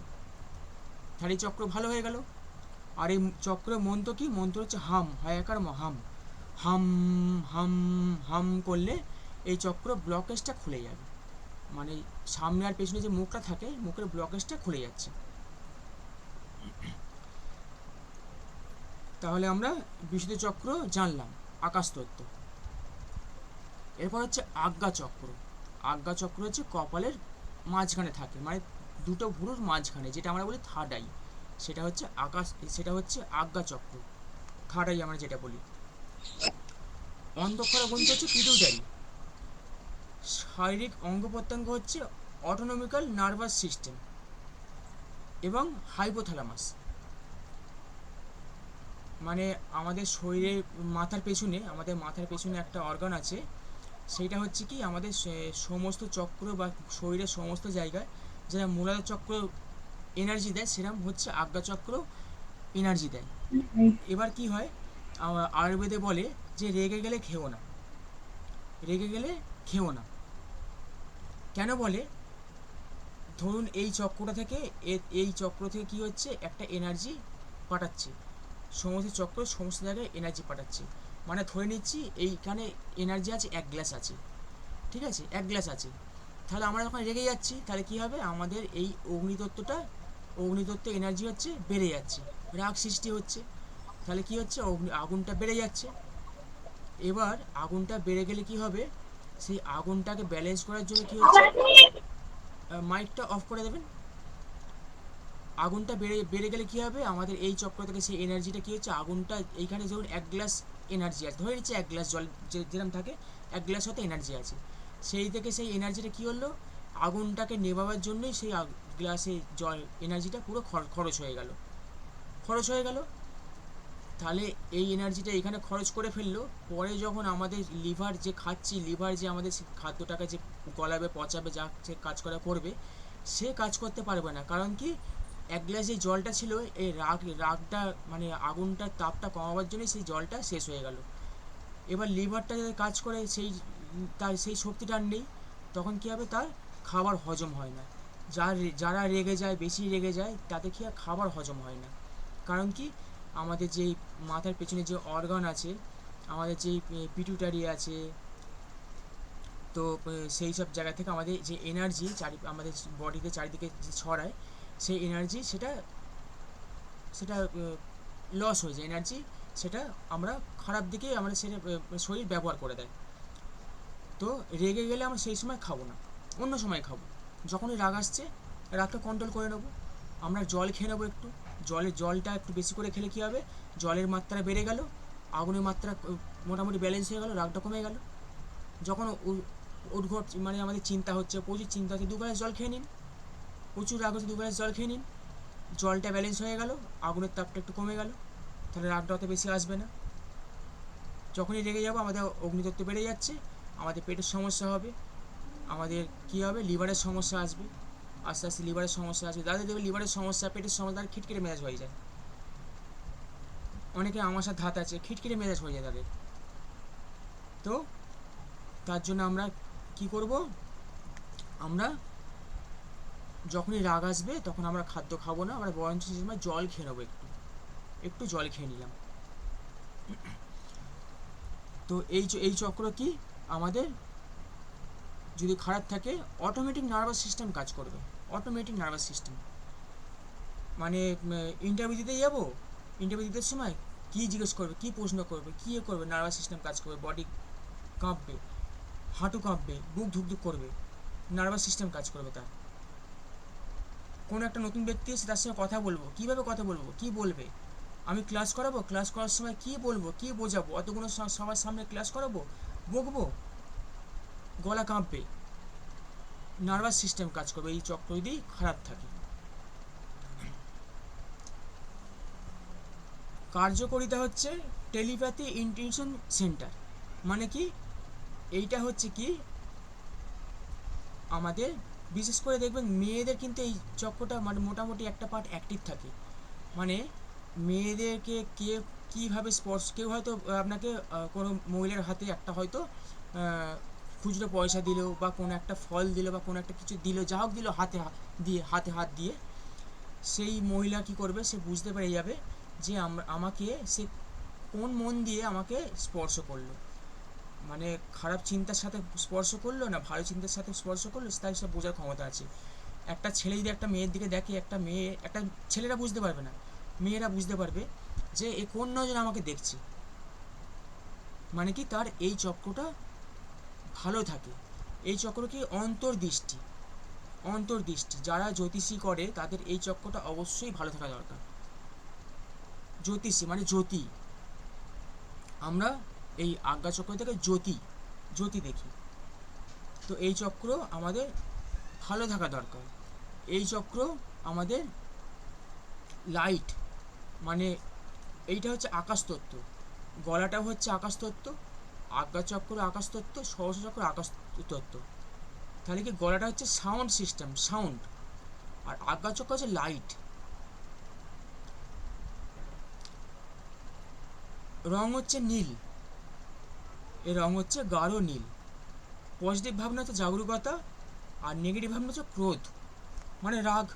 তাহলে এই চক্র ভালো হয়ে গেল। আর এই চক্রের মন্ত্র কি, মন্ত্র হচ্ছে হাম, হয়াকার হাম। হাম হাম হাম করলে এই চক্র ব্লকেজটা খুলে যাবে, মানে সামনে আর পেছনে যে মুখটা থাকে, মুখের ব্লকেজটা খুলে যাচ্ছে। তাহলে আমরা বিশুদ্ধ চক্র জানলাম, আকাশ তত্ত্ব। এরপর হচ্ছে আজ্ঞা চক্র। আজ্ঞা চক্র হচ্ছে কপালের মাঝখানে থাকে, মানে দুটো ভুরুর মাঝখানে, যেটা আমরা বলি থার্ড আই, সেটা হচ্ছে আজ্ঞা চক্র, থার্ড আই আমরা যেটা বলি। অন্ধকার গ্রন্থি হচ্ছে পিটুইটারি। শারীরিক অঙ্গ প্রত্যঙ্গ হচ্ছে অটোনমিক্যাল নার্ভাস সিস্টেম এবং হাইপোথ্যালামাস। মানে আমাদের আমাদের মাথার পেছনে একটা অর্গান আছে, সেইটা হচ্ছে কি আমাদের সমস্ত চক্র বা শরীরের সমস্ত জায়গায় যারা মূলাধার চক্র এনার্জি দেয়, সেরকম হচ্ছে আজ্ঞা চক্র এনার্জি দেয়। এবার কি হয়, আয়ুর্বেদে বলে যে রেগে গেলে খেও না। রেগে গেলে খেও না। কেন বলে, ধরুন এই চক্রটা থেকে এই চক্র থেকে কি হচ্ছে, একটা এনার্জি পাঠাচ্ছে, সমস্ত চক্র সমস্ত জায়গায় এনার্জি পাঠাচ্ছে। মানে ধরে নিচ্ছি এইখানে এনার্জি আছে 1 গ্লাস আছে, ঠিক আছে, 1 গ্লাস আছে। তাহলে আমরা যখন রেগে যাচ্ছি তাহলে কি হবে, আমাদের এই অগ্নিতত্ত্ব এনার্জি হচ্ছে বেড়ে যাচ্ছে, রাগ সৃষ্টি হচ্ছে। তাহলে কি হচ্ছে, আগুনটা বেড়ে যাচ্ছে। এবার আগুনটা বেড়ে গেলে কি হবে, সেই আগুনটাকে ব্যালেন্স করার জন্য কি হচ্ছে, মাইকটা অফ করে দেবেন। আগুনটা বেড়ে বেড়ে গেলে কি হবে, আমাদের এই চক্র থেকে সেই এনার্জিটা কি হচ্ছে, আগুনটা এইখানে ধরুন 1 গ্লাস এনার্জি আছে, ধরে নিচ্ছে 1 গ্লাস জল যেরকম থাকে 1 গ্লাস হতে এনার্জি আছে, সেই থেকে সেই এনার্জিটা কি হলো, আগুনটাকে নেভাবার জন্যই সেই গ্লাসে জল এনার্জিটা পুরো খরচ হয়ে গেল, খরচ হয়ে গেল। তাহলে এই এনার্জিটা এখানে খরচ করে ফেললো, পরে যখন আমাদের লিভার যে খাচ্ছি, লিভার যে আমাদের খাদ্যটাকে যে গলাবে পচাবে যা সে কাজ করা করবে, সে কাজ করতে পারবে না। কারণ কি, 1 গ্লাস যে জলটা ছিল, এই রাগটা মানে আগুনটার তাপটা কমাবার জন্য সেই জলটা শেষ হয়ে গেল। এবার লিভারটা যাতে কাজ করে তার সেই শক্তিটা আর নেই, তখন কী হবে, তার খাবার হজম হয় না। যারা রেগে যায়, বেশি রেগে যায়, তাদের কি আর খাবার হজম হয় না। কারণ কি, আমাদের যেই মাথার পেছনে যে অর্গান আছে, আমাদের যেই পিটুটারি আছে, তো সেই সব জায়গা থেকে আমাদের যে এনার্জি আমাদের বডিতে চারিদিকে যে ছড়ায়, সেই এনার্জি সেটা সেটা লস হয়ে যায় এনার্জি, সেটা আমরা খারাপ দিকে আমরা সেটা শরীর ব্যবহার করে দেয়। তো রেগে গেলে আমরা সেই সময় খাবো না, অন্য সময় খাবো। যখনই রাগ আসছে, রাগটা কন্ট্রোল করে নেবো। আমরা জল খেয়ে নেবো একটু, জলটা একটু বেশি করে খেলে কী হবে, জলের মাত্রা বেড়ে গেল, আগুনের মাত্রা মোটামুটি ব্যালেন্স হয়ে গেল, রাগটা কমে গেল। যখন উদ্ভট মানে আমাদের চিন্তা হচ্ছে, প্রচুর চিন্তা হচ্ছে, 2 গ্লাস জল খেয়ে নিন। প্রচুর রাগ হচ্ছে, 2 গ্লাস জল খেয়ে নিন, জলটা ব্যালেন্স হয়ে গেল, আগুনের তাপটা একটু কমে গেল, তাহলে রাগটা অত বেশি আসবে না। যখনই রেগে যাবো আমাদের অগ্নিতত্ত্ব বেড়ে যাচ্ছে, আমাদের পেটের সমস্যা হবে, আমাদের কী হবে, লিভারের সমস্যা আসবে, আস্তে আস্তে লিভারের সমস্যা আসবে। যাদের দেখবে লিভারের সমস্যা, পেটের সমস্যা, তাদের খিটখিটে মেজাজ হয়ে যায়। অনেকে আমাশার ধাত আছে, খিটখিটে মেজাজ হয়ে যায় তাদের। তো তার জন্য আমরা কি করব, আমরা যখনই রাগ আসবে তখন আমরা খাদ্য খাবো না, আমরা বরঞ্চ সেই সময় জল খেয়ে নেবো, একটু একটু জল খেয়ে নিলাম। তো এই চক্র কি, আমাদের যদি খারাপ থাকে, অটোমেটিক নার্ভাস সিস্টেম কাজ করবে, অটোমেটিক নার্ভাস সিস্টেম। মানে ইন্টারভিউ দিতে যাবো, ইন্টারভিউ দিতে সময় কী জিজ্ঞেস করবে, কী প্রশ্ন করবে, কী করবে, নার্ভাস সিস্টেম কাজ করবে, বডি কাঁপবে, হাঁটু কাঁপবে, বুক ধুকধুক করবে, নার্ভাস সিস্টেম কাজ করবে তার। কোনো একটা নতুন ব্যক্তি এসে তার সঙ্গে কথা বলবো, কীভাবে কথা বলবো, কী বলবে, আমি ক্লাস করাবো, ক্লাস করার সময় কী বলবো, কী বোঝাবো, অতগুলো সবার সামনে ক্লাস করাবো, বকবো, গলা কাঁপবে, নার্ভাস সিস্টেম কাজ করবে এই চক্র যদি খারাপ থাকে। কার্যকরিতা হচ্ছে টেলিপ্যাথি ইন্টিউশন সেন্টার। মানে কি, এইটা হচ্ছে কি, আমাদের বিশেষ করে দেখবেন মেয়েদের কিন্তু এই চক্রটা মানে মোটামুটি একটা পার্ট অ্যাক্টিভ থাকে। মানে মেয়েদেরকে কীভাবে স্পর্শ, কেউ হয়তো আপনাকে কোনো মহিলার হাতে একটা হয়তো খুচরো পয়সা দিল, বা কোনো একটা ফল দিল, বা কোনো একটা কিছু দিল, যা হোক দিল, হাতে হাত দিয়ে, সেই মহিলা কি করবে, সে বুঝতে পেরে যাবে যে আমাকে সে কোন মন দিয়ে আমাকে স্পর্শ করলো, মানে খারাপ চিন্তার সাথে স্পর্শ করলো না ভালো চিন্তার সাথে স্পর্শ করলো, তাই সব বোঝার ক্ষমতা আছে। একটা ছেলে যদি একটা মেয়ের দিকে দেখে, একটা ছেলেরা বুঝতে পারবে না, মেয়েরা বুঝতে পারবে যে এ কোন নজরে আমাকে দেখছে। মানে কি, তার এই চক্রটা ভালো থাকে। এই চক্র কি, অন্তর্দৃষ্টি যারা জ্যোতিষী করে তাদের এই চক্রটা অবশ্যই ভালো থাকা দরকার। জ্যোতিষী মানে জ্যোতি, আমরা এই আজ্ঞা চক্র থেকে জ্যোতি দেখি। তো এই চক্র আমাদের ভালো থাকা দরকার। এই চক্র আমাদের লাইট, মানে এইটা হচ্ছে আকাশতত্ত্ব, গলাটা হচ্ছে আকাশতত্ত্ব, আজ্ঞাচক্র আকাশতত্ত্ব, সহস্রচক্র আকাশতত্ত্ব। তাহলে কি, গলাটা হচ্ছে সাউন্ড সিস্টেম, সাউন্ড, আর আজ্ঞাচক্র হচ্ছে লাইট। রং হচ্ছে নীল, এর রং হচ্ছে গাঢ় নীল। পজিটিভ ভাবনা হচ্ছে জাগরুকতা, আর নেগেটিভ ভাবনা হচ্ছে ক্রোধ, মানে রাগ।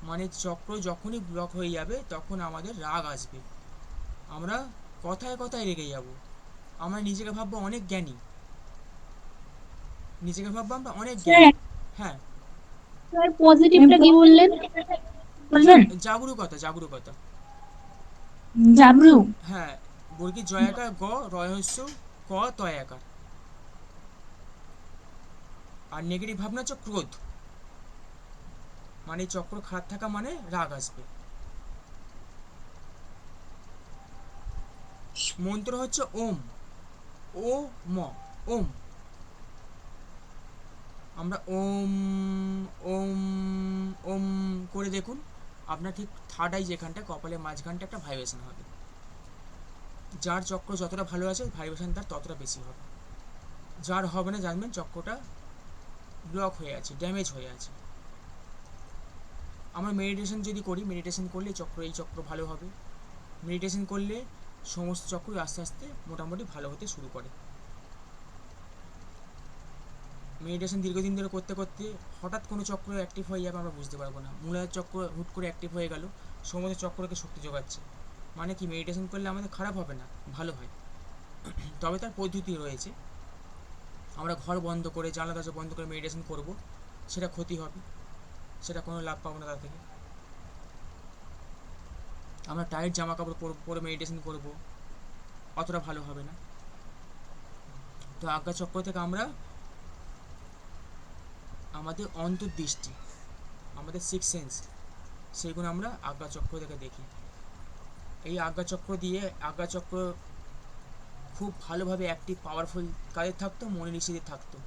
মানে চক্র যখনই ব্লক হয়ে যাবে তখন আমাদের রাগ আসবে, আমরা কথায় কথায় রেগে যাব, আমরা নিজেকে ভাববো অনেক জ্ঞানী, নিজেকে ভাববো আমরা অনেক জ্ঞানী। স্যার হ্যাঁ, স্যার পজিটিভটা কি বললেন, বলবেন? জাগরুকতা, জাগরুকতা। জাবরু। হ্যাঁ, বর্গীর জয়াকার গ, রহস্য ক, তয়াকার। আর নেগেটিভ ভাবনা হচ্ছে ক্রোধ, মানে চক্র খারাপ থাকা মানে রাগ আসবে। মন্ত্র হচ্ছে ওম, ও ম, ওম। আমরা ওম ওম ওম করে দেখুন, আপনার ঠিক থার্ড আই যেখানটা কপালের মাঝখানটা একটা ভাইব্রেশন হবে। যার চক্র যতটা ভালো আছে ভাইব্রেশন তার ততটা বেশি হবে, যার হবে না জানবেন চক্রটা ব্লক হয়ে আছে, ড্যামেজ হয়ে আছে। আমরা মেডিটেশন যদি করি, মেডিটেশন করলে এই চক্র ভালো হবে। মেডিটেশন করলে সমস্ত চক্র আস্তে আস্তে মোটামুটি ভালো হতে শুরু করে। মেডিটেশন দীর্ঘদিন ধরে করতে করতে হঠাৎ কোনো চক্র অ্যাক্টিভ হয়ে যাবে আমরা বুঝতে পারবো না। মূলাধার চক্র হুট করে অ্যাক্টিভ হয়ে গেল, সমস্ত চক্রকে শক্তি যোগাচ্ছে। মানে কি মেডিটেশন করলে আমাদের খারাপ হবে না, ভালো হয়। তবে তার পদ্ধতি রয়েছে। আমরা ঘর বন্ধ করে, জানলা দরজা বন্ধ করে মেডিটেশন করব, সেটা ক্ষতি হবে, সেটা কোনো লাভ পাবো না তার থেকে। আমরা টাইট জামা কাপড় পরে মেডিটেশন করব, অতটা ভালো হবে না। তো আজ্ঞা চক্র থেকে আমরা আমাদের অন্তর্দৃষ্টি, আমাদের সিক্স সেন্স, সেইগুলো আমরা আজ্ঞা চক্র থেকে দেখি। এই আজ্ঞা চক্র দিয়ে আজ্ঞা চক্র খুব ভালোভাবে অ্যাক্টিভ পাওয়ারফুল কাদের থাকতো, মনি ঋষিদের থাকতো,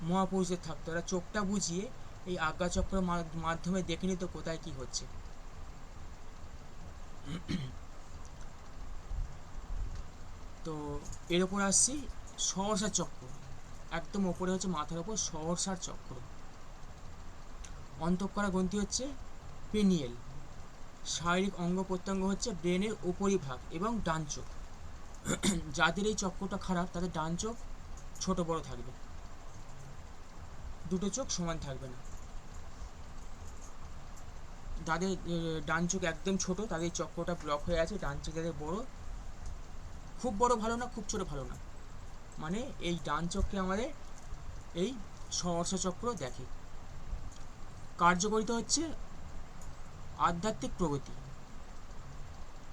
মহাপুরুষদের থাকতো। এরা চোখটা বুঝিয়ে এই আজ্ঞা চক্রের মাধ্যমে দেখে নিত কোথায় কি হচ্ছে। তো এর ওপর আসছি সহসা চক্র, একদম ওপরে হচ্ছে মাথার ওপর সহসার চক্র। অন্তঃকরা গ্রন্থি হচ্ছে পেনিয়েল, শারীরিক অঙ্গ প্রত্যঙ্গ হচ্ছে ব্রেনের উপরিভাগ এবং ডান চোখ। যাদের এই চক্রটা খারাপ তাদের ডান চোখ ছোট বড় থাকবে, দুটো চোখ সমান থাকবে না। যাদের ডান চোখ একদম ছোট তাদের এই চক্রটা ব্লক হয়ে আছে। ডান চোখ যাদের বড়, খুব বড় ভালো না, খুব ছোট ভালো না, মানে এই ডান চোখকে আমাদের এই সহস্র চক্র দেখে। কার্যকরিতা হচ্ছে আধ্যাত্মিক প্রগতি,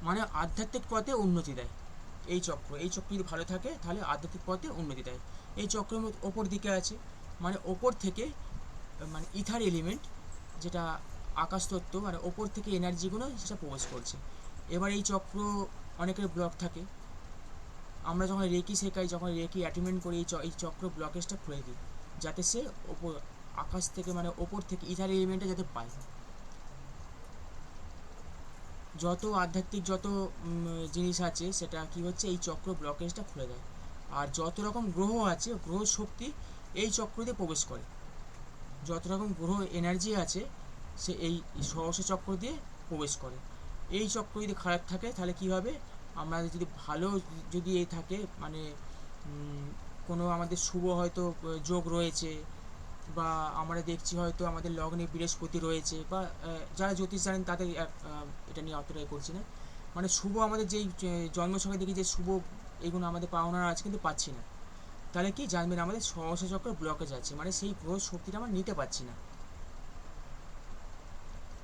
মানে আধ্যাত্মিক পথে উন্নতি দেয়। এই চক্র যদি ভালো থাকে তাহলে আধ্যাত্মিক পথে উন্নতি দেয়। এই চক্রের ওপর দিকে আছে, মানে ওপর থেকে, মানে ইথার এলিমেন্ট যেটা আকাশ তত্ত্ব, মানে ওপর থেকে এনার্জিগুলো সেটা প্রবেশ করছে। এবার এই চক্র অনেকের ব্লক থাকে, আমরা যখন রেকি শেখাই, যখন রেকি অ্যাটেনমেন্ট করি, এই চক্র ব্লকেজটা খুলে দিই, যাতে সে ওপর আকাশ থেকে, মানে ওপর থেকে ইথার এলিমেন্টটা যাতে পায়। যত আধ্যাত্মিক যত জিনিস আছে সেটা কি হচ্ছে, এই চক্র ব্লকেজটা খুলে দেয়। আর যত রকম গ্রহ আছে, গ্রহ শক্তি এই চক্র দিয়ে প্রবেশ করে। যত রকম গ্রহ এনার্জি আছে সে এই সহস্র চক্র দিয়ে প্রবেশ করে। এই চক্র যদি খারাপ থাকে তাহলে কি হবে, আমরা যদি ভালো যদি এই থাকে, মানে কোনো আমাদের শুভ হয়তো যোগ রয়েছে, বা আমরা দেখছি হয়তো আমাদের লগ্নে বৃহস্পতি রয়েছে, বা যারা জ্যোতিষ জানেন তাদের এটা নিয়ে অতটাই করছি না, মানে শুভ আমাদের যেই জন্মছকে দেখি যে শুভ এইগুলো আমাদের পাওনার আছে কিন্তু পাচ্ছি না, তাহলে কি জানবেন আমাদের সহস্র চক্র ব্লকেজ আছে, মানে সেই গ্রহ শক্তিটা আমরা নিতে পারছি না।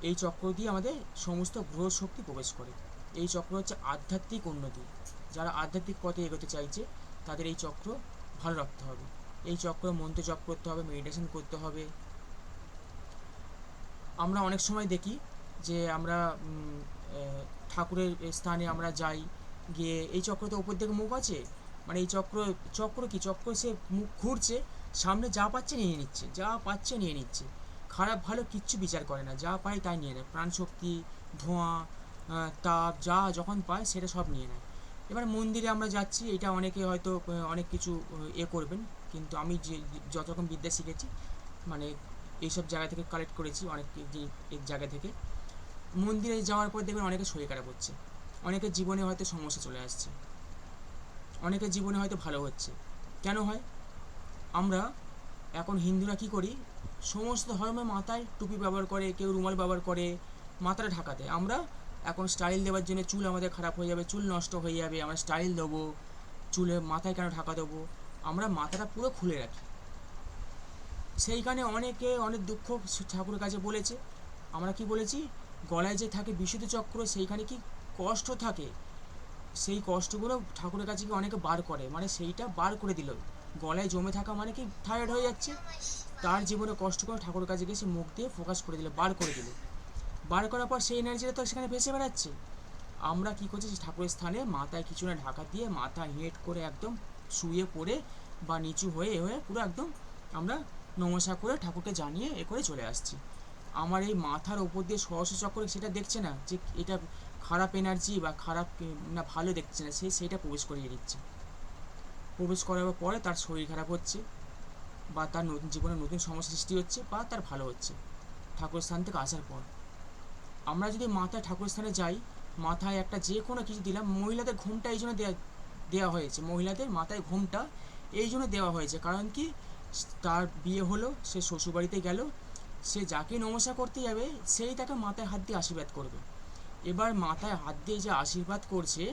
এই চক্র দিয়ে আমাদের সমস্ত গ্রহ শক্তি প্রবেশ করে। এই চক্র হচ্ছে আধ্যাত্মিক উন্নতি। যারা আধ্যাত্মিক পথে এগোতে চাইছে তাদের এই চক্র ভালো রাখতে হবে। এই চক্র মন্ত্র জপ করতে হবে, মেডিটেশন করতে হবে। আমরা অনেক সময় দেখি যে আমরা ঠাকুরের স্থানে আমরা যাই, গিয়ে এই চক্র তো ওপর দিকে মুখ আছে, মানে এই চক্র চক্র সে মুখ ঘুরছে, সামনে যা পাচ্ছে নিয়ে নিচ্ছে, যা পাচ্ছে নিয়ে নিচ্ছে, খারাপ ভালো কিচ্ছু বিচার করে না, যা পায় তাই নিয়ে নেয়। প্রাণশক্তি, ধোঁয়া, তাপ যা যখন পায় সেটা সব নিয়ে নেয়। এবার মন্দিরে আমরা যাচ্ছি, এটা অনেকে হয়তো অনেক কিছু করবেন, কিন্তু আমি যে যত রকম বিদ্যা শিখেছি, মানে এইসব জায়গা থেকে কালেক্ট করেছি অনেক জায়গা থেকে, মন্দিরে যাওয়ার পর দেখবেন অনেকে শরীর খারাপ হচ্ছে, অনেকের জীবনে হয়তো সমস্যা চলে আসছে, অনেকের জীবনে হয়তো ভালো হচ্ছে। কেন হয়? আমরা এখন হিন্দুরা কি করি, সমস্ত ধর্মের মাথায় টুপি ব্যবহার করে, কেউ রুমাল ব্যবহার করে মাথাটা ঢাকাতে। আমরা এখন স্টাইল দেওয়ার জন্য চুল আমাদের খারাপ হয়ে যাবে, চুল নষ্ট হয়ে যাবে, আমরা স্টাইল দেবো, চুলে মাথায় কেন ঢাকা দেবো, আমরা মাথাটা পুরো খুলে রাখি। সেইখানে অনেকে অনেক দুঃখ ঠাকুরের কাছে বলেছে। আমরা কি বলেছি, গলায় যে থাকে বিশুদ্ধ চক্র, সেইখানে কি কষ্ট থাকে, সেই কষ্টগুলো ঠাকুরের কাছে কি অনেকে বার করে, মানে সেইটা বার করে দিল। গলায় জমে থাকা মানে কি থাইরয়েড হয়ে যাচ্ছে, তার জীবনে কষ্ট করে ঠাকুরের কাছে গিয়ে সে মুখ দিয়ে ফোকাস করে দিল, বার করে দিল। বার করার পর সেই এনার্জিটা তো সেখানে ভেসে বেড়াচ্ছে। আমরা কি করছি, ঠাকুরের স্থানে মাথায় কিছু না ঢাকা দিয়ে মাথা হেঁট করে একদম শুয়ে পড়ে বা নিচু হয়ে পুরো একদম আমরা নমস্কার করে ঠাকুরকে জানিয়ে করে চলে আসছি। আমার এই মাথার ওপর দিয়ে সহস্র চক্র সেটা দেখছে না যে এটা খারাপ এনার্জি বা খারাপ না ভালো দেখছে না, সেইটা প্রবেশ করিয়ে দিচ্ছে। প্রবেশ করার পরে তার শরীর খারাপ হচ্ছে বা তার নতুন জীবনে নতুন সমস্যা সৃষ্টি হচ্ছে বা তার ভালো হচ্ছে ঠাকুরের স্থান থেকে আসার পর। আমরা যদি মাথায় ঠাকুরের স্থানে যাই, মাথায় একটা যে কোনো কিছু দিলাম, মহিলাদের ঘোমটা এই জন্য দেওয়া হয়েছে, মহিলাদের মাথায় ঘোমটা এই জন্য দেওয়া হয়েছে, কারণ কি তার বিয়ে হলো, সে শ্বশুরবাড়িতে গেল, সে যাকে নমস্কার করতে যাবে সেই তাকে মাথায় হাত দিয়ে আশীর্বাদ করবে। এবার মাথায় হাত দিয়ে যে আশীর্বাদ করছে,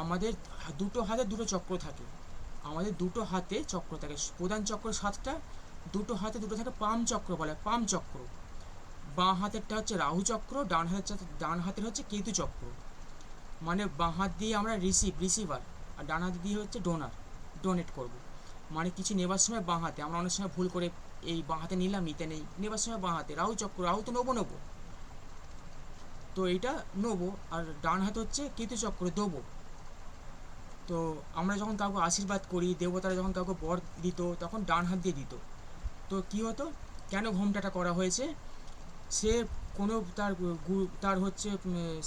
আমাদের দুটো হাতে দুটো চক্র থাকে, আমাদের দুটো হাতে চক্র থাকে, প্রধান চক্র 7টা, দুটো হাতে দুটো থাকে পাম চক্র বলে, পাম চক্র। বাঁ হাতেরটা হচ্ছে রাহু চক্র, ডান হাতের হচ্ছে কেতু চক্র। মানে বাঁ হাত দিয়ে আমরা রিসিভার, আর ডান হাত দিয়ে হচ্ছে ডোনেট করব। মানে কিছু নেবার সময় বাঁ হাতে, আমরা অনেক সময় ভুল করে এই বাঁ হাতে নিলাম, নিতে নেই, নেবার সময় বাঁ হাতে রাহু চক্র, রাহু তো নেবো, তো এইটা নেবো, আর ডান হাত হচ্ছে কেতু চক্র, দেবো। তো আমরা যখন কাউকে আশীর্বাদ করি, দেবতারা যখন কাউকে বর দিত তখন ডান হাত দিয়ে দিত। তো কী হতো, কেন ঘোমটাটা করা হয়েছে, সে কোনো তার হচ্ছে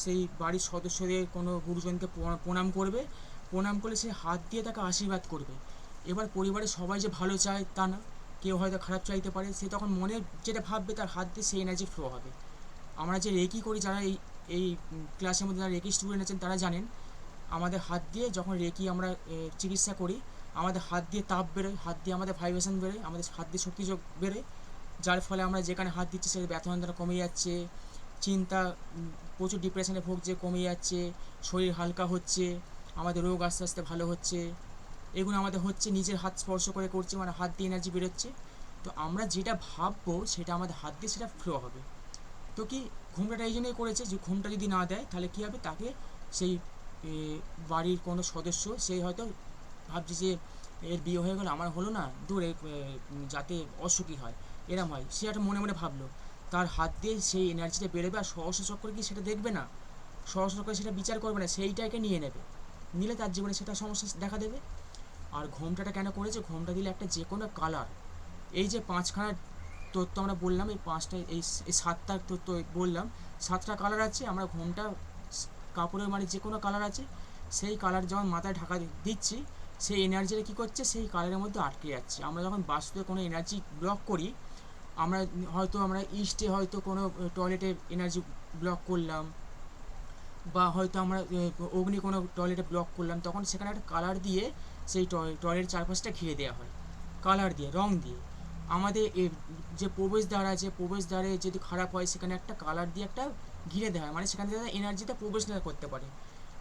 সেই বাড়ির সদস্যদের কোনো গুরুজনকে প্রণাম করবে, প্রণাম করলে সে হাত দিয়ে তাকে আশীর্বাদ করবে। এবার পরিবারের সবাই যে ভালো চায় তা না, কেউ হয়তো খারাপ চাইতে পারে, সে তখন মনে যেটা ভাববে তার হাত দিয়ে সেই এনার্জি ফ্লো হবে। আমরা যে রেকি করি, যারা এই ক্লাসের মধ্যে যারা রেকি স্টুডেন্ট আছেন তারা জানেন, আমাদের হাত দিয়ে যখন রেকি আমরা চিকিৎসা করি, আমাদের হাত দিয়ে তাপ বেরোয়, হাত দিয়ে আমাদের ভাইব্রেশন বেরোয়, আমাদের হাত দিয়ে শক্তিযোগ বেরোয়, যার ফলে আমরা যেখানে হাত দিচ্ছি সেই ব্যথা যন্ত্রণা কমে যাচ্ছে, চিন্তা প্রচুর ডিপ্রেশনে ভুগছে কমে যাচ্ছে, শরীর হালকা হচ্ছে, আমাদের রোগ আস্তে আস্তে ভালো হচ্ছে। এগুলো আমাদের হচ্ছে নিজের হাত স্পর্শ করে করছে, মানে হাত দিয়ে এনার্জি বেরোচ্ছে। তো আমরা যেটা ভাববো সেটা আমাদের হাত দিয়ে সেটা ফ্লো হবে। তো কি ঘুমটাটা এই জন্যই করেছে যে ঘুমটা যদি না দেয় তাহলে কী হবে, তাকে সেই বাড়ির কোনো সদস্য সে হয়তো ভাবছে যে এর বিয়ে হয়ে গেল আমার হলো না, দূরে যাতে অসুখী হয়, এরম হয়, সে একটা মনে মনে ভাবলো, তার হাত দিয়ে সেই এনার্জিটা বেরোবে, আর সহস্র চক্র কি সেটা দেখবে না, সহস্র চক্র সেটা বিচার করবে না, সেইটাকে নিয়ে নেবে, নিলে তার জীবনে সেটা সমস্যা দেখা দেবে। আর ঘোমটাটা কেন করেছে, ঘোমটা দিলে একটা যে কোনো কালার, এই যে 5খানা তত্ত্ব আমরা বললাম, এই 5টা এই 7টা তত্ত্ব বললাম, 7টা কালার আছে, আমরা ঘোমটা কাপড়ের মানে যে কোনো কালার আছে, সেই কালার যখন মাথায় ঢাকা দিচ্ছি, সেই এনার্জিটা কী করছে, সেই কালারের মধ্যে আটকে যাচ্ছে। আমরা যখন বাস্তুতে কোনো এনার্জি ব্লক করি, আমরা ইস্টে হয়তো কোনো টয়লেটে এনার্জি ব্লক করলাম, বা হয়তো আমরা অগ্নি কোনো টয়লেটে ব্লক করলাম, তখন সেখানে একটা কালার দিয়ে সেই টয়লেটের চারপাশটা ঘিরে দেওয়া হয়, কালার দিয়ে, রং দিয়ে। আমাদের যে প্রবেশদ্বার আছে, প্রবেশদ্বারে যদি খারাপ হয় সেখানে একটা কালার দিয়ে একটা ঘিরে দেওয়া হয়, মানে সেখানে যাতে এনার্জিটা প্রবেশ না করতে পারে।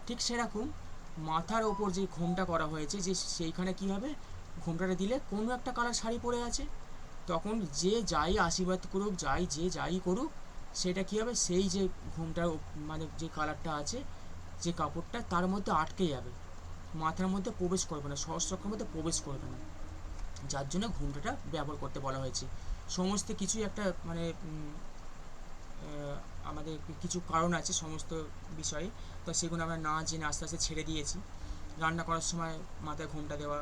ঠিক সেরকম মাথার ওপর যে ঘোমটা করা হয়েছে, যে সেইখানে কী হবে, ঘোমটাটা দিলে কোনো একটা কালার শাড়ি পরে আছে, তখন যে যাই আশীর্বাদ করুক, যাই করুক, সেটা কী হবে, সেই যে ঘোমটার মানে যে কালারটা আছে, যে কাপড়টা তার মধ্যে আটকে যাবে, মাথার মধ্যে প্রবেশ করবে না, সহস্রচক্রের মধ্যে প্রবেশ করবে না। যার জন্য ঘোমটাটা ব্যবহার করতে বলা হয়েছে। সমস্ত কিছুই একটা মানে আমাদের কিছু কারণ আছে সমস্ত বিষয়ে, তো সেগুলো আমরা না জেনে আস্তে আস্তে ছেড়ে দিয়েছি। রান্না করার সময় মাথায় ঘোমটা দেওয়া,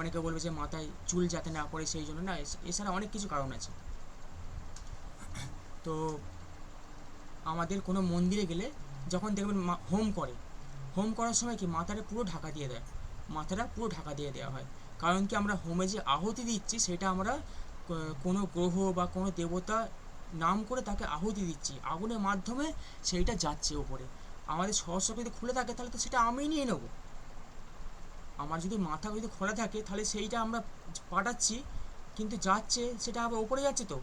অনেকে বলবে যে মাথায় চুল যাতে না পড়ে সেই জন্য, না, এছাড়া অনেক কিছু কারণ আছে। তো আমাদের কোনো মন্দিরে গেলে যখন দেখবেন হোম করার সময় কি মাথাটা পুরো ঢাকা দিয়ে দেয়, মাথাটা পুরো ঢাকা দিয়ে দেওয়া হয়। কারণ কি আমরা হোমে যে আহুতি দিচ্ছি সেটা আমরা কোনো গ্রহ বা কোনো দেবতা নাম করে তাকে আহুতি দিচ্ছি, আগুনের মাধ্যমে সেইটা যাচ্ছে ওপরে। আমাদের সহস্র যদি খুলে থাকে তাহলে তো সেটা আমি নিয়ে নেবো, আমার যদি মাথা যদি খোলা থাকে তাহলে সেইটা আমরা পাঠাচ্ছি, কিন্তু যাচ্ছে সেটা আবার ওপরে যাচ্ছে, তো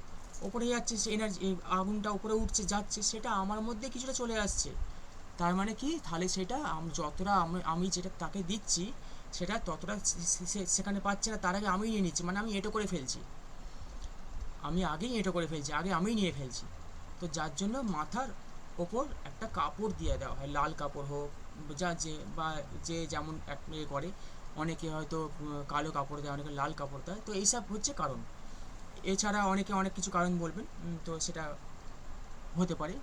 ওপরে যাচ্ছে, সে এনার্জি আগুনটা উপরে উঠছে যাচ্ছে, সেটা আমার মধ্যে কিছুটা চলে আসছে। তার মানে কি, তাহলে সেটা যতটা আমি যেটা তাকে দিচ্ছি সেটা ততটা সেখানে পাচ্ছে না, তার আগে আমি নিয়ে নিচ্ছি, মানে আমি এঁটো করে ফেলছি, আমি আগেই এঁটো করে ফেলছি, আগে আমিই নিয়ে ফেলছি। তো যার জন্য মাথার ওপর একটা কাপড় দিয়ে দেওয়া হয়, লাল কাপড় হোক, যা যে বা যে যেমন এক করে, অনেকে হয়তো কালো কাপড় দেয়, অনেকে লাল কাপড় দেয়, তো এইসব হচ্ছে কারণ। এছাড়া অনেকে অনেক কিছু কারণ বলবেন, তো সেটা হতে পারে,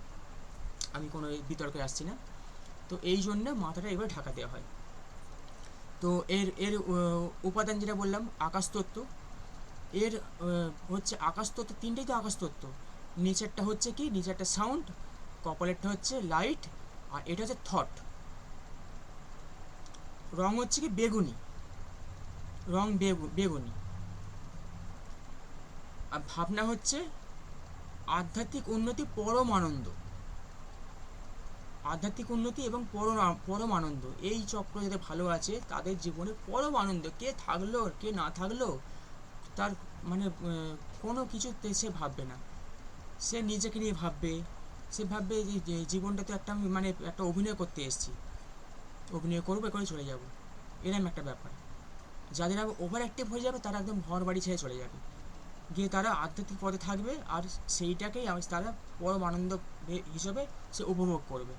আমি কোনো বিতর্কে আসছি না। তো এই জন্য মাথাটা এবার ঢাকা দেওয়া হয়। তো এর এর উপাদান যেটা বললাম আকাশতত্ত্ব, এর হচ্ছে আকাশতত্ত্ব, তিনটেই তো আকাশতত্ত্ব। নিচেরটা হচ্ছে কি, নিচেরটা সাউন্ড, কপালেরটা হচ্ছে লাইট, আর এটা হচ্ছে থট। রং হচ্ছে কি বেগুনি, রং বেগুনি। আর ভাবনা হচ্ছে আধ্যাত্মিক উন্নতি, পরম আনন্দ, আধ্যাত্মিক উন্নতি এবং পরম আনন্দ। এই চক্র যাদের ভালো আছে তাদের জীবনে পরম আনন্দ, কে থাকলো কে না থাকলো তার মানে কোনো কিছুতে সে ভাববে না, সে নিজেকে নিয়ে ভাববে। সে ভাববে যে জীবনটা তো একটা, আমি মানে একটা অভিনয় করতে এসেছি, অভিনয় করবো করে চলে যাব, এরকম একটা ব্যাপার। যাদের আবার ওভার অ্যাক্টিভ হয়ে যাবে তারা একদম ঘর বাড়ি ছেড়ে চলে যাবে, গিয়ে তারা আধ্যাত্মিক পথে থাকবে, আর সেইটাকেই তারা পরম আনন্দ হিসেবে সে উপভোগ করবে।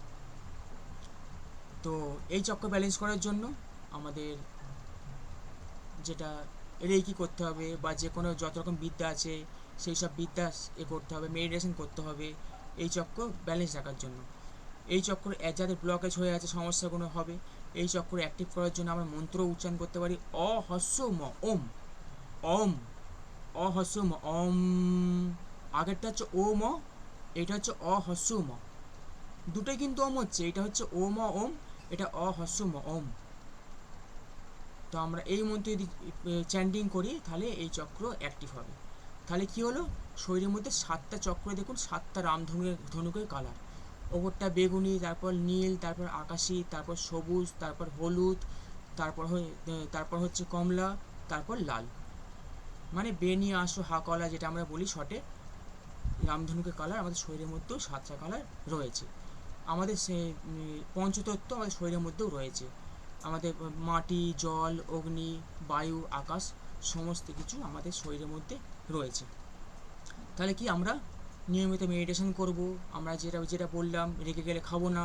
তো এই চক্র ব্যালেন্স করার জন্য আমাদের যেটা রেকি করতে হবে, বা যে কোনো যত রকম বিদ্যা আছে সেই সব বিদ্যা করতে হবে, মেডিটেশন করতে হবে এই চক্র ব্যালেন্স রাখার জন্য। এই চক্র যাদের ব্লকেজ হয়ে আছে, সমস্যাগুলো হবে, এই চক্র অ্যাক্টিভ করার জন্য আমরা মন্ত্র উচ্চারণ করতে পারি, অ হস্য ম ওম, ওম, অ হস্য ম ওম। আগেরটা হচ্ছে ও ম, এটা হচ্ছে অ হস্য ম, দুটোই কিন্তু ওম হচ্ছে, এটা হচ্ছে ও ম ওম, এটা অ হস্য ম ওম। তো আমরা এই মন্ত্র যদি চ্যান্টিং করি তাহলে এই চক্র অ্যাক্টিভ হবে। তাহলে কি হলো, শরীরের মধ্যে 7টা চক্র, দেখুন 7টা ধনুকের কালার, ওপরটা বেগুনি, তারপর নীল, তারপর আকাশি, তারপর সবুজ, তারপর হলুদ, তারপর হচ্ছে কমলা, তারপর লাল, মানে বেনি আসো হা কলা যেটা আমরা বলি শর্টে, রামধনুকের কালার আমাদের শরীরের মধ্যেও 7টা কালার রয়েছে। আমাদের সে পঞ্চতত্ত্ব আমাদের শরীরের মধ্যেও রয়েছে, আমাদের মাটি, জল, অগ্নি, বায়ু, আকাশ, সমস্ত কিছু আমাদের শরীরের মধ্যে রয়েছে। তাহলে কি আমরা নিয়মিত মেডিটেশন করব, আমরা যেটা যেটা বললাম, রেগে গেলে খাবো না,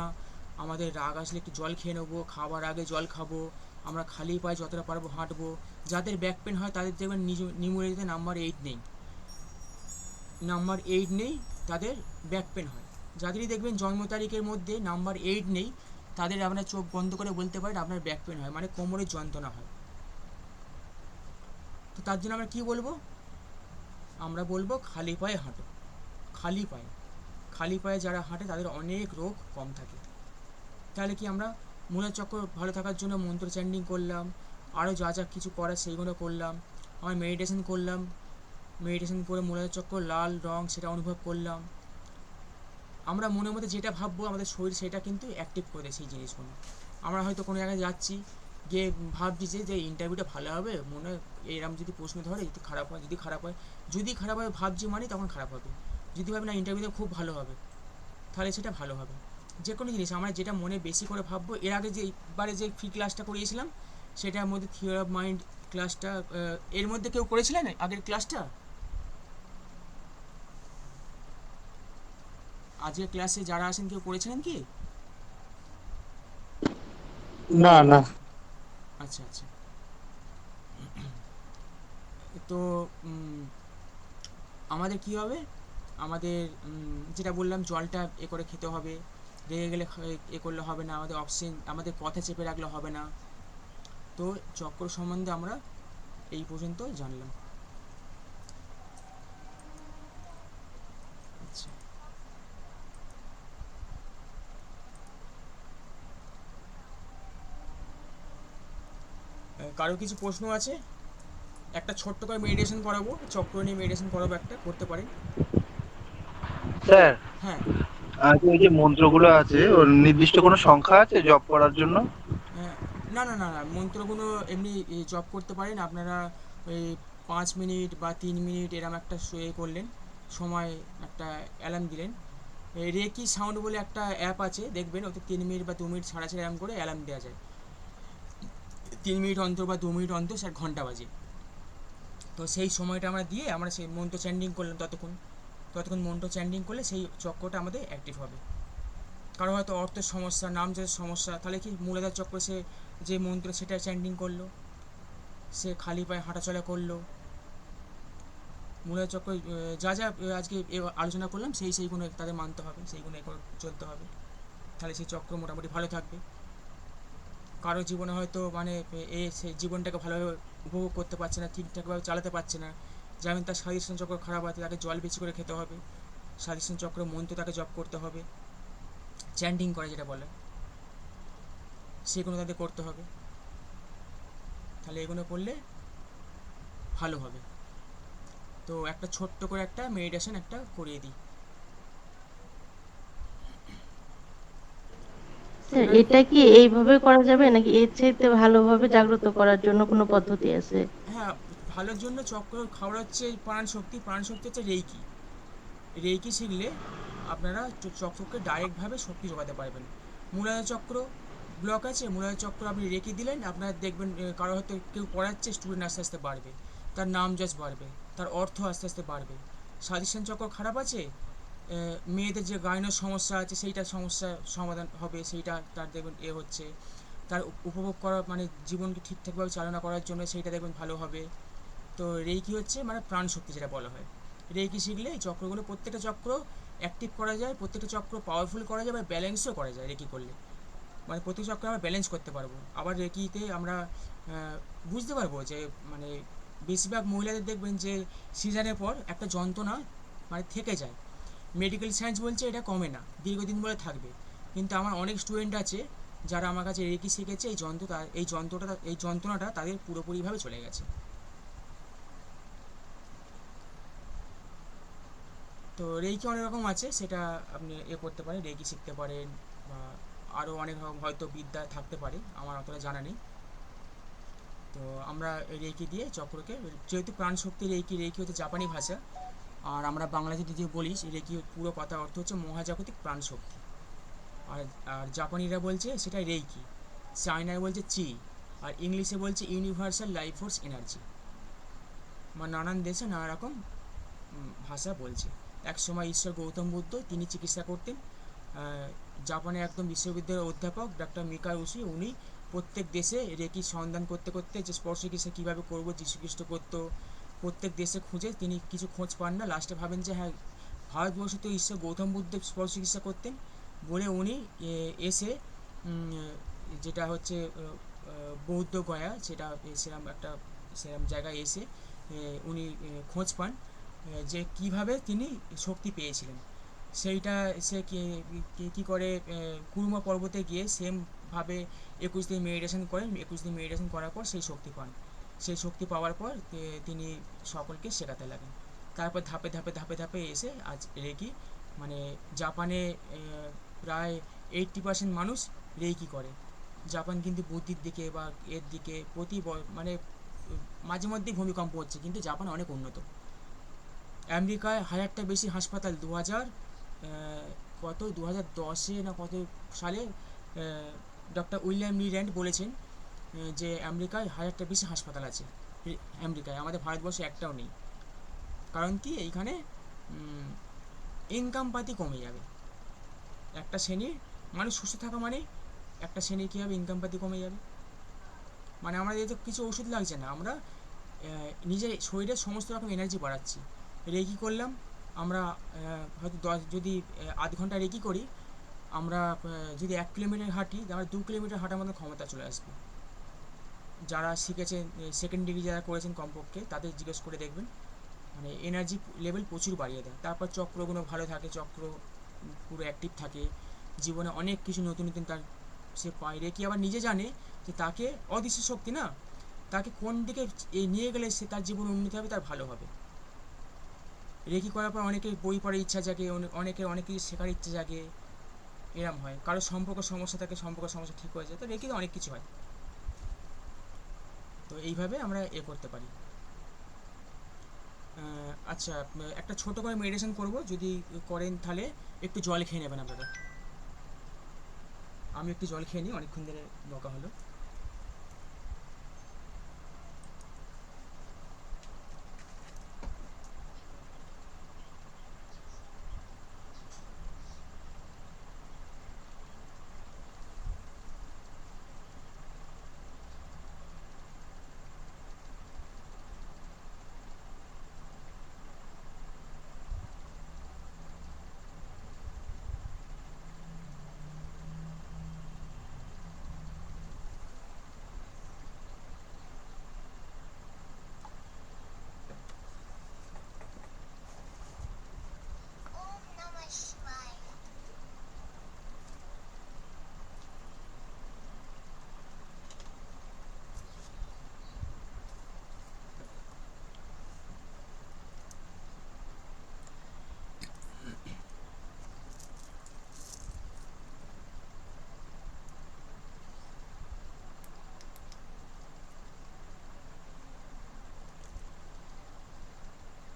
আমাদের রাগ আসলে একটু জল খেয়ে নেবো, খাবার আগে জল খাবো, আমরা খালি পায়ে যতটা পারবো হাঁটবো। যাদের ব্যাক পেন হয় তাদের দেখবেন নিউমোলজিতে নাম্বার 8 নেই, নাম্বার 8 নেই, তাদের ব্যাক পেন হয়। যাদেরই দেখবেন জন্ম তারিখের মধ্যে নাম্বার 8 নেই, তাদের আপনার চোখ বন্ধ করে বলতে পারেন আপনার ব্যাক পেন হয়, মানে কোমরের যন্ত্রণা হয়। তো তার জন্য আমরা কী বলবো, আমরা বলবো খালি পায়ে হাঁটো, খালি পায়ে, খালি পায়ে যারা হাঁটে তাদের অনেক রোগ কম থাকে। তাহলে কি আমরা মূলের চক্র ভালো থাকার জন্য মন্ত্র চ্যান্টিং করলাম, আরও যা যা কিছু করার সেইগুলো করলাম, আমরা মেডিটেশন করলাম, মেডিটেশন করে মূলের চক্র লাল রং সেটা অনুভব করলাম। আমরা মনের মধ্যে যেটা ভাববো আমাদের শরীর সেটা কিন্তু অ্যাক্টিভ করে দেয় সেই জিনিসগুলো। আমরা হয়তো কোনো জায়গায় যাচ্ছি, গিয়ে ভাবছি যে ইন্টারভিউটা ভালো হবে, মনে হয় এরকম যদি প্রশ্ন ধরে, যদি খারাপ হয়, যদি খারাপ হয়, যদি খারাপ হয় ভাবছি মানে তখন খারাপ হবে, যদি ভাবি না ইন্টারভিউতে খুব ভালো হবে তাহলে সেটা ভালো হবে। যে কোনো জিনিস আমরা যেটা মনে বেশি করে ভাববো, এর আগে যে এবারে যে ফ্রি ক্লাসটা করিয়েছিলাম সেটার মধ্যে থিওরি অফ মাইন্ড ক্লাসটা, এর মধ্যে কেউ করেছিলেন আগের ক্লাসটা? আজকের ক্লাসে যারা আসেন কেউ করেছিলেন কি? না না। আচ্ছা আচ্ছা। তো আমাদের কি হবে, আমাদের যেটা বললাম জলটা করে খেতে হবে, রেগে গেলে করলে হবে না, আমাদের অক্সিজেন, আমাদের কথা চেপে রাখলে হবে না। তো চক্র সম্বন্ধে আমরা এই পর্যন্ত জানলাম। আচ্ছা, কারো কিছু প্রশ্ন আছে? একটা ছোট্ট করে মেডিটেশন করাবো, চক্র নিয়ে মেডিটেশন করাবো, একটা করতে পারেন। স্যার, হ্যাঁ। ওই যে মন্ত্রগুলো আছে ওর নির্দিষ্ট কোনো সংখ্যা আছে জপ করার জন্য? হ্যাঁ, না না না না, মন্ত্রগুলো এমনি জপ করতে পারেন আপনারা। ওই 5 মিনিট বা 3 মিনিট এরম একটা করলেন, সময় একটা অ্যালার্ম দিলেন। রেকি সাউন্ড বলে একটা অ্যাপ আছে, দেখবেন ওতে 3 মিনিট বা 2 মিনিট ছাড়া ছাড়া এরম করে অ্যালার্ম দেওয়া যায়। 3 মিনিট অন্তর বা 2 মিনিট অন্তর স্যার ঘন্টা বাজে। তো সেই সময়টা আমরা দিয়ে আমরা সেই মন্ত্র চ্যান্ডিং করলাম, ততক্ষণ ততক্ষণ মন্ত্র চ্যান্ডিং করলে সেই চক্রটা আমাদের অ্যাক্টিভ হবে। কারো হয়তো অর্থের সমস্যা, নাম যে সমস্যা, তাহলে কি মূলাধার চক্র সে যে মন্ত্র সেটা চ্যান্ডিং করলো, সে খালি পায়ে হাঁটাচলা করলো। মূলাধার চক্র যা যা আজকে আলোচনা করলাম সেইগুলো তাদের মানতে হবে, সেইগুলো চলতে হবে, তাহলে সেই চক্র মোটামুটি ভালো থাকবে। কারো জীবনে হয়তো মানে সে জীবনটাকে ভালোভাবে উপভোগ করতে পারছে না, ঠিকঠাকভাবে চালাতে পারছে না, যেমন তার স্বাধিষ্ঠান চক্র খারাপ আছে, তাকে জল বেশি করে খেতে হবে, স্বাধিষ্ঠান চক্র মন্ত্র তাকে জপ করতে হবে, চ্যান্ডিং করে যেটা বলে সেগুলো তাদের করতে হবে। তাহলে এগুলো করলে ভালো হবে। তো একটা ছোট্ট করে একটা মেডিটেশন একটা করিয়ে দিই। স্যার এবার এটা কি এইভাবে করা যাবে নাকি এর চাইতে ভালোভাবে জাগ্রত করার জন্য কোনো পদ্ধতি আছে? হ্যাঁ, ভালোর জন্য চক্র খাবার হচ্ছে প্রাণ শক্তি, প্রাণ শক্তি হচ্ছে রেইকি। রেইকি শিখলে আপনারা চক্রকে ডাইরেক্টভাবে শক্তি যোগাতে পারবেন। মূলাধার চক্র ব্লক আছে, মূলাধার চক্র আপনি রেখে দিলেন, আপনার দেখবেন কারো হয়তো কেউ পড়াচ্ছে, স্টুডেন্ট আস্তে আস্তে বাড়বে, তার নাম যশ বাড়বে, তার অর্থ আস্তে আস্তে বাড়বে। স্বাধিষ্ঠান চক্র খারাপ আছে, মেয়েদের যে গাইনোর সমস্যা আছে সেইটার সমস্যা সমাধান হবে, সেইটা তার দেখবেন হচ্ছে, তার উপভোগ করা মানে জীবনকে ঠিকঠাকভাবে চালনা করার জন্য সেইটা দেখবেন ভালো হবে। তো রেইকি হচ্ছে মানে প্রাণ শক্তি যেটা বলা হয়। রেইকি শিখলে এই চক্রগুলো প্রত্যেকটা চক্র অ্যাক্টিভ করা যায়, প্রত্যেকটা চক্র পাওয়ারফুল করা যায় বা ব্যালেন্সও করা যায় রেকি করলে। মানে প্রত্যেক চক্র আমরা ব্যালেন্স করতে পারবো। আবার রেকিতে আমরা বুঝতে পারবো যে মানে বেশিরভাগ মহিলাদের দেখবেন যে সিজনের পর একটা যন্ত্রণা মানে থেকে যায়। মেডিকেল সায়েন্স বলছে এটা কমে না, দীর্ঘদিন বলে থাকবে। কিন্তু আমার অনেক স্টুডেন্ট আছে যারা আমার কাছে রেকি শিখেছে, এই যন্ত্রণাটা তাদের পুরোপুরিভাবে চলে গেছে। তো রেকি অনেক রকম আছে, সেটা আপনি করতে পারেন, রেকি শিখতে পারেন, বা আরও অনেক রকম হয়তো বিদ্যা থাকতে পারে, আমার অতটা জানা নেই। তো আমরা রেকি দিয়ে চক্রকে, যেহেতু প্রাণ শক্তি রেকি, রেকি হচ্ছে জাপানি ভাষা, আর আমরা বাংলাতে যদি বলি রেকি পুরো কথা অর্থ হচ্ছে মহাজাগতিক প্রাণ শক্তি। আর আর জাপানিরা বলছে সেটা রেকি, চায়নায় বলছে চি, আর ইংলিশে বলছে ইউনিভার্সাল লাইফ ফোর্স এনার্জি। মানে নানান দেশে নানা রকম ভাষা বলছে। এক সময় ঈশ্বর গৌতম বুদ্ধ তিনি চিকিৎসা করতেন। জাপানে একদম বিশ্ববিদ্যালয়ের অধ্যাপক ডক্টর মিকা উশি, উনি প্রত্যেক দেশে রেকি সন্ধান করতে করতে যে স্পর্শ চিকিৎসা কীভাবে করবো যীশুখ্রিস্ট করতো, প্রত্যেক দেশে খুঁজে তিনি কিছু খোঁজ পান না, লাস্টে ভাবেন যে হ্যাঁ ভারতবর্ষে তো ঈশ্বর গৌতম বুদ্ধ স্পর্শ চিকিৎসা করতেন, বলে উনি এসে যেটা হচ্ছে বৌদ্ধ গয়া, সেটা সেরকম জায়গায় এসে উনি খোঁজ পান যে কিভাবে তিনি শক্তি পেয়েছিলেন। সেইটা সে কী করে কুরুমা পর্বতে গিয়ে সেমভাবে 21 দিন মেডিটেশন করেন, 21 দিন মেডিটেশন করার পর সেই শক্তি পান। সেই শক্তি পাওয়ার পর তিনি সকলকে শেখাতে লাগেন। তারপর ধাপে ধাপে ধাপে ধাপে এসে আজ রেকি মানে জাপানে প্রায় 80% মানুষ রেকি করে। জাপান কিন্তু বুদ্ধির দিকে বা এর দিকে মানে মাঝে মধ্যেই ভূমিকম্প হচ্ছে, কিন্তু জাপান অনেক উন্নত। আমেরিকায় 1000টা বেশি হাসপাতাল 2010-এ না কত সালে ডক্টর উইলিয়াম লি র্যান্ড বলেছেন যে আমেরিকায় 1000টা বেশি হাসপাতাল আছে। আমেরিকায়, আমাদের ভারতবর্ষে একটাও নেই। কারণ কি, এইখানে ইনকাম পাতি কমে যাবে। একটা শ্রেণীর মানুষ সুস্থ থাকা মানে একটা শ্রেণীর কী হবে, ইনকাম পাতি কমে যাবে। মানে আমাদের তো কিছু ওষুধ লাগছে না, আমরা নিজের শরীরের সমস্ত রকম এনার্জি বাড়াচ্ছি। রেকি করলাম আমরা, হয়তো যদি আধ ঘন্টা রেকি করি, আমরা যদি 1 কিলোমিটার হাঁটি, আমরা 2 কিলোমিটার হাঁটার মতো ক্ষমতা চলে আসবে। যারা শিখেছেন, সেকেন্ড ডিগ্রি যারা করেছেন কমপক্ষে, তাদের জিজ্ঞেস করে দেখবেন, মানে এনার্জি লেভেল প্রচুর বাড়িয়ে দেয়। তারপর চক্রগুলো ভালো থাকে, চক্র পুরো অ্যাক্টিভ থাকে, জীবনে অনেক কিছু নতুন নতুন তার সে পায়। রেকি আবার নিজে জানে যে তাকে অদৃশ্য শক্তি না, তাকে কোন দিকে নিয়ে গেলে সে তার জীবন উন্নতি হবে, তার ভালো হবে। রেকি করার পর অনেকের বই পড়ার ইচ্ছা জাগে, অনেকের অনেক কিছু শেখার ইচ্ছা জাগে, এরম হয়। কারো সম্পর্ক সমস্যা থাকে, সম্পর্ক সমস্যা ঠিক হয়ে যায়। তো রেকিতে অনেক কিছু হয়। তো এইভাবে আমরা করতে পারি। আচ্ছা, একটা ছোট করে মেডিটেশন করব, যদি করেন তাহলে একটু জল খেয়ে নেবেন আপনারা। আমি একটু জল খেয়ে নিই, অনেকক্ষণ ধরে বকা হলো।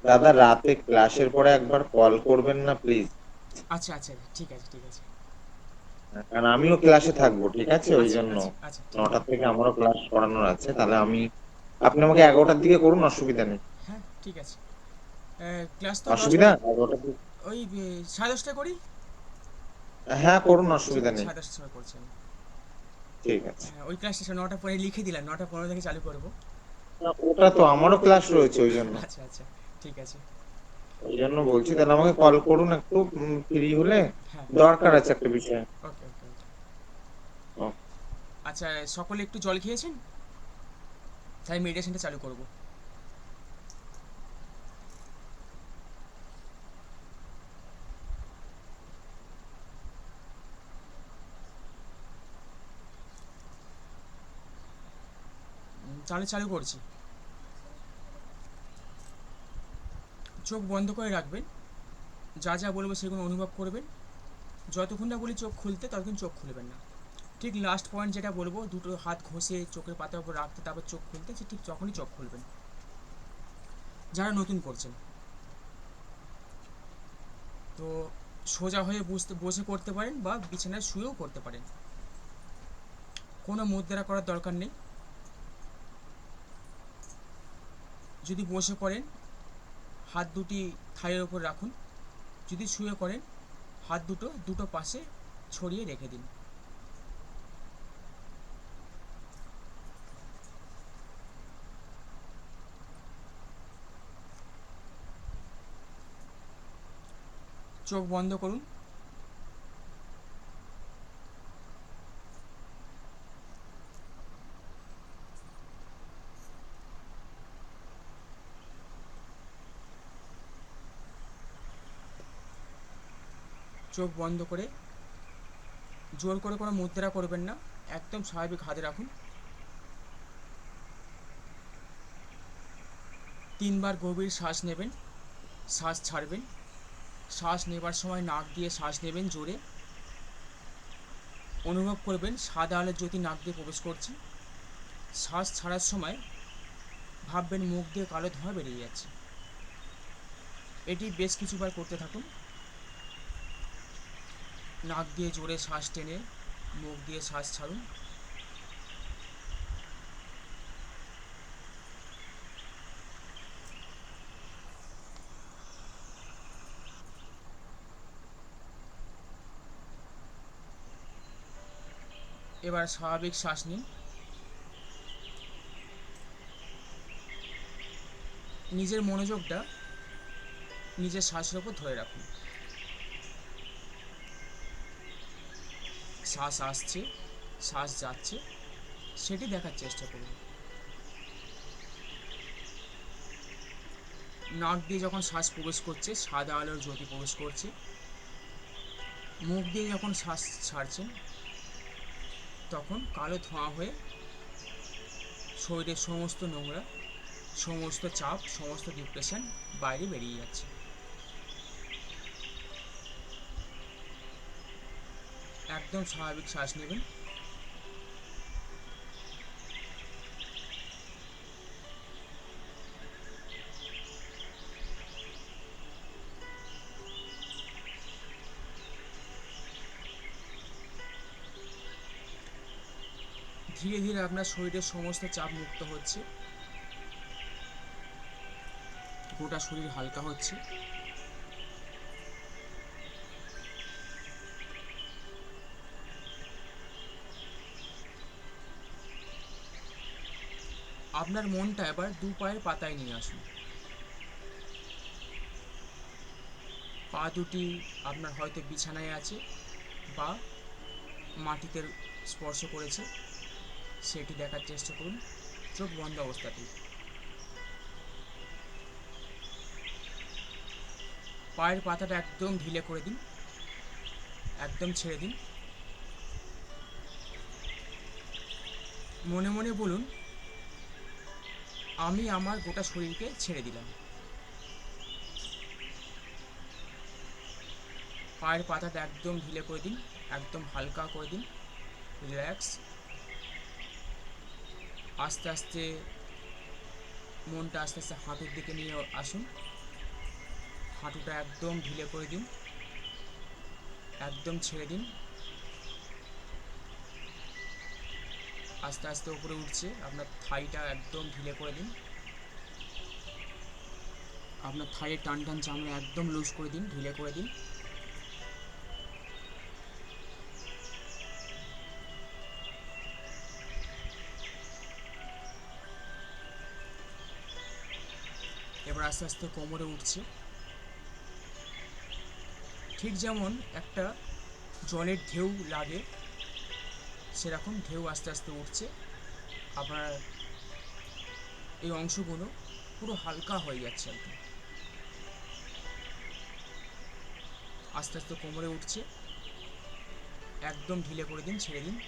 দাদা রাতে ক্লাসের পরে একবার কল করবেন না প্লিজ? আচ্ছা আচ্ছা, ঠিক আছে ঠিক আছে। কারণ আমিও ক্লাসে থাকবো, ঠিক আছে? ওই আচ্ছা জন্য আচ্ছা আচ্ছা, ঠিক আছে। 9টার থেকে আমারও ক্লাস করানোর আছে, তাহলে আপনি আমাকে 11টার দিকে করুন, অসুবিধা নেই। হ্যাঁ ঠিক আছে। ক্লাস তো অসুবিধা 11টার দিকে? ওই 10:30 করি। হ্যাঁ করুন, ঠিক অসুবিধা আছে, নেই। 10:30 সময় করছি আমি। ঠিক আছে। হ্যাঁ, ওই ক্লাসটা 9টা পরে লিখে দিলাম, 9টা 15 থেকে চালু করবো। না, ওটা তো আমারও ক্লাস রয়েছে, ওই জন্য আচ্ছা আচ্ছা, ঠিক আছে। বলছি, তাহলে আমাকে কল করুন একটু ফ্রি হলে, হ্যাঁ, দরকার আছে একটা বিষয়। ওকে ওকে ওকে। ও, আচ্ছা, সকলে একটু জল খেয়েছেন? তাই মেডিটেশনটা চালু করব। তাহলে চালু করছি। চোখ বন্ধ করে রাখবেন, যা যা বলবো সেগুলো অনুভব করবেন। যতক্ষণ না বলি চোখ খুলতে, ততক্ষণ চোখ খুলবেন না। ঠিক লাস্ট পয়েন্ট যেটা বলবো, দুটো হাত ঘষে চোখের পাতার উপর রাখতে, তারপর চোখ খুলতে, ঠিক তখনই চোখ খুলবেন। যারা নতুন করছেন, তো সোজা হয়ে বসে করতে পারেন বা বিছানায় শুয়েও করতে পারেন, কোনো মুদ্রা করার দরকার নেই। যদি বসে করেন, হাত দুটি থাইয়ের ওপর রাখুন। যদি শুয়ে করেন, হাত দুটো পাশে ছড়িয়ে রেখে দিন। চোখ বন্ধ করুন। চোখ বন্ধ করে জোর করে কোনো মুদ্রা করবেন না, একদম স্বাভাবিক হাতে রাখুন। 3বার গভীর শ্বাস নেবেন, শ্বাস ছাড়বেন। শ্বাস নেবার সময় নাক দিয়ে শ্বাস নেবেন জোরে। অনুভব করবেন সাদা আলোর জ্যোতি নাক দিয়ে প্রবেশ করছে। শ্বাস ছাড়ার সময় ভাববেন মুখ দিয়ে কালো ধোঁয়া বেরিয়ে যাচ্ছে। এটি বেশ কিছুবার করতে থাকুন। নাক দিয়ে জোরে শ্বাস টেনে মুখ দিয়ে শ্বাস ছাড়ুন। এবার স্বাভাবিক শ্বাস নিন। নিজের মনোযোগটা নিজের শ্বাসের ওপর ধরে রাখুন। শ্বাস আসছে, শ্বাস যাচ্ছে, সেটি দেখার চেষ্টা করুন। নাক দিয়ে যখন শ্বাস প্রবেশ করছে, সাদা আলোর জ্যোতি প্রবেশ করছে। মুখ দিয়ে যখন শ্বাস ছাড়ছেন, তখন কালো ধোঁয়া হয়ে শরীরের সমস্ত নোংরা, সমস্ত চাপ, সমস্ত ডিপ্রেশন বাইরে বেরিয়ে যাচ্ছে। একদম স্বাভাবিক শ্বাস নেবেন। ধীরে ধীরে আপনার শরীরের সমস্ত চাপ মুক্ত হচ্ছে, গোটা শরীর হালকা হচ্ছে। আপনার মনটা এবার দু পায়ের পাতায় নিয়ে আসুন। পা দুটি আপনার হয়তো বিছানায় আছে বা মাটিতে স্পর্শ করেছে, সেটি দেখার চেষ্টা করুন চোখ বন্ধ অবস্থাতেই। পায়ের পাতাটা একদম ঢিলে করে দিন, একদম ছেড়ে দিন। মনে মনে বলুন, আমি আমার গোটা শরীরকে ছেড়ে দিলাম। পায়ের পাতাটা একদম ঢিলে করে দিন, একদম হালকা করে দিন, রিল্যাক্স। আস্তে আস্তে মনটা আস্তে আস্তে হাঁটুর দিকে নিয়ে আসুন, হাঁটুটা একদম ঢিলে করে দিন, একদম ছেড়ে দিন। আস্তে আস্তে উপরে উঠছে, আপনার থাইটা একদম ঢিলে করে দিন, আপনার থাইয়ের টান টান চামড়া একদম লুজ করে দিন, ঢিলে করে দিন। এবার আস্তে আস্তে কোমরে উঠছে, ঠিক যেমন একটা জলের ঢেউ লাগে সেরকম ঢেউ আস্তে আস্তে উঠছে। আপনার এই অংশগুলো পুরো হালকা হয়ে যাচ্ছে একদম। আস্তে আস্তে কোমরে উঠছে, একদম ঢিলে করে দিন, ছেড়ে দিন।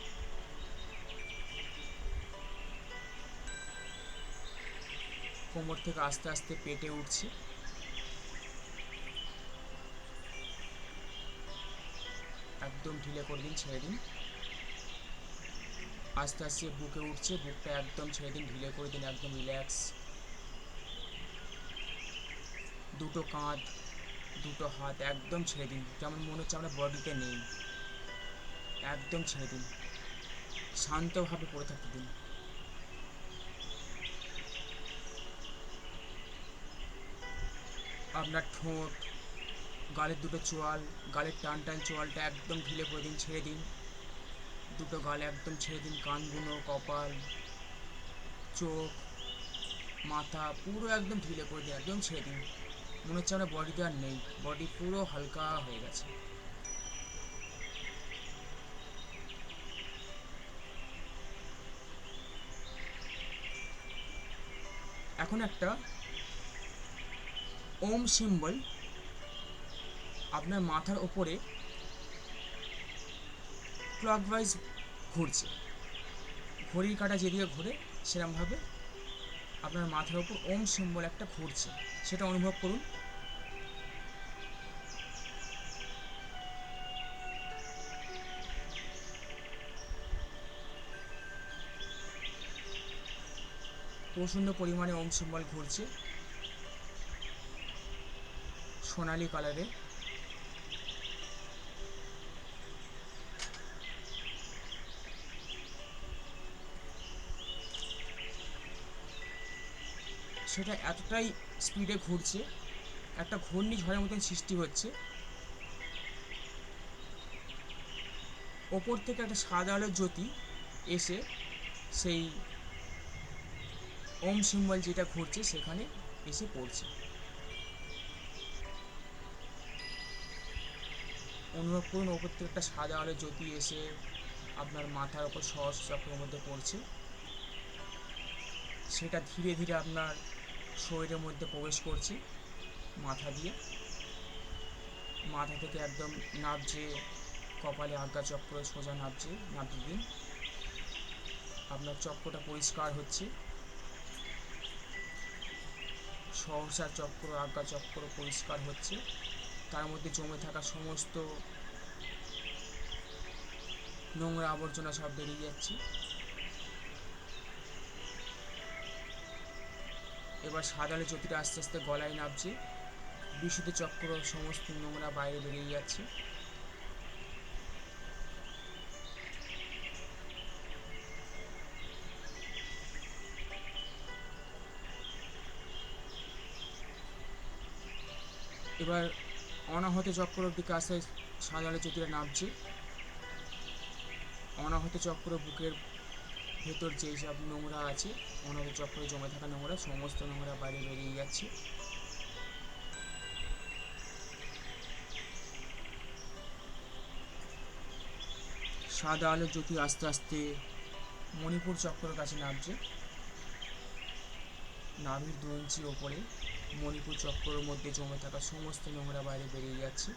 কোমর থেকে আস্তে আস্তে পেটে উঠছে, একদম ঢিলে করে দিন, ছেড়ে দিন। আস্তে আস্তে বুকে উঠছে, বুকটা একদম ছেড়ে দিন, ঢিলে করে দিন, একদম রিল্যাক্স। দুটো কাঁধ, দুটো হাত একদম ছেড়ে দিন, যেমন মনে হচ্ছে আপনার বডিতে নেই। একদম ছেড়ে দিন, শান্তভাবে পড়ে থাকতে দিন। আপনার ঠোঁট, গালের দুটো চোয়াল, গালের টান টান চোয়ালটা একদম ঢিলে করে দিন, ছেড়ে দিন। দুটো গাল একদম ছেড়ে দিন, কানগুলো, কপাল, চোখ, মাথা পুরো একদম ঢিলে করে দিন, একদম ছেড়ে দিন। মনে হচ্ছে আপনার বডিতে আর নেই, বডি পুরো হালকা হয়ে গেছে। এখন একটা ওম সিম্বল আপনার মাথার ওপরে ক্লকওয়াইজ ঘুরছে, ঘড়ির কাঁটা যেদিকে ঘোরে সেরকমভাবে আপনার মাথার ওপর ওম সিম্বল একটা ঘুরছে, সেটা অনুভব করুন। প্রচণ্ড পরিমাণে ওম সিম্বল ঘুরছে, সোনালি কালারে। সেটা এতটাই স্পিডে ঘুরছে, একটা ঘূর্ণিঝড়ের মতন সৃষ্টি হচ্ছে। ওপর থেকে একটা সাদা আলোর জ্যোতি এসে সেই ওম সিম্বল যেটা ঘুরছে সেখানে এসে পড়ছে। অনুভব করুন ওপর থেকে একটা সাদা আলোর জ্যোতি এসে আপনার মাথার ওপর সহস্র চক্রের মধ্যে পড়ছে, সেটা ধীরে ধীরে আপনার শরীরের মধ্যে প্রবেশ করছে মাথা দিয়ে। মাথা থেকে একদম নাবছে কপালে, আজ্ঞাচক্র সোজা নাবছে, নাবতে দিন। আপনার চক্রটা পরিষ্কার হচ্ছে, সহসা চক্র, আজ্ঞাচক্র পরিষ্কার হচ্ছে, তার মধ্যে জমে থাকা সমস্ত নোংরা আবর্জনা সব বেরিয়ে যাচ্ছে। এবার সাদালে জ্যোতিটা আস্তে আস্তে গলায় নামছে, বিশুদ্ধ চক্র সমস্ত নোংরা বাইরে বেরিয়ে যাচ্ছে। এবার অনাহত চক্রের দিকে আস্তে সাদা আলো জ্যোতিটা নামছে। অনাহত চক্র বুকের ভেতর যেই সব নোংরা আছে, অনাহত চক্রে জমে থাকা নোংরা, সমস্ত নোংরা বাইরে বেরিয়ে যাচ্ছে। সাদা আলো জ্যোতি আস্তে আস্তে মণিপুর চক্রের কাছে নামছে। নাভির 2 ইঞ্চি ওপরে মণিপুর চক্রের মধ্যে জমে থাকা সমস্ত নোংরা বাইরে বেরিয়ে যাচ্ছে।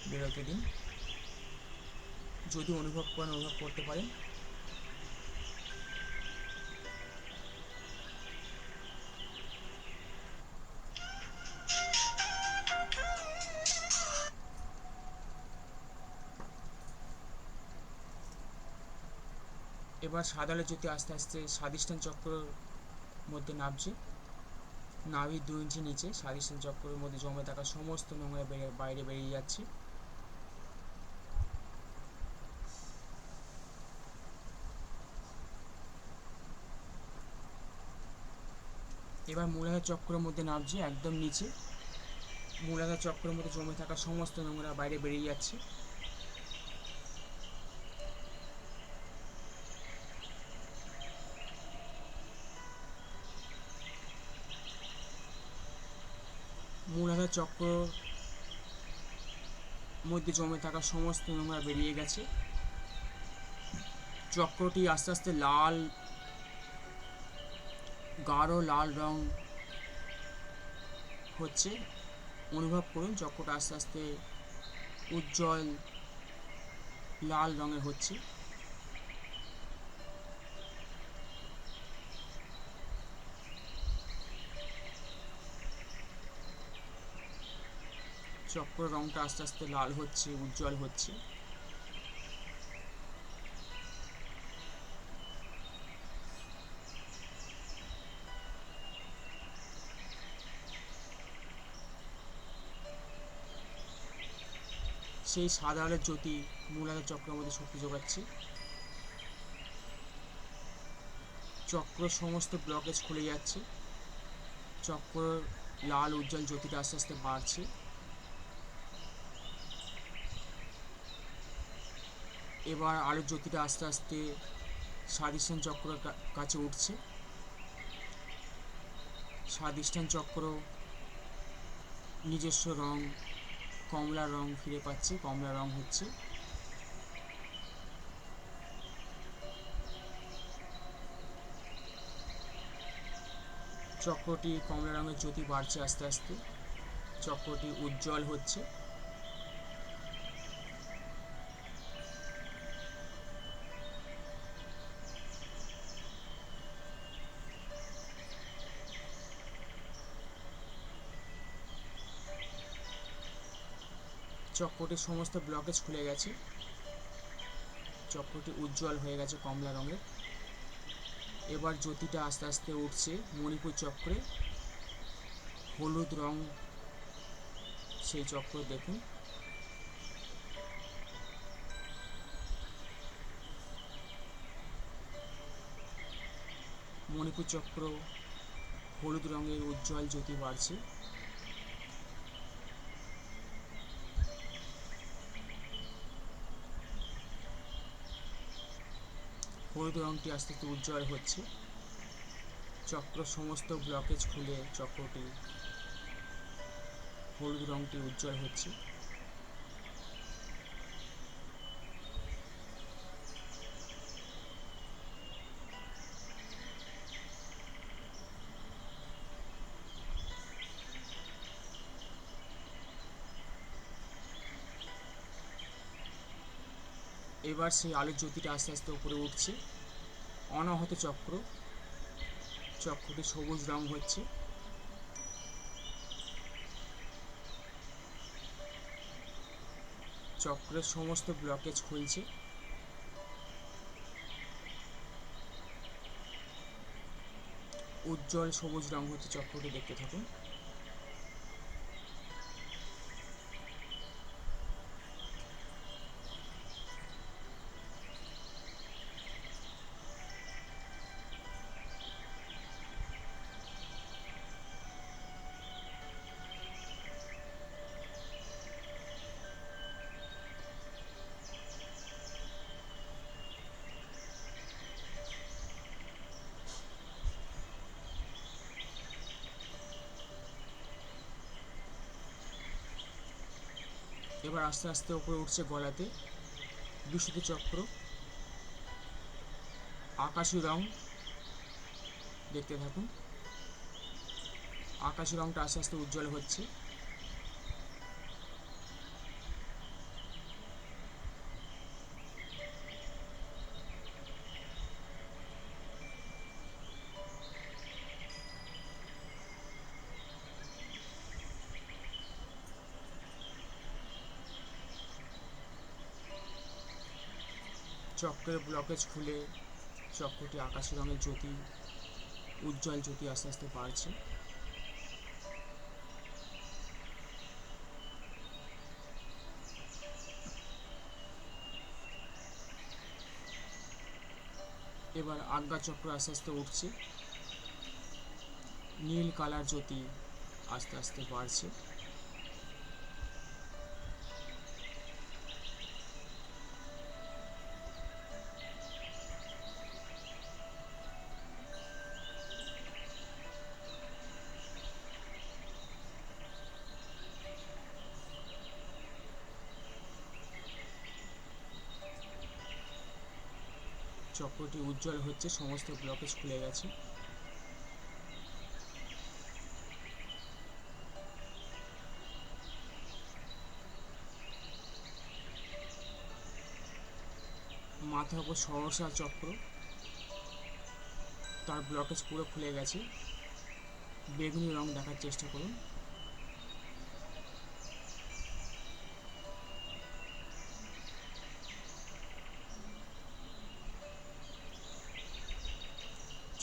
বেরোতে দিন, যদি অনুভব করেন অনুভব করতে পারেন। এবার সাদা আলো জ্যোতি আস্তে আস্তে স্বাধিষ্ঠান চক্রের মধ্যে নামছে। নাভির 2 ইঞ্চি নিচে স্বাধিষ্ঠান চক্রের মধ্যে জমে থাকা সমস্ত নোংরা বাইরে বেরিয়ে যাচ্ছে। এবার মূলাধার চক্রের মধ্যে নামছে, একদম নিচে মূলাধার চক্রের মধ্যে জমে থাকা সমস্ত নোংরা বাইরে বেরিয়ে যাচ্ছে। মূলাধার চক্র মধ্যে জমে থাকা সমস্ত নোংরা বেরিয়ে গেছে। চক্রটি আস্তে আস্তে লাল, গাঢ় লাল রং হচ্ছে। অনুভব করুন চক্রটা আস্তে আস্তে উজ্জ্বল লাল রঙের হচ্ছে। চক্র রংটা আস্তে আস্তে লাল হচ্ছে, উজ্জ্বল হচ্ছে। সেই সাদা আলোর জ্যোতি মূলাধার চক্রের মধ্যে শক্তি যোগাচ্ছে। চক্র সমস্ত ব্লকেজ খুলে যাচ্ছে। চক্র লাল উজ্জ্বল জ্যোতিটা আস্তে আস্তে বাড়ছে। এবার আলোর জ্যোতিটা আস্তে আস্তে স্বাধিষ্ঠান চক্রের কাছে উঠছে। স্বাধিষ্ঠান চক্র নিজস্ব রং কমলা রং ফিরে পাচ্ছে, কমলা রং হচ্ছে। চক্রটি কমলা রঙের জ্যোতি বাড়ছে আস্তে আস্তে। চক্রটি উজ্জ্বল হচ্ছে। চক্রটির সমস্ত ব্লকেজ খুলে গেছে। চক্রটি উজ্জ্বল হয়ে গেছে কমলা রঙের। এবার জ্যোতিটা আস্তে আস্তে উঠছে মণিপুর চক্রে, হলুদ রং সেই চক্র দেখুন। মণিপুর চক্র হলুদ রঙের উজ্জ্বল জ্যোতি বাড়ছে। হলুদ রংটি আস্তে আস্তে উজ্জ্বল হচ্ছে। চক্র সমস্ত ব্লকেজ খুলে চক্রটি হলুদ রংটি উজ্জ্বল হচ্ছে। এবার সেই আলোর জ্যোতিটা আস্তে আস্তে উপরে উঠছে। অনাহত চক্র, চক্রটি সবুজ রং হচ্ছে। চক্রের সমস্ত ব্লকেজ খুলছে। উজ্জ্বল সবুজ রং হচ্ছে চক্রটি, দেখতে থাকুন। এবার আস্তে আস্তে উপরে উঠছে গলাতে বিশুদ্ধ চক্র, আকাশি রং, দেখতে থাকুন। আকাশি রংটা আস্তে আস্তে উজ্জ্বল হচ্ছে। চক্রের ব্লকেজ খুলে চক্রটি আকাশি রঙের জ্যোতি, উজ্জ্বল জ্যোতি আস্তে আস্তে বাড়ছে। এবার আজ্ঞা চক্র আস্তে আস্তে উঠছে, নীল কালার জ্যোতি আস্তে আস্তে বাড়ছে। চক্রটি উজ্জ্বল হচ্ছে, সমস্ত ব্লকেজ খুলে গেছে। মাথার উপর সহসা চক্র, তার ব্লকেজ পুরো খুলে গেছে। বেগুনি রং দেখার চেষ্টা করুন।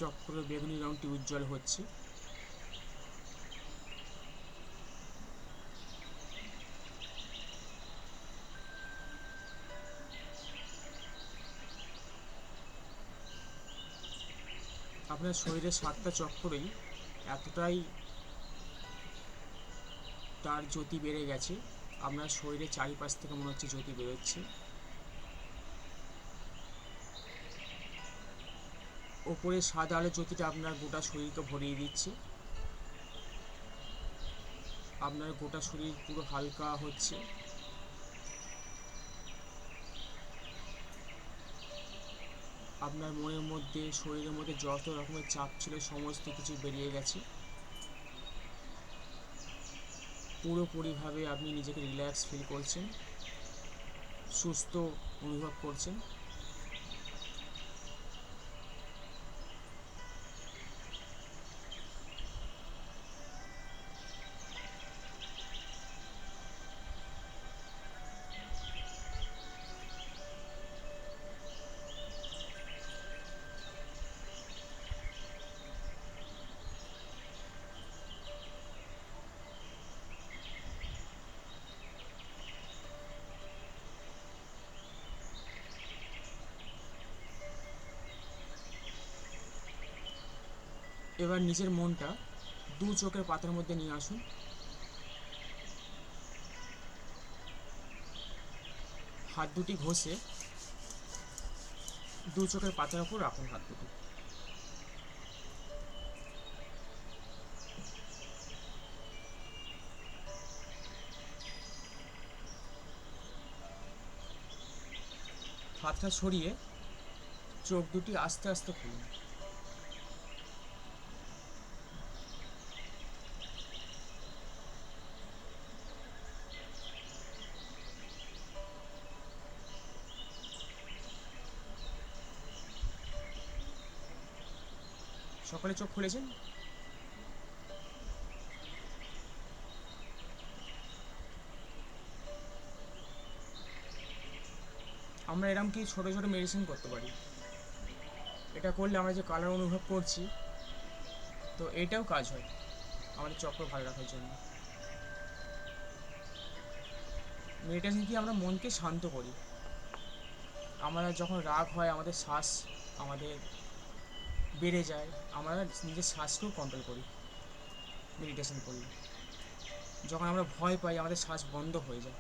চক্র বেগুনি রংটি উজ্জ্বল হচ্ছে। আপনার শরীরের 7টা চক্রই এতটাই তার জ্যোতি বেড়ে গেছে, আপনার শরীরের চারিপাশ থেকে মনে হচ্ছে জ্যোতি বেরোচ্ছে। ওপরে সাদা আলো জ্যোতিটা আপনার গোটা শরীরকে ভরিয়ে দিচ্ছে। আপনার গোটা শরীর পুরো হালকা হচ্ছে। আপনার মনের মধ্যে, শরীরের মধ্যে যত রকমের চাপ ছিল সমস্ত কিছু বেরিয়ে গেছে। পুরোপুরিভাবে আপনি নিজেকে রিল্যাক্স ফিল করছেন, সুস্থ অনুভব করছেন। এবার নিজের মনটা দু চোখের পাতার মধ্যে নিয়ে আসুন। হাত দুটি ঘষে দু চোখের পাতার উপর রাখুন হাত দুটি। হাতটা সরিয়ে চোখ দুটি আস্তে আস্তে খুলুন। সকলে চোখ খুলেছেন? আমরা এরকম কি ছোটো ছোটো মেডিসিন করতে পারি। এটা করলে আমরা যে কালার অনুভব করছি, তো এটাও কাজ হয় আমাদের চক্র ভালো রাখার জন্য। মেডিটেশন কি আমরা মনকে শান্ত করি। আমরা যখন রাগ হয়, আমাদের শ্বাস আমাদের বেড়ে যায়, আমরা নিজের শ্বাসকেও কন্ট্রোল করি মেডিটেশন করি। যখন আমরা ভয় পাই, আমাদের শ্বাস বন্ধ হয়ে যায়।